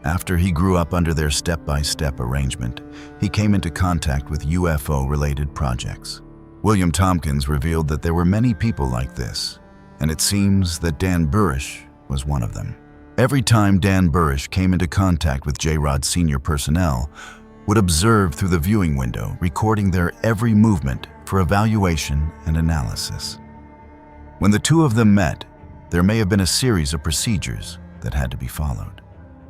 After he grew up under their step-by-step arrangement, he came into contact with UFO-related projects. William Tompkins revealed that there were many people like this, and it seems that Dan Burrish was one of them. Every time Dan Burrish came into contact with J-Rod's senior personnel, would observe through the viewing window, recording their every movement for evaluation and analysis. When the two of them met, there may have been a series of procedures that had to be followed.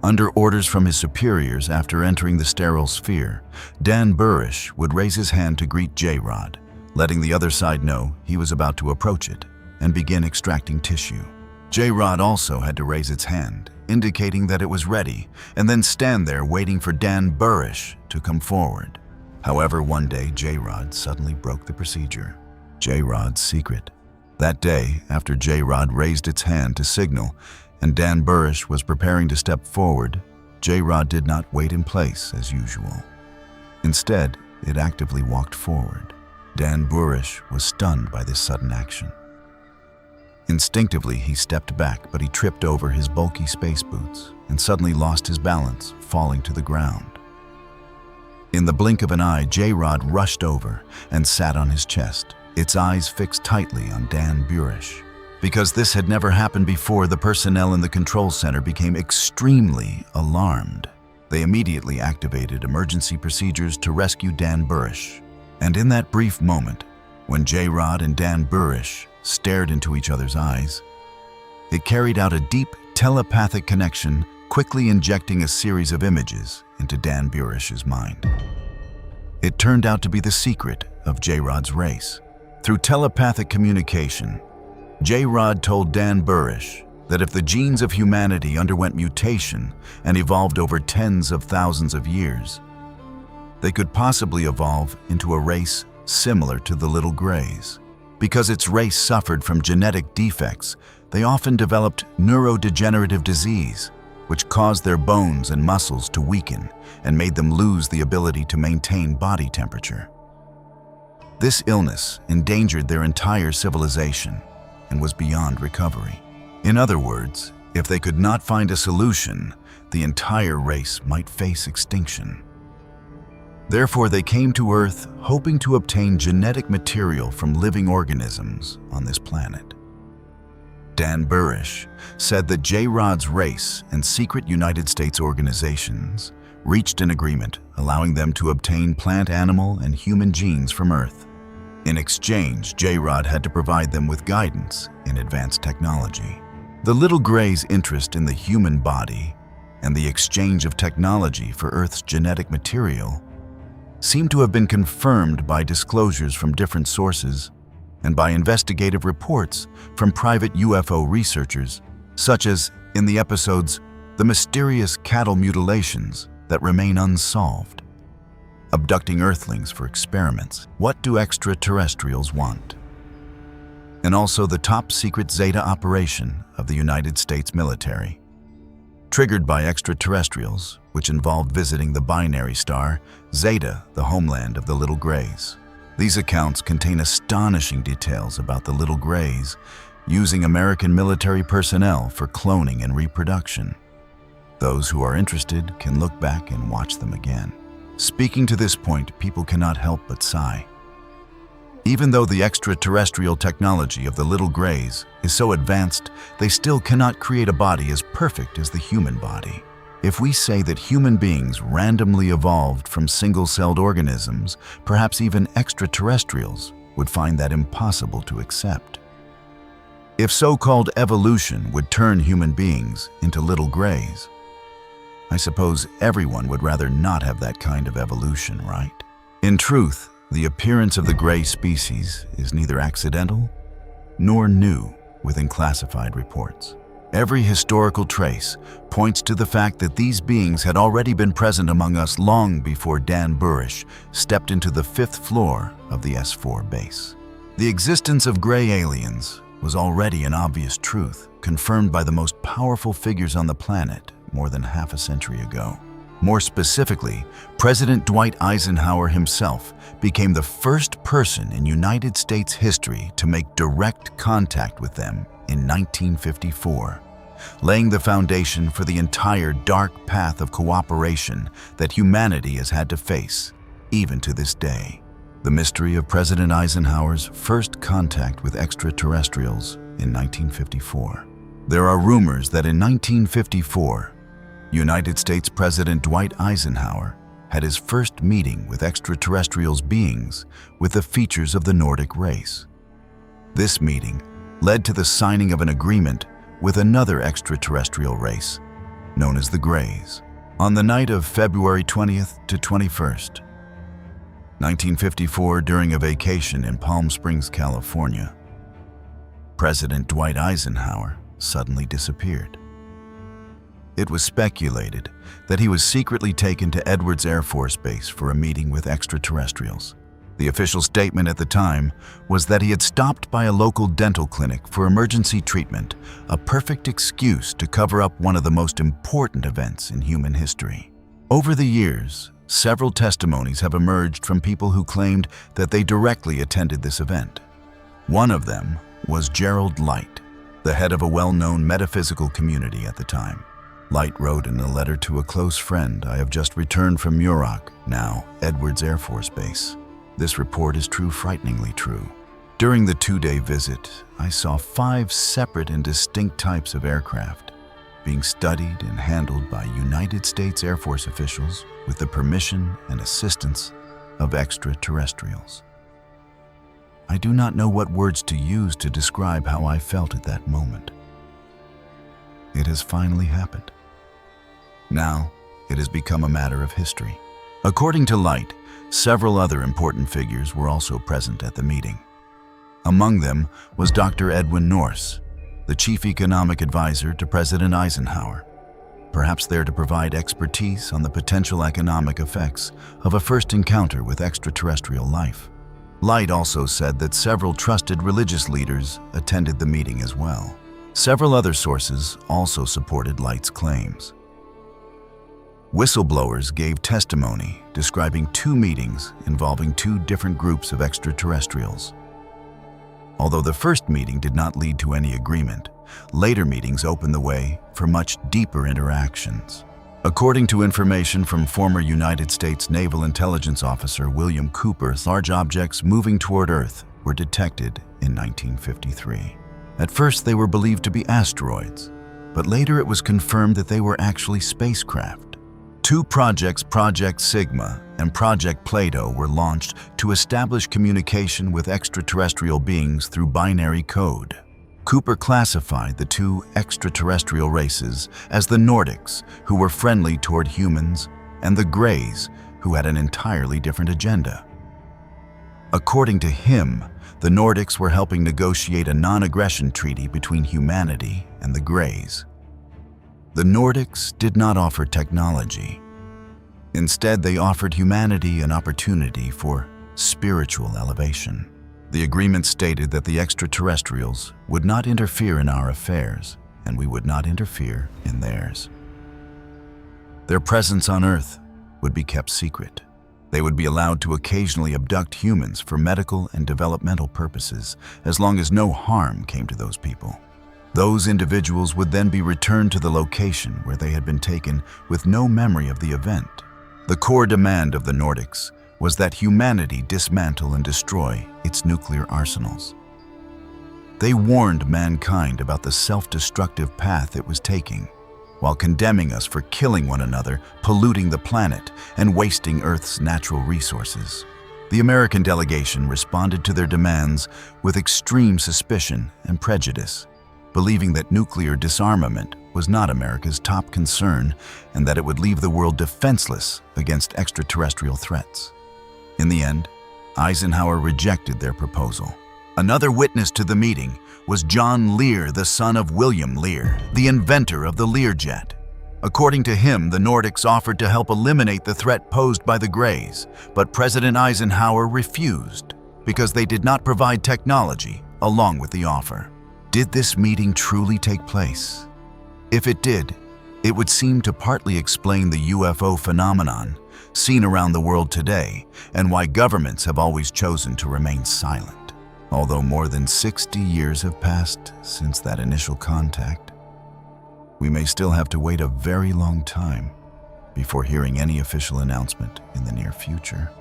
Under orders from his superiors after entering the sterile sphere, Dan Burrish would raise his hand to greet J-Rod, letting the other side know he was about to approach it and begin extracting tissue. J-Rod also had to raise its hand, indicating that it was ready, and then stand there waiting for Dan Burrish to come forward. However, one day, J-Rod suddenly broke the procedure. J-Rod's secret. That day, after J-Rod raised its hand to signal, and Dan Burrish was preparing to step forward, J-Rod did not wait in place as usual. Instead, it actively walked forward. Dan Burrish was stunned by this sudden action. Instinctively, he stepped back, but he tripped over his bulky space boots and suddenly lost his balance, falling to the ground. In the blink of an eye, J-Rod rushed over and sat on his chest, its eyes fixed tightly on Dan Burrish. Because this had never happened before, the personnel in the control center became extremely alarmed. They immediately activated emergency procedures to rescue Dan Burrish. And in that brief moment, when J-Rod and Dan Burrish stared into each other's eyes, it carried out a deep telepathic connection, quickly injecting a series of images into Dan Burrish's mind. It turned out to be the secret of J-Rod's race. Through telepathic communication, J-Rod told Dan Burrish that if the genes of humanity underwent mutation and evolved over tens of thousands of years, they could possibly evolve into a race similar to the Little Greys. Because its race suffered from genetic defects, they often developed neurodegenerative disease, which caused their bones and muscles to weaken and made them lose the ability to maintain body temperature. This illness endangered their entire civilization and was beyond recovery. In other words, if they could not find a solution, the entire race might face extinction. Therefore, they came to Earth hoping to obtain genetic material from living organisms on this planet. Dan Burish said that J-Rod's race and secret United States organizations reached an agreement allowing them to obtain plant, animal, and human genes from Earth. In exchange, J-Rod had to provide them with guidance in advanced technology. The Little Grey's interest in the human body and the exchange of technology for Earth's genetic material seem to have been confirmed by disclosures from different sources and by investigative reports from private UFO researchers, such as in the episodes The Mysterious Cattle Mutilations that remain unsolved, Abducting Earthlings for Experiments, What Do Extraterrestrials Want? And also the top-secret Zeta operation of the United States military, triggered by extraterrestrials, which involved visiting the binary star Zeta, the homeland of the Little Greys. These accounts contain astonishing details about the Little Greys using American military personnel for cloning and reproduction. Those who are interested can look back and watch them again. Speaking to this point, people cannot help but sigh. Even though the extraterrestrial technology of the Little Greys is so advanced, they still cannot create a body as perfect as the human body. If we say that human beings randomly evolved from single-celled organisms, perhaps even extraterrestrials would find that impossible to accept. If so-called evolution would turn human beings into Little Greys, I suppose everyone would rather not have that kind of evolution, right? In truth, the appearance of the Grey species is neither accidental nor new within classified reports. Every historical trace points to the fact that these beings had already been present among us long before Dan Burish stepped into the 5th floor of the S4 base. The existence of gray aliens was already an obvious truth, confirmed by the most powerful figures on the planet more than half a century ago. More specifically, President Dwight Eisenhower himself became the first person in United States history to make direct contact with them in 1954, laying the foundation for the entire dark path of cooperation that humanity has had to face, even to this day. The mystery of President Eisenhower's first contact with extraterrestrials in 1954. There are rumors that in 1954, United States President Dwight Eisenhower had his first meeting with extraterrestrials beings with the features of the Nordic race. This meeting led to the signing of an agreement with another extraterrestrial race, known as the Greys. On the night of February 20th to 21st, 1954, during a vacation in Palm Springs, California, President Dwight Eisenhower suddenly disappeared. It was speculated that he was secretly taken to Edwards Air Force Base for a meeting with extraterrestrials. The official statement at the time was that he had stopped by a local dental clinic for emergency treatment, a perfect excuse to cover up one of the most important events in human history. Over the years, several testimonies have emerged from people who claimed that they directly attended this event. One of them was Gerald Light, the head of a well-known metaphysical community at the time. Light wrote in a letter to a close friend, "I have just returned from Muroc, now Edwards Air Force Base. This report is true, frighteningly true. During the 2-day visit, I saw 5 separate and distinct types of aircraft being studied and handled by United States Air Force officials with the permission and assistance of extraterrestrials. I do not know what words to use to describe how I felt at that moment. It has finally happened. Now, it has become a matter of history." According to Light, several other important figures were also present at the meeting. Among them was Dr. Edwin Norse, the chief economic advisor to President Eisenhower, perhaps there to provide expertise on the potential economic effects of a first encounter with extraterrestrial life. Light also said that several trusted religious leaders attended the meeting as well. Several other sources also supported Light's claims. Whistleblowers gave testimony describing 2 meetings involving 2 different groups of extraterrestrials. Although the first meeting did not lead to any agreement, later meetings opened the way for much deeper interactions. According to information from former United States Naval Intelligence Officer William Cooper, large objects moving toward Earth were detected in 1953. At first, they were believed to be asteroids, but later it was confirmed that they were actually spacecraft. Two projects, Project Sigma and Project Plato, were launched to establish communication with extraterrestrial beings through binary code. Cooper classified the two extraterrestrial races as the Nordics, who were friendly toward humans, and the Greys, who had an entirely different agenda. According to him, the Nordics were helping negotiate a non-aggression treaty between humanity and the Greys. The Nordics did not offer technology. Instead, they offered humanity an opportunity for spiritual elevation. The agreement stated that the extraterrestrials would not interfere in our affairs, and we would not interfere in theirs. Their presence on Earth would be kept secret. They would be allowed to occasionally abduct humans for medical and developmental purposes, as long as no harm came to those people. Those individuals would then be returned to the location where they had been taken with no memory of the event. The core demand of the Nordics was that humanity dismantle and destroy its nuclear arsenals. They warned mankind about the self-destructive path it was taking, while condemning us for killing one another, polluting the planet, and wasting Earth's natural resources. The American delegation responded to their demands with extreme suspicion and prejudice, believing that nuclear disarmament was not America's top concern and that it would leave the world defenseless against extraterrestrial threats. In the end, Eisenhower rejected their proposal. Another witness to the meeting was John Lear, the son of William Lear, the inventor of the Learjet. According to him, the Nordics offered to help eliminate the threat posed by the Greys, but President Eisenhower refused because they did not provide technology along with the offer. Did this meeting truly take place? If it did, it would seem to partly explain the UFO phenomenon seen around the world today and why governments have always chosen to remain silent. Although more than 60 years have passed since that initial contact, we may still have to wait a very long time before hearing any official announcement in the near future.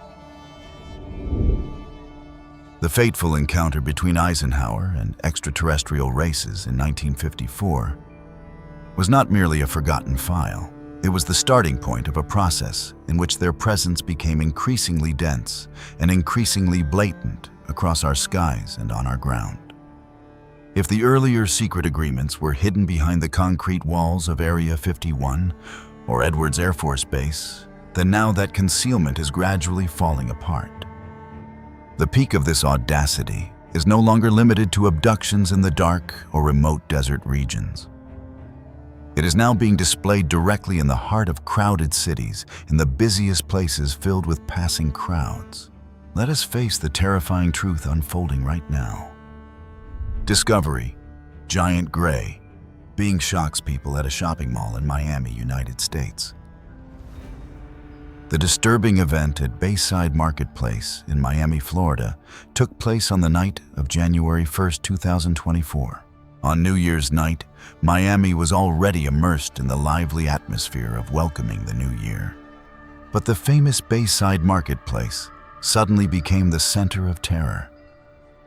The fateful encounter between Eisenhower and extraterrestrial races in 1954 was not merely a forgotten file. It was the starting point of a process in which their presence became increasingly dense and increasingly blatant across our skies and on our ground. If the earlier secret agreements were hidden behind the concrete walls of Area 51 or Edwards Air Force Base, then now that concealment is gradually falling apart. The peak of this audacity is no longer limited to abductions in the dark or remote desert regions. It is now being displayed directly in the heart of crowded cities, in the busiest places filled with passing crowds. Let us face the terrifying truth unfolding right now. Discovery, Giant Gray, being shocks people at a shopping mall in Miami, United States. The disturbing event at Bayside Marketplace in Miami, Florida, took place on the night of January 1, 2024. On New Year's night, Miami was already immersed in the lively atmosphere of welcoming the new year. But the famous Bayside Marketplace suddenly became the center of terror.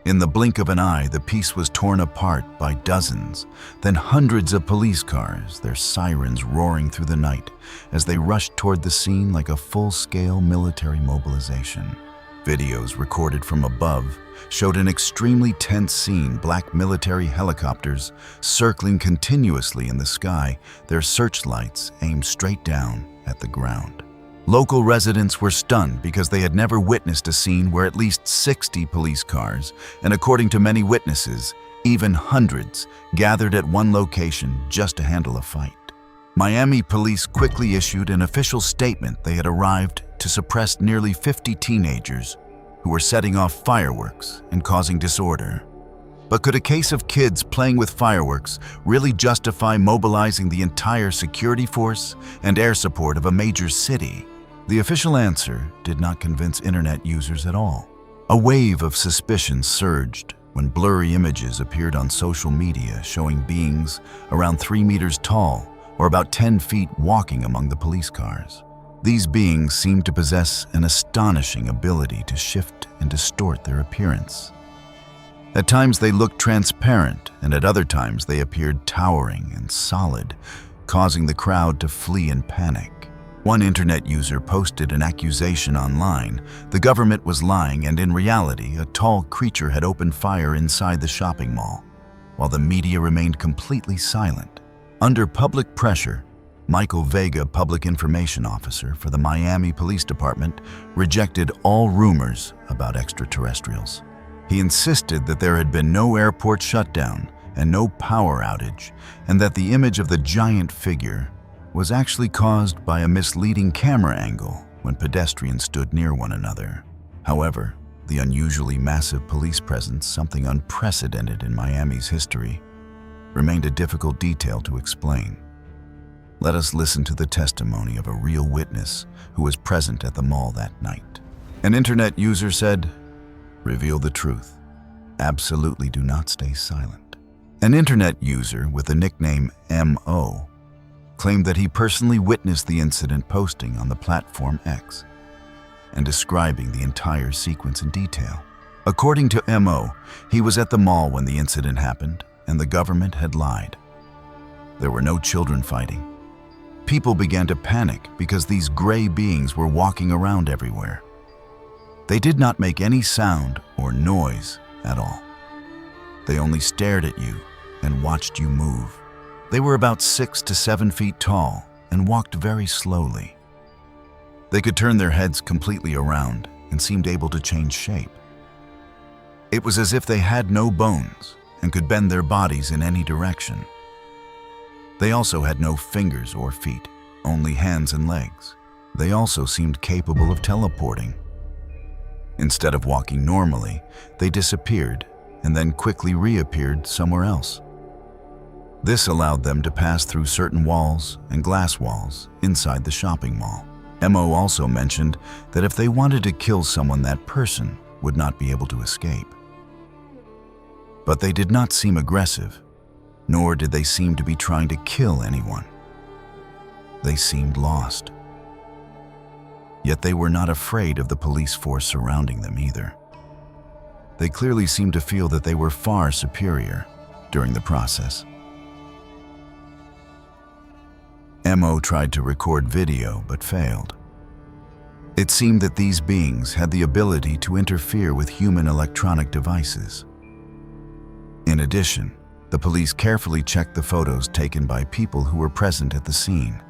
In the blink of an eye, the peace was torn apart by dozens, then hundreds of police cars, their sirens roaring through the night as they rushed toward the scene like a full-scale military mobilization. Videos recorded from above showed an extremely tense scene, black military helicopters circling continuously in the sky, their searchlights aimed straight down at the ground. Local residents were stunned because they had never witnessed a scene where at least 60 police cars, and according to many witnesses, even hundreds, gathered at one location just to handle a fight. Miami police quickly issued an official statement they had arrived to suppress nearly 50 teenagers who were setting off fireworks and causing disorder. But could a case of kids playing with fireworks really justify mobilizing the entire security force and air support of a major city? The official answer did not convince internet users at all. A wave of suspicion surged when blurry images appeared on social media showing beings around 3 meters tall, or about 10 feet walking among the police cars. These beings seemed to possess an astonishing ability to shift and distort their appearance. At times they looked transparent, and at other times they appeared towering and solid, causing the crowd to flee in panic. One internet user posted an accusation online. The government was lying, and in reality, a tall creature had opened fire inside the shopping mall, while the media remained completely silent. Under public pressure, Michael Vega, public information officer for the Miami Police Department, rejected all rumors about extraterrestrials. He insisted that there had been no airport shutdown and no power outage, and that the image of the giant figure was actually caused by a misleading camera angle when pedestrians stood near one another. However, the unusually massive police presence, something unprecedented in Miami's history, remained a difficult detail to explain. Let us listen to the testimony of a real witness who was present at the mall that night. An internet user said, "Reveal the truth. Absolutely do not stay silent." An internet user with the nickname MO claimed that he personally witnessed the incident, posting on the platform X and describing the entire sequence in detail. According to MO, he was at the mall when the incident happened, and the government had lied. There were no children fighting. People began to panic because these gray beings were walking around everywhere. They did not make any sound or noise at all. They only stared at you and watched you move. They were about 6 to 7 feet tall and walked very slowly. They could turn their heads completely around and seemed able to change shape. It was as if they had no bones and could bend their bodies in any direction. They also had no fingers or feet, only hands and legs. They also seemed capable of teleporting. Instead of walking normally, they disappeared and then quickly reappeared somewhere else. This allowed them to pass through certain walls and glass walls inside the shopping mall. MO also mentioned that if they wanted to kill someone, that person would not be able to escape. But they did not seem aggressive, nor did they seem to be trying to kill anyone. They seemed lost. Yet they were not afraid of the police force surrounding them either. They clearly seemed to feel that they were far superior during the process. MO tried to record video but failed. It seemed that these beings had the ability to interfere with human electronic devices. In addition, the police carefully checked the photos taken by people who were present at the scene.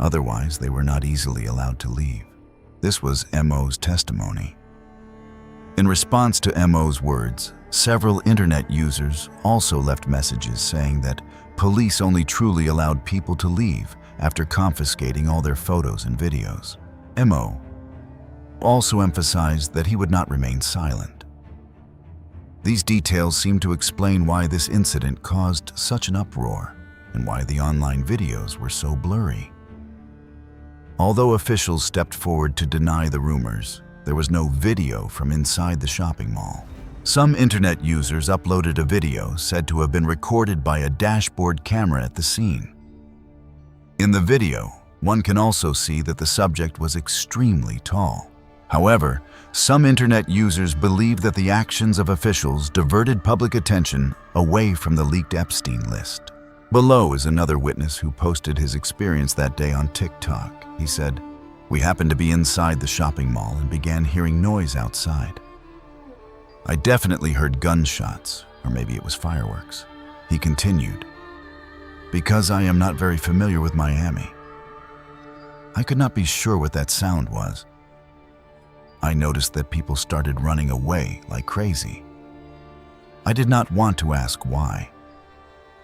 Otherwise, they were not easily allowed to leave. This was MO's testimony. In response to MO's words, several internet users also left messages saying that police only truly allowed people to leave after confiscating all their photos and videos. MO also emphasized that he would not remain silent. These details seem to explain why this incident caused such an uproar and why the online videos were so blurry. Although officials stepped forward to deny the rumors, there was no video from inside the shopping mall. Some internet users uploaded a video said to have been recorded by a dashboard camera at the scene. In the video, one can also see that the subject was extremely tall. However, some internet users believe that the actions of officials diverted public attention away from the leaked Epstein list. Below is another witness who posted his experience that day on TikTok. He said, "We happened to be inside the shopping mall and began hearing noise outside. I definitely heard gunshots, or maybe it was fireworks." He continued, "Because I am not very familiar with Miami, I could not be sure what that sound was. I noticed that people started running away like crazy. I did not want to ask why.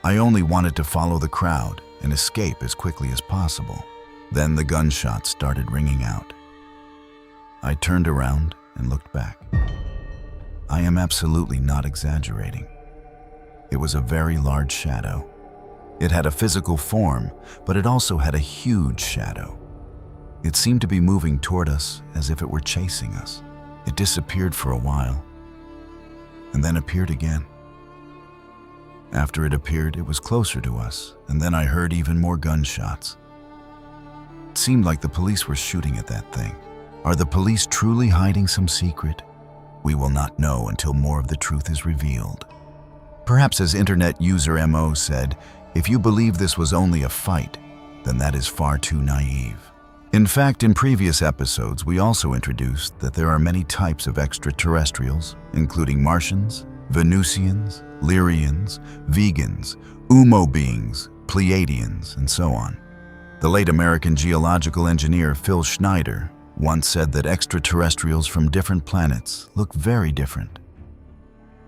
I only wanted to follow the crowd and escape as quickly as possible. Then the gunshots started ringing out. I turned around and looked back. I am absolutely not exaggerating. It was a very large shadow. It had a physical form, but it also had a huge shadow. It seemed to be moving toward us as if it were chasing us. It disappeared for a while, and then appeared again. After it appeared, it was closer to us, and then I heard even more gunshots. It seemed like the police were shooting at that thing. Are the police truly hiding some secret? We will not know until more of the truth is revealed. Perhaps as internet user MO said, if you believe this was only a fight, then that is far too naive. In fact, in previous episodes, we also introduced that there are many types of extraterrestrials, including Martians, Venusians, Lyrians, vegans, Umo beings, Pleiadians, and so on. The late American geological engineer Phil Schneider once said that extraterrestrials from different planets look very different,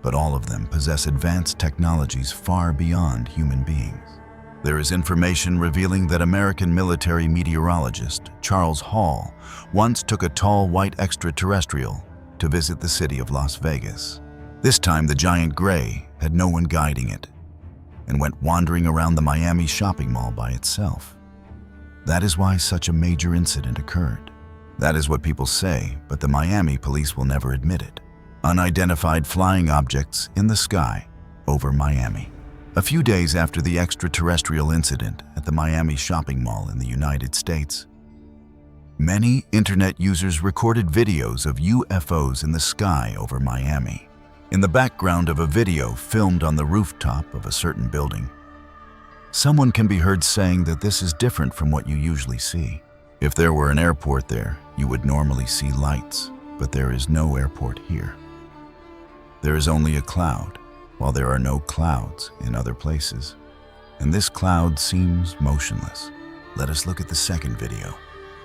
but all of them possess advanced technologies far beyond human beings. There is information revealing that American military meteorologist Charles Hall once took a tall white extraterrestrial to visit the city of Las Vegas. This time the giant gray had no one guiding it and went wandering around the Miami shopping mall by itself. That is why such a major incident occurred. That is what people say, but the Miami police will never admit it. Unidentified flying objects in the sky over Miami. A few days after the extraterrestrial incident at the Miami shopping mall in the United States, many internet users recorded videos of UFOs in the sky over Miami. In the background of a video filmed on the rooftop of a certain building, someone can be heard saying that this is different from what you usually see. If there were an airport there, you would normally see lights, but there is no airport here. There is only a cloud, while there are no clouds in other places. And this cloud seems motionless. Let us look at the second video.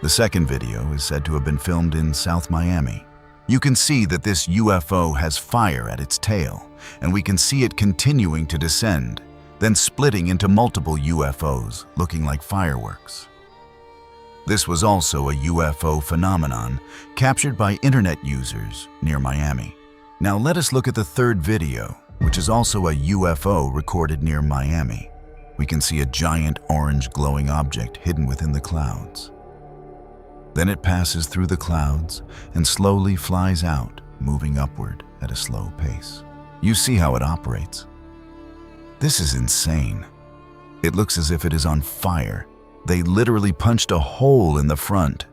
The second video is said to have been filmed in South Miami. You can see that this UFO has fire at its tail, and we can see it continuing to descend, then splitting into multiple UFOs, looking like fireworks. This was also a UFO phenomenon captured by internet users near Miami. Now let us look at the third video, which is also a UFO recorded near Miami. We can see a giant orange glowing object hidden within the clouds. Then it passes through the clouds and slowly flies out, moving upward at a slow pace. You see how it operates. This is insane. It looks as if it is on fire. They literally punched a hole in the front.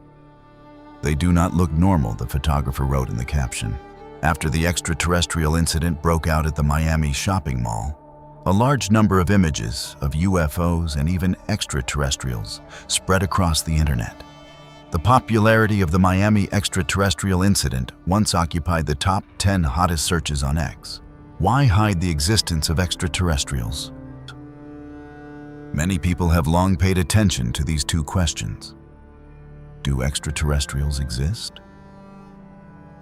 They do not look normal, the photographer wrote in the caption. After the extraterrestrial incident broke out at the Miami shopping mall, a large number of images of UFOs and even extraterrestrials spread across the internet. The popularity of the Miami extraterrestrial incident once occupied the top 10 hottest searches on X. Why hide the existence of extraterrestrials? Many people have long paid attention to these two questions. Do extraterrestrials exist?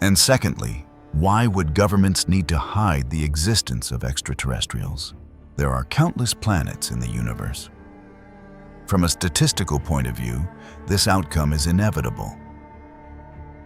And secondly, why would governments need to hide the existence of extraterrestrials? There are countless planets in the universe. From a statistical point of view, this outcome is inevitable,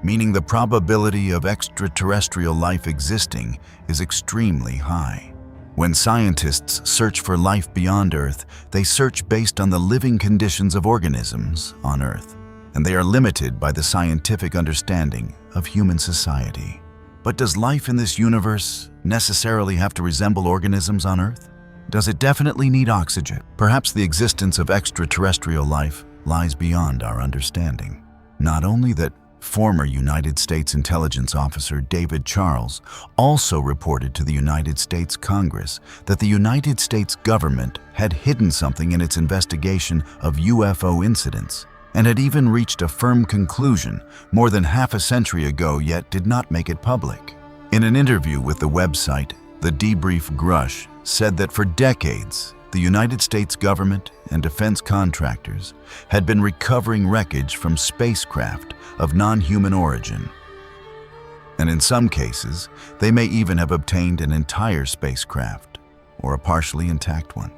meaning the probability of extraterrestrial life existing is extremely high. When scientists search for life beyond Earth, they search based on the living conditions of organisms on Earth, and they are limited by the scientific understanding of human society. But does life in this universe necessarily have to resemble organisms on Earth? Does it definitely need oxygen? Perhaps the existence of extraterrestrial life lies beyond our understanding. Not only that, former United States intelligence officer David Charles also reported to the United States Congress that the United States government had hidden something in its investigation of UFO incidents and had even reached a firm conclusion more than half a century ago, yet did not make it public. In an interview with the website, The Debrief, Grush said that for decades, the United States government and defense contractors had been recovering wreckage from spacecraft of non-human origin. And in some cases, they may even have obtained an entire spacecraft or a partially intact one.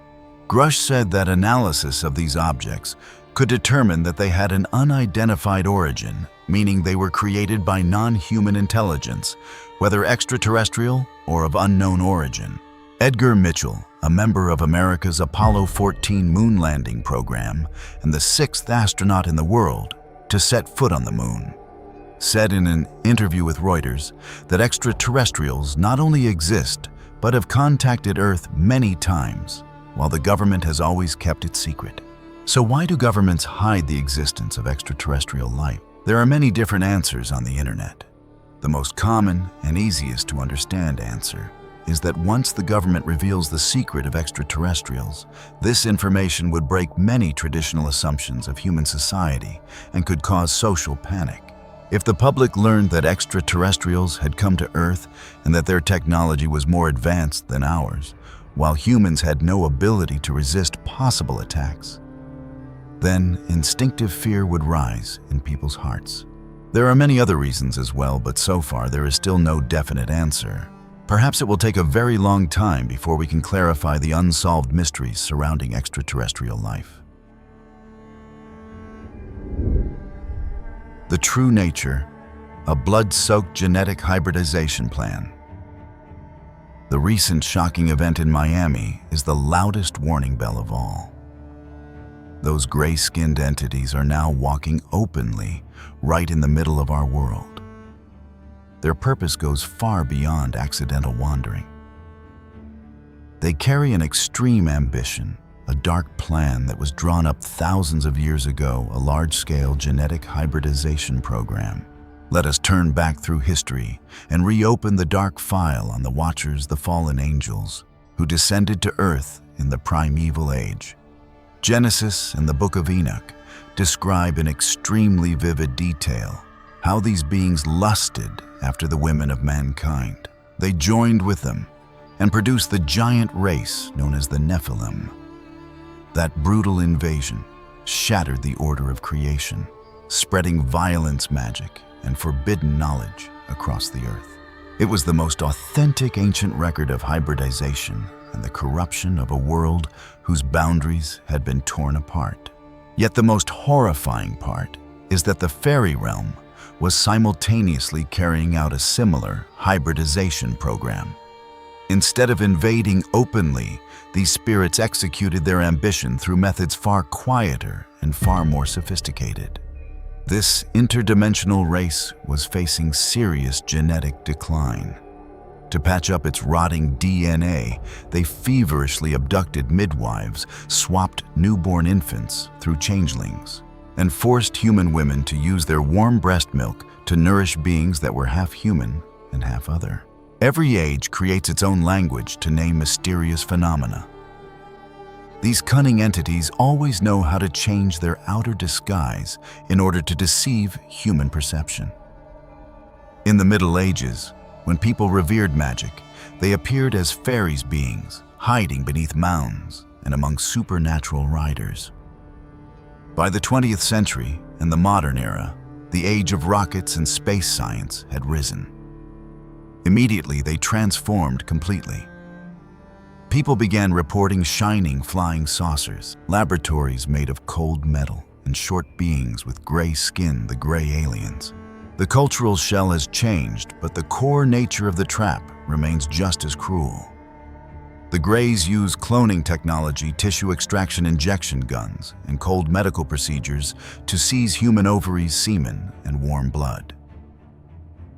Grush said that analysis of these objects could determine that they had an unidentified origin, meaning they were created by non-human intelligence, whether extraterrestrial or of unknown origin. Edgar Mitchell, a member of America's Apollo 14 moon landing program and the 6th astronaut in the world to set foot on the moon, said in an interview with Reuters that extraterrestrials not only exist, but have contacted Earth many times, while the government has always kept it secret. So why do governments hide the existence of extraterrestrial life? There are many different answers on the internet. The most common and easiest to understand answer is that once the government reveals the secret of extraterrestrials, this information would break many traditional assumptions of human society and could cause social panic. If the public learned that extraterrestrials had come to Earth and that their technology was more advanced than ours, while humans had no ability to resist possible attacks, then instinctive fear would rise in people's hearts. There are many other reasons as well, but so far there is still no definite answer. Perhaps it will take a very long time before we can clarify the unsolved mysteries surrounding extraterrestrial life. The true nature, a blood-soaked genetic hybridization plan. The recent shocking event in Miami is the loudest warning bell of all. Those gray-skinned entities are now walking openly right in the middle of our world. Their purpose goes far beyond accidental wandering. They carry an extreme ambition, a dark plan that was drawn up thousands of years ago, a large-scale genetic hybridization program. Let us turn back through history and reopen the dark file on the Watchers, the fallen angels, who descended to Earth in the primeval age. Genesis and the Book of Enoch describe in extremely vivid detail how these beings lusted after the women of mankind. They joined with them and produced the giant race known as the Nephilim. That brutal invasion shattered the order of creation, spreading violence, magic, and forbidden knowledge across the earth. It was the most authentic ancient record of hybridization and the corruption of a world whose boundaries had been torn apart. Yet the most horrifying part is that the fairy realm was simultaneously carrying out a similar hybridization program. Instead of invading openly, these spirits executed their ambition through methods far quieter and far more sophisticated. This interdimensional race was facing serious genetic decline. To patch up its rotting DNA, they feverishly abducted midwives, swapped newborn infants through changelings, and forced human women to use their warm breast milk to nourish beings that were half human and half other. Every age creates its own language to name mysterious phenomena. These cunning entities always know how to change their outer disguise in order to deceive human perception. In the Middle Ages, when people revered magic, they appeared as fairies beings, hiding beneath mounds and among supernatural riders. By the 20th century and the modern era, the age of rockets and space science had risen. Immediately, they transformed completely. People began reporting shining flying saucers, laboratories made of cold metal, and short beings with gray skin, the gray aliens. The cultural shell has changed, but the core nature of the trap remains just as cruel. The Greys use cloning technology, tissue extraction injection guns, and cold medical procedures to seize human ovaries, semen, and warm blood.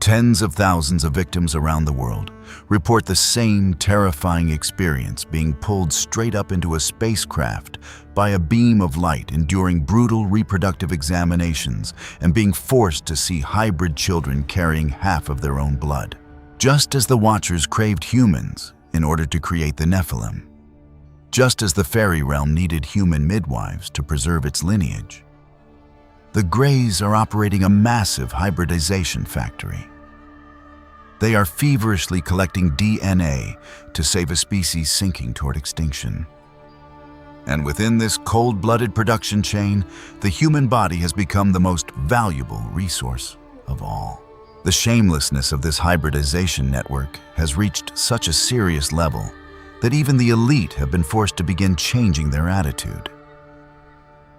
Tens of thousands of victims around the world report the same terrifying experience, being pulled straight up into a spacecraft by a beam of light, enduring brutal reproductive examinations, and being forced to see hybrid children carrying half of their own blood. Just as the Watchers craved humans in order to create the Nephilim, just as the fairy realm needed human midwives to preserve its lineage, the Greys are operating a massive hybridization factory. They are feverishly collecting DNA to save a species sinking toward extinction. And within this cold-blooded production chain, the human body has become the most valuable resource of all. The shamelessness of this hybridization network has reached such a serious level that even the elite have been forced to begin changing their attitude.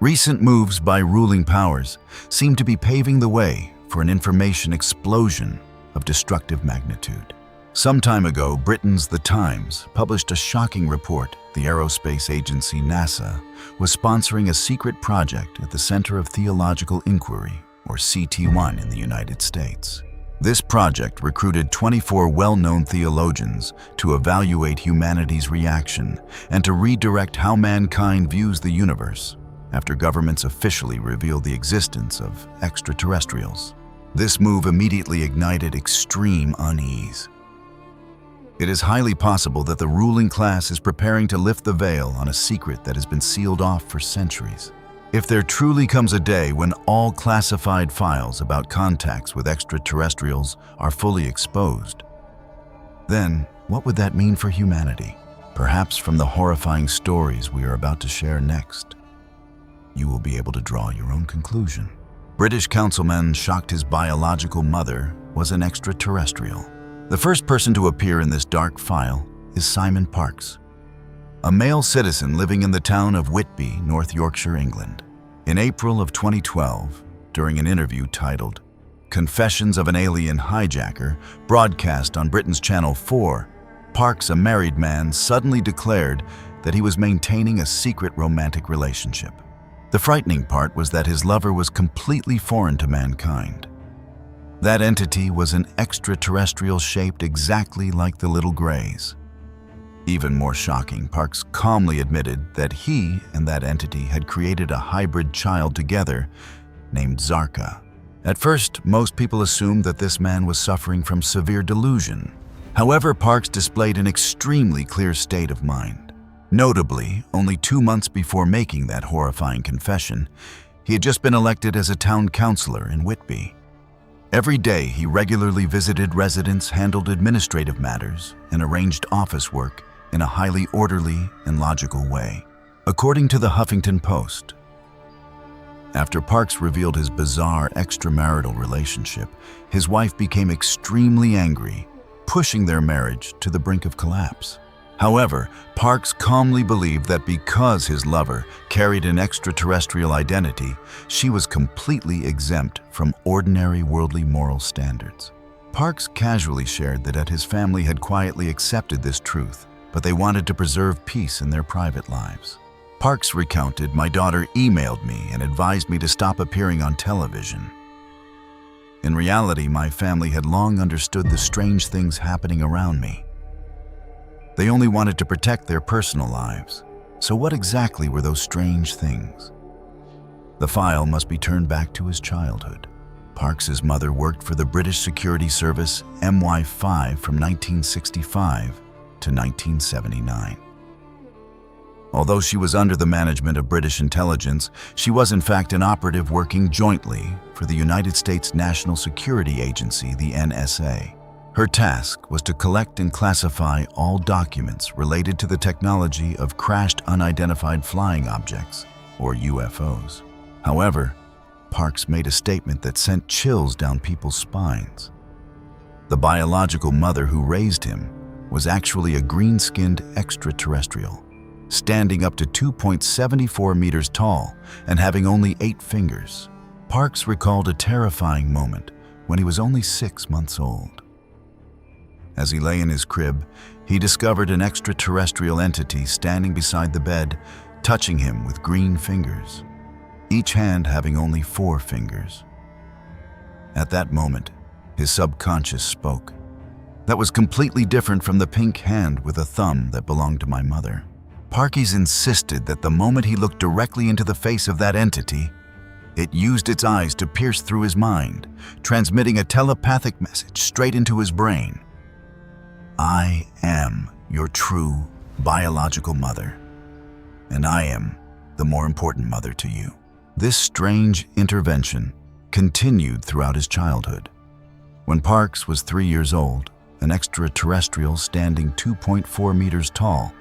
Recent moves by ruling powers seem to be paving the way for an information explosion of destructive magnitude. Some time ago, Britain's The Times published a shocking report. The aerospace agency NASA was sponsoring a secret project at the Center of Theological Inquiry, or CT1, in the United States. This project recruited 24 well-known theologians to evaluate humanity's reaction and to redirect how mankind views the universe after governments officially revealed the existence of extraterrestrials. This move immediately ignited extreme unease. It is highly possible that the ruling class is preparing to lift the veil on a secret that has been sealed off for centuries. If there truly comes a day when all classified files about contacts with extraterrestrials are fully exposed, then what would that mean for humanity? Perhaps from the horrifying stories we are about to share next, you will be able to draw your own conclusion. British councilman shocked his biological mother was an extraterrestrial. The first person to appear in this dark file is Simon Parkes, a male citizen living in the town of Whitby, North Yorkshire, England. In April of 2012, during an interview titled "Confessions of an Alien Hijacker," broadcast on Britain's Channel 4, Parkes, a married man, suddenly declared that he was maintaining a secret romantic relationship. The frightening part was that his lover was completely foreign to mankind. That entity was an extraterrestrial shaped exactly like the Little Greys. Even more shocking, Parkes calmly admitted that he and that entity had created a hybrid child together named Zarka. At first, most people assumed that this man was suffering from severe delusion. However, Parkes displayed an extremely clear state of mind. Notably, only 2 months before making that horrifying confession, he had just been elected as a town councillor in Whitby. Every day, he regularly visited residents, handled administrative matters, and arranged office work in a highly orderly and logical way. According to the Huffington Post, after Parkes revealed his bizarre extramarital relationship, his wife became extremely angry, pushing their marriage to the brink of collapse. However, Parkes calmly believed that because his lover carried an extraterrestrial identity, she was completely exempt from ordinary worldly moral standards. Parkes casually shared that his family had quietly accepted this truth, but they wanted to preserve peace in their private lives. Parkes recounted, "My daughter emailed me and advised me to stop appearing on television. In reality, my family had long understood the strange things happening around me. They only wanted to protect their personal lives. So what exactly were those strange things?" The file must be turned back to his childhood. Parkes' mother worked for the British security service MI5 from 1965 to 1979. Although she was under the management of British intelligence, she was in fact an operative working jointly for the United States National Security Agency, the NSA. Her task was to collect and classify all documents related to the technology of crashed unidentified flying objects, or UFOs. However, Parkes made a statement that sent chills down people's spines. The biological mother who raised him was actually a green-skinned extraterrestrial, standing up to 2.74 meters tall and having only 8 fingers. Parkes recalled a terrifying moment when he was only 6 months old. As he lay in his crib, he discovered an extraterrestrial entity standing beside the bed, touching him with green fingers, each hand having only 4 fingers. At that moment, his subconscious spoke. That was completely different from the pink hand with a thumb that belonged to my mother. Parkes insisted that the moment he looked directly into the face of that entity, it used its eyes to pierce through his mind, transmitting a telepathic message straight into his brain. "I am your true biological mother, and I am the more important mother to you." This strange intervention continued throughout his childhood. When Parkes was 3 years old, an extraterrestrial standing 2.4 meters tall,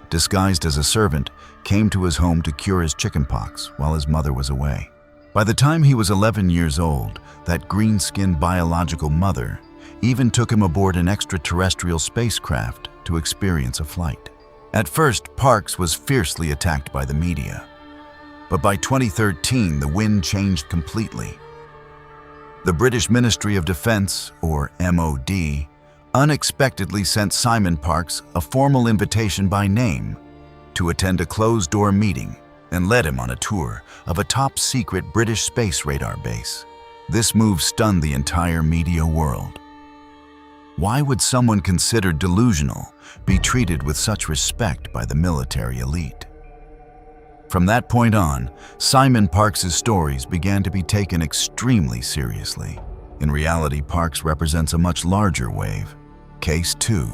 disguised as a servant, came to his home to cure his chickenpox while his mother was away. By the time he was 11 years old, that green-skinned biological mother even took him aboard an extraterrestrial spacecraft to experience a flight. At first, Parkes was fiercely attacked by the media. But by 2013, the wind changed completely. The British Ministry of Defence, or MOD, unexpectedly sent Simon Parkes a formal invitation by name to attend a closed-door meeting and led him on a tour of a top-secret British space radar base. This move stunned the entire media world. Why would someone considered delusional be treated with such respect by the military elite? From that point on, Simon Parks's stories began to be taken extremely seriously. In reality, Parks represents a much larger wave. Case 2.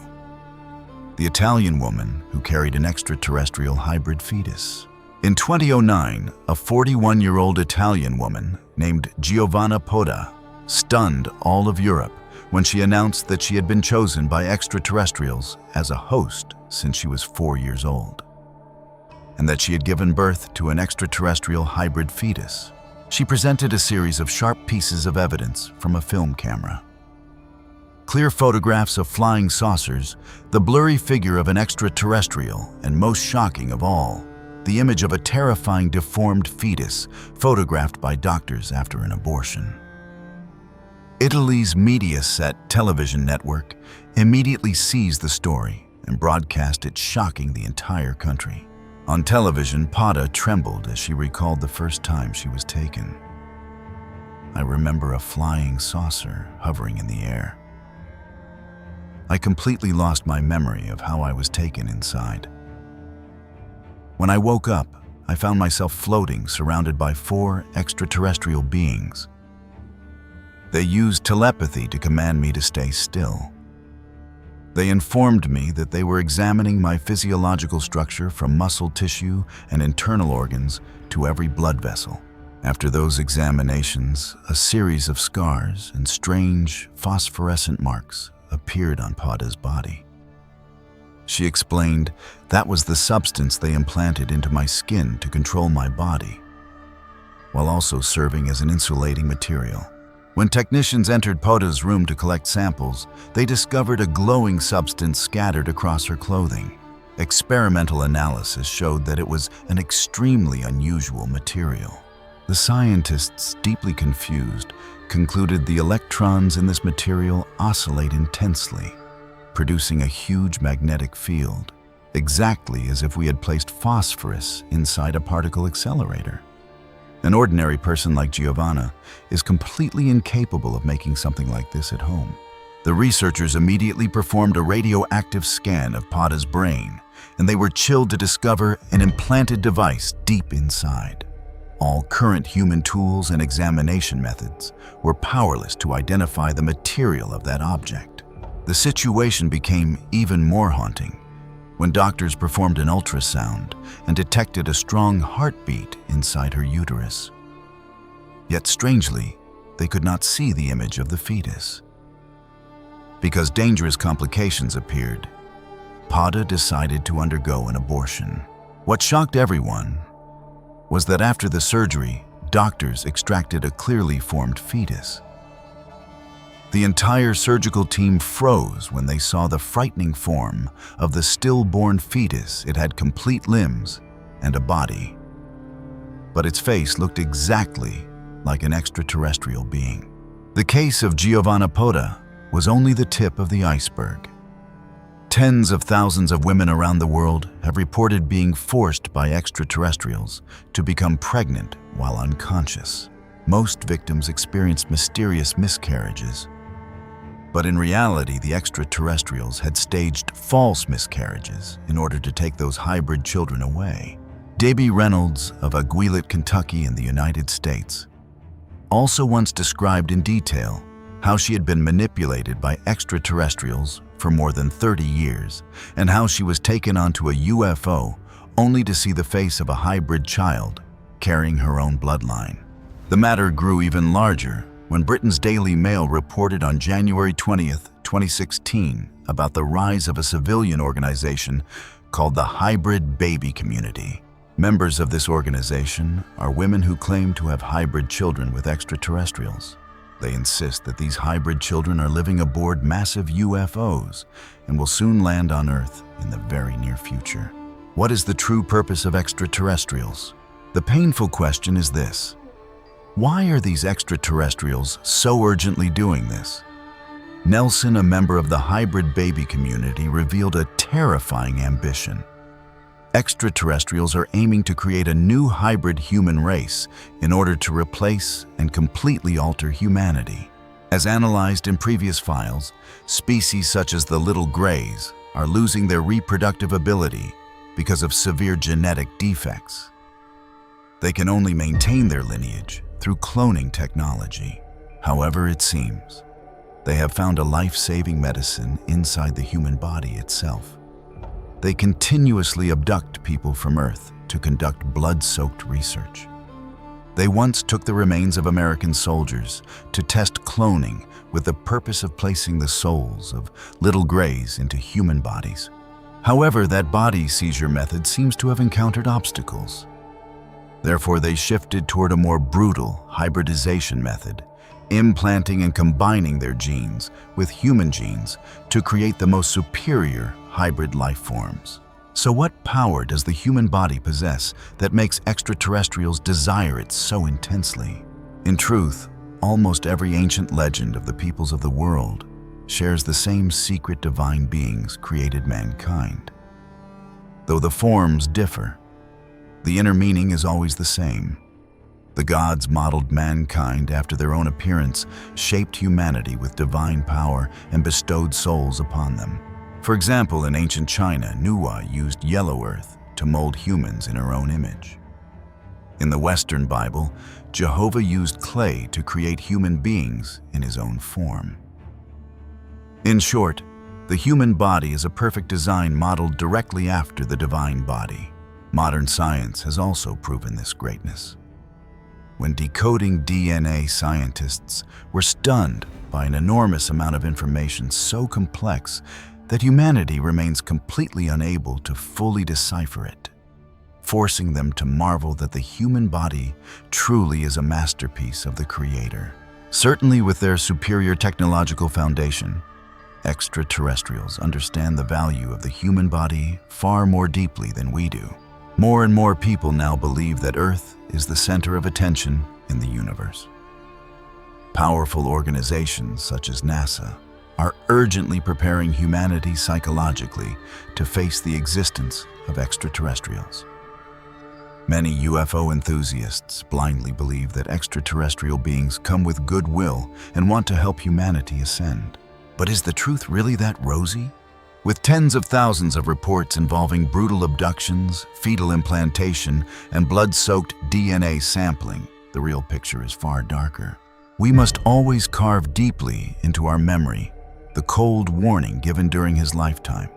The Italian woman who carried an extraterrestrial hybrid fetus. In 2009, a 41-year-old Italian woman named Giovanna Poda stunned all of Europe when she announced that she had been chosen by extraterrestrials as a host since she was 4 years old, and that she had given birth to an extraterrestrial hybrid fetus. She presented a series of sharp pieces of evidence from a film camera. Clear photographs of flying saucers, the blurry figure of an extraterrestrial, and most shocking of all, the image of a terrifying deformed fetus photographed by doctors after an abortion. Italy's Mediaset television network immediately seized the story and broadcast it, shocking the entire country. On television, Poda trembled as she recalled the first time she was taken. "I remember a flying saucer hovering in the air. I completely lost my memory of how I was taken inside. When I woke up, I found myself floating, surrounded by 4 extraterrestrial beings. They used telepathy to command me to stay still. They informed me that they were examining my physiological structure from muscle tissue and internal organs to every blood vessel. After those examinations, a series of scars and strange phosphorescent marks appeared on Poda's body. She explained that was the substance they implanted into my skin to control my body, while also serving as an insulating material. When technicians entered Poda's room to collect samples, they discovered a glowing substance scattered across her clothing. Experimental analysis showed that it was an extremely unusual material. The scientists, deeply confused, concluded the electrons in this material oscillate intensely, producing a huge magnetic field, exactly as if we had placed phosphorus inside a particle accelerator. An ordinary person like Giovanna is completely incapable of making something like this at home. The researchers immediately performed a radioactive scan of Poda's brain, and they were chilled to discover an implanted device deep inside. All current human tools and examination methods were powerless to identify the material of that object. The situation became even more haunting when doctors performed an ultrasound and detected a strong heartbeat inside her uterus. Yet strangely, they could not see the image of the fetus. Because dangerous complications appeared, Poda decided to undergo an abortion. What shocked everyone was that after the surgery, doctors extracted a clearly formed fetus. The entire surgical team froze when they saw the frightening form of the stillborn fetus. It had complete limbs and a body, but its face looked exactly like an extraterrestrial being. The case of Giovanna Poda was only the tip of the iceberg. Tens of thousands of women around the world have reported being forced by extraterrestrials to become pregnant while unconscious. Most victims experienced mysterious miscarriages, but in reality, the extraterrestrials had staged false miscarriages in order to take those hybrid children away. Debbie Reynolds of Aguilat, Kentucky in the United States also once described in detail how she had been manipulated by extraterrestrials for more than 30 years and how she was taken onto a UFO only to see the face of a hybrid child carrying her own bloodline. The matter grew even larger when Britain's Daily Mail reported on January 20th, 2016 about the rise of a civilian organization called the Hybrid Baby Community. Members of this organization are women who claim to have hybrid children with extraterrestrials. They insist that these hybrid children are living aboard massive UFOs and will soon land on Earth in the very near future. What is the true purpose of extraterrestrials? The painful question is this: why are these extraterrestrials so urgently doing this? Nelson, a member of the Hybrid Baby Community, revealed a terrifying ambition. extraterrestrials are aiming to create a new hybrid human race in order to replace and completely alter humanity. As analyzed in previous files, species such as the little grays are losing their reproductive ability because of severe genetic defects. They can only maintain their lineage through cloning technology. However, it seems, they have found a life-saving medicine inside the human body itself. They continuously abduct people from Earth to conduct blood-soaked research. They once took the remains of American soldiers to test cloning with the purpose of placing the souls of little grays into human bodies. However, that body seizure method seems to have encountered obstacles. Therefore, they shifted toward a more brutal hybridization method, implanting and combining their genes with human genes to create the most superior hybrid life forms. So what power does the human body possess that makes extraterrestrials desire it so intensely? In truth, almost every ancient legend of the peoples of the world shares the same secret divine beings created mankind. Though the forms differ, the inner meaning is always the same. The gods modeled mankind after their own appearance, shaped humanity with divine power, and bestowed souls upon them. For example, in ancient China, Nuwa used yellow earth to mold humans in her own image. In the Western Bible, Jehovah used clay to create human beings in his own form. In short, the human body is a perfect design modeled directly after the divine body. Modern science has also proven this greatness. When decoding DNA, scientists were stunned by an enormous amount of information so complex that humanity remains completely unable to fully decipher it, forcing them to marvel that the human body truly is a masterpiece of the Creator. Certainly, with their superior technological foundation, extraterrestrials understand the value of the human body far more deeply than we do. More and more people now believe that Earth is the center of attention in the universe. Powerful organizations such as NASA are urgently preparing humanity psychologically to face the existence of extraterrestrials. Many UFO enthusiasts blindly believe that extraterrestrial beings come with goodwill and want to help humanity ascend. But is the truth really that rosy? With tens of thousands of reports involving brutal abductions, fetal implantation, and blood-soaked DNA sampling, the real picture is far darker. We must always carve deeply into our memory the cold warning given during his lifetime.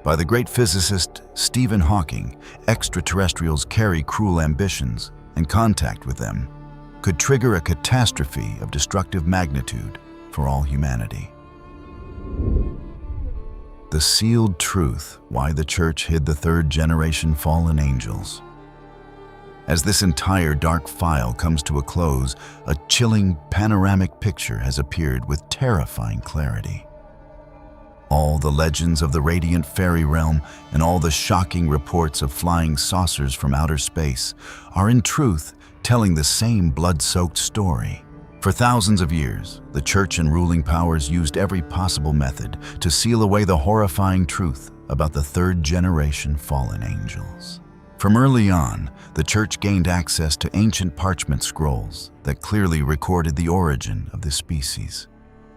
By the great physicist Stephen Hawking, extraterrestrials carry cruel ambitions, and contact with them could trigger a catastrophe of destructive magnitude for all humanity. The sealed truth why the Church hid the third-generation fallen angels. As this entire dark file comes to a close, a chilling panoramic picture has appeared with terrifying clarity. All the legends of the radiant fairy realm and all the shocking reports of flying saucers from outer space are in truth telling the same blood-soaked story. For thousands of years, the Church and ruling powers used every possible method to seal away the horrifying truth about the third-generation fallen angels. From early on, the Church gained access to ancient parchment scrolls that clearly recorded the origin of the species.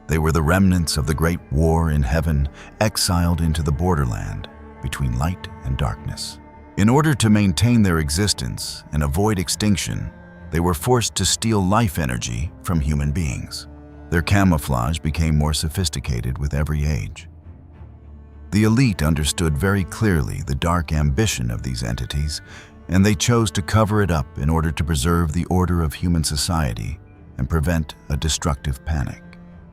They were the remnants of the Great War in heaven, exiled into the borderland between light and darkness. In order to maintain their existence and avoid extinction, they were forced to steal life energy from human beings. Their camouflage became more sophisticated with every age. The elite understood very clearly the dark ambition of these entities, and they chose to cover it up in order to preserve the order of human society and prevent a destructive panic.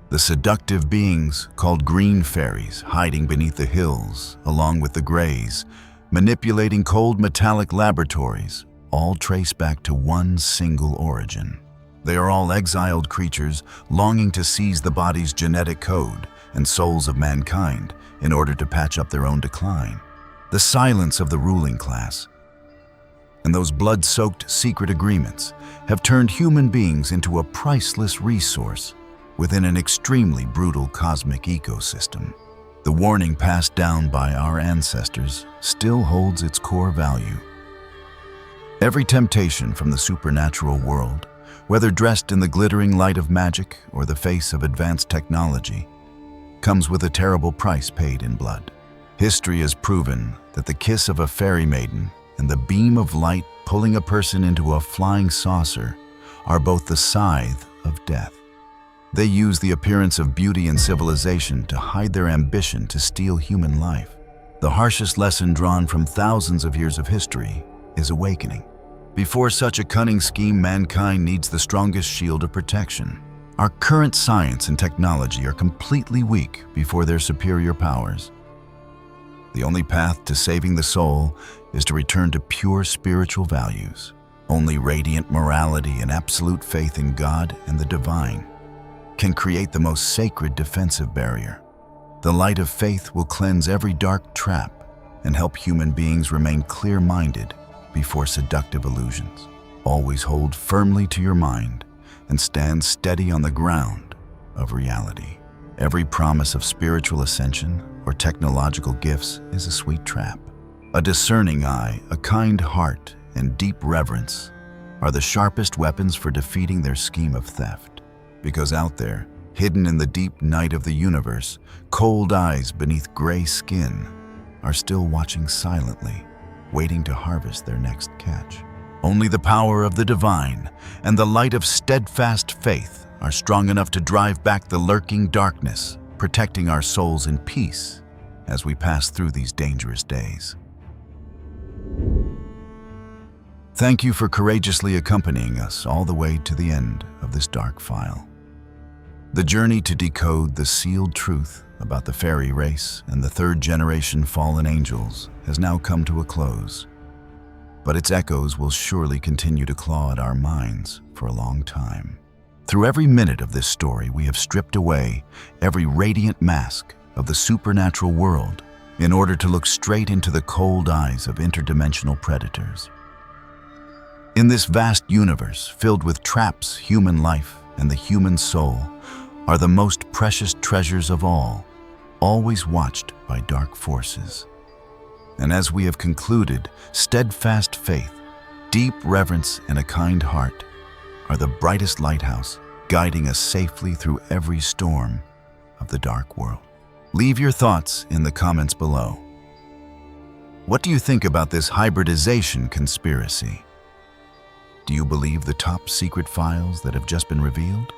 The seductive beings called green fairies hiding beneath the hills, along with the grays, manipulating cold metallic laboratories, all trace back to one single origin. They are all exiled creatures longing to seize the body's genetic code and souls of mankind in order to patch up their own decline. The silence of the ruling class and those blood-soaked secret agreements have turned human beings into a priceless resource within an extremely brutal cosmic ecosystem. The warning passed down by our ancestors still holds its core value. Every temptation from the supernatural world, whether dressed in the glittering light of magic or the face of advanced technology, comes with a terrible price paid in blood. History has proven that the kiss of a fairy maiden and the beam of light pulling a person into a flying saucer are both the scythe of death. They use the appearance of beauty and civilization to hide their ambition to steal human life. The harshest lesson drawn from thousands of years of history is awakening. Before such a cunning scheme, mankind needs the strongest shield of protection. Our current science and technology are completely weak before their superior powers. The only path to saving the soul is to return to pure spiritual values. Only radiant morality and absolute faith in God and the divine can create the most sacred defensive barrier. The light of faith will cleanse every dark trap and help human beings remain clear-minded before seductive illusions. Always hold firmly to your mind and stand steady on the ground of reality. Every promise of spiritual ascension or technological gifts is a sweet trap. A discerning eye, a kind heart, and deep reverence are the sharpest weapons for defeating their scheme of theft. Because out there, hidden in the deep night of the universe, cold eyes beneath gray skin are still watching silently, waiting to harvest their next catch. Only the power of the divine and the light of steadfast faith are strong enough to drive back the lurking darkness, protecting our souls in peace as we pass through these dangerous days. Thank you for courageously accompanying us all the way to the end of this dark file. The journey to decode the sealed truth about the fairy race and the third-generation fallen angels has now come to a close, but its echoes will surely continue to claw at our minds for a long time. Through every minute of this story, we have stripped away every radiant mask of the supernatural world in order to look straight into the cold eyes of interdimensional predators. In this vast universe filled with traps, human life, and the human soul are the most precious treasures of all, always watched by dark forces. And as we have concluded, steadfast faith, deep reverence, and a kind heart are the brightest lighthouse guiding us safely through every storm of the dark world. Leave your thoughts in the comments below. What do you think about this hybridization conspiracy? Do you believe the top secret files that have just been revealed?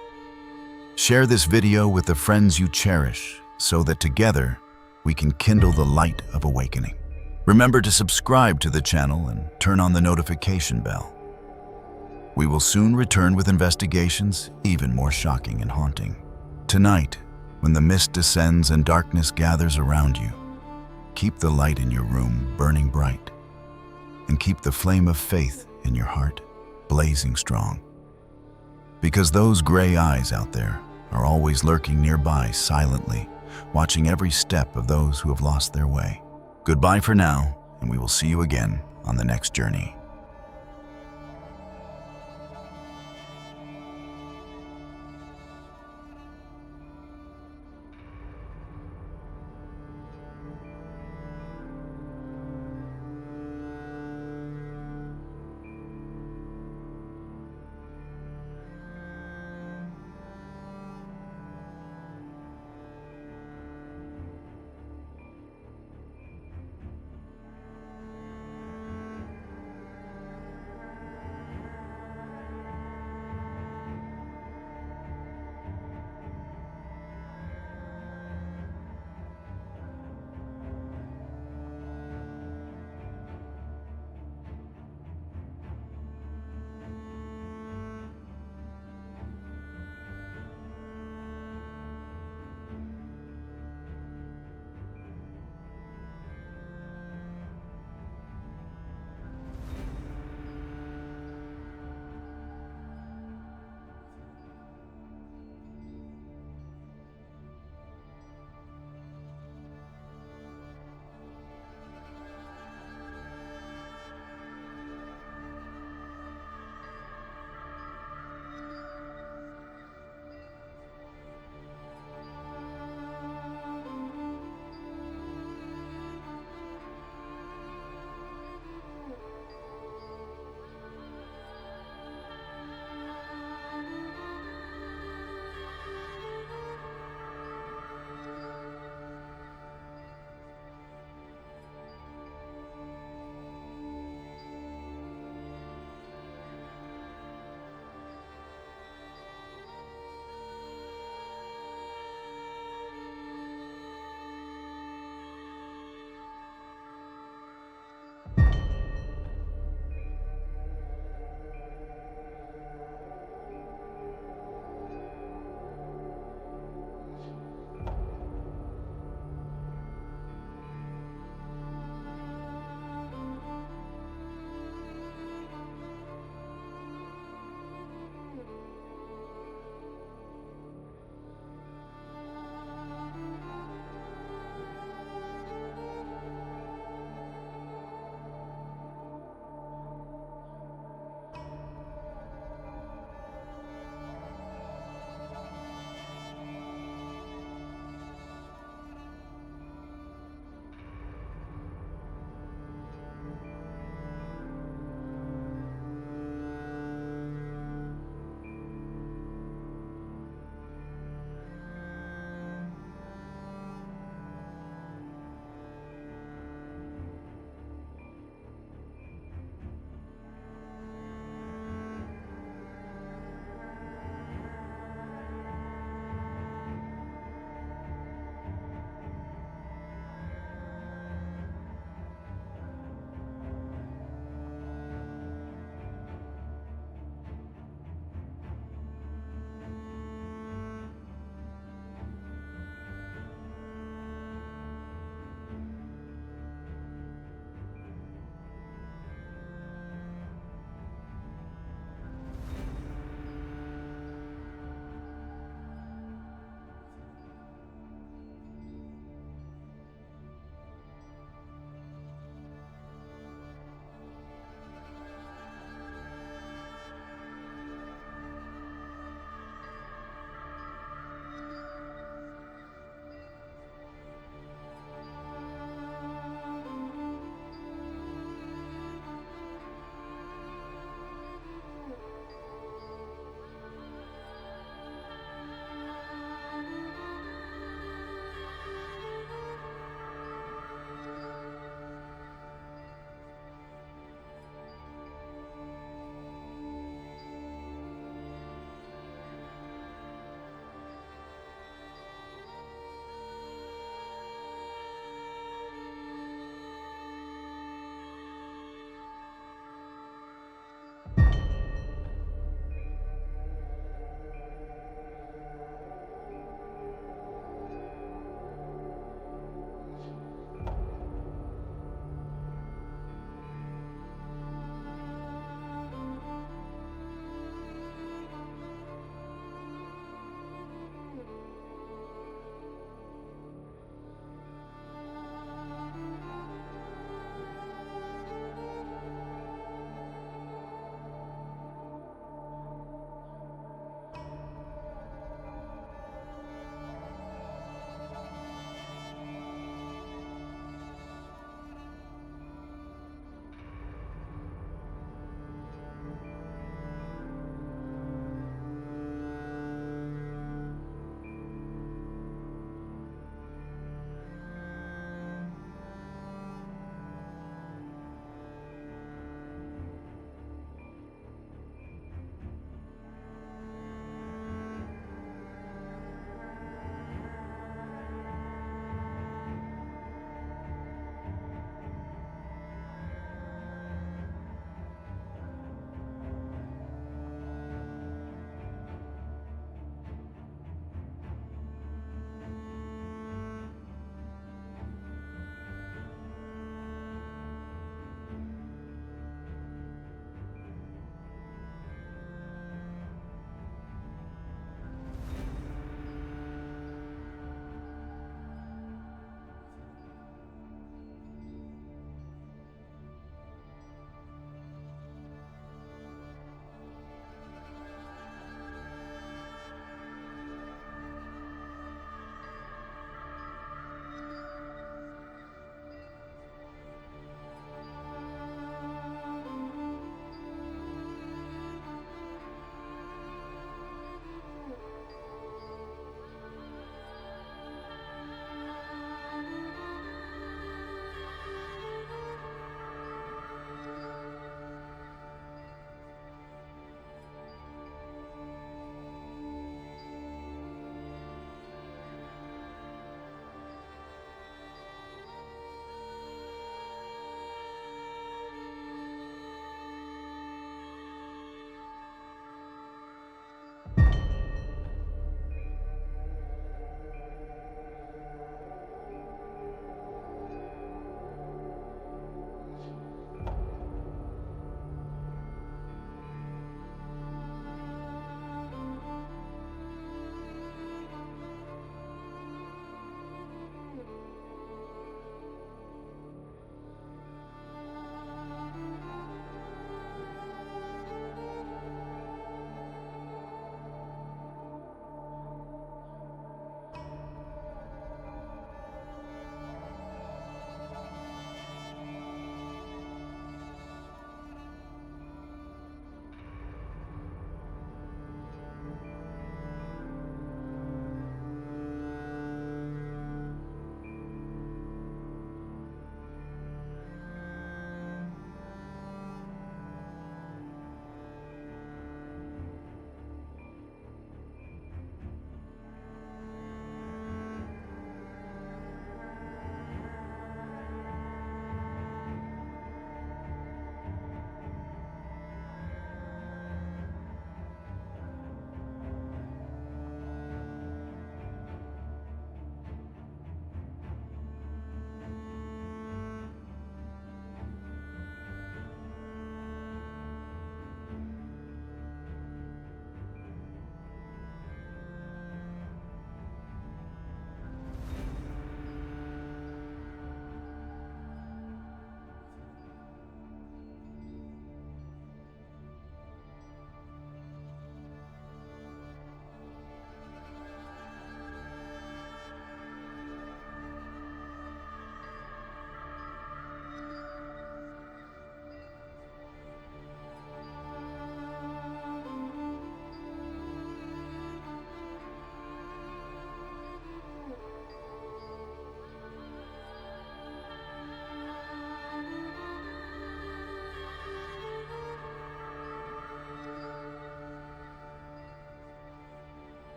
Share this video with the friends you cherish so that together we can kindle the light of awakening. Remember to subscribe to the channel and turn on the notification bell. We will soon return with investigations even more shocking and haunting. Tonight, when the mist descends and darkness gathers around you, keep the light in your room burning bright and keep the flame of faith in your heart blazing strong. Because those gray eyes out there are always lurking nearby silently, watching every step of those who have lost their way. Goodbye for now, and we will see you again on the next journey.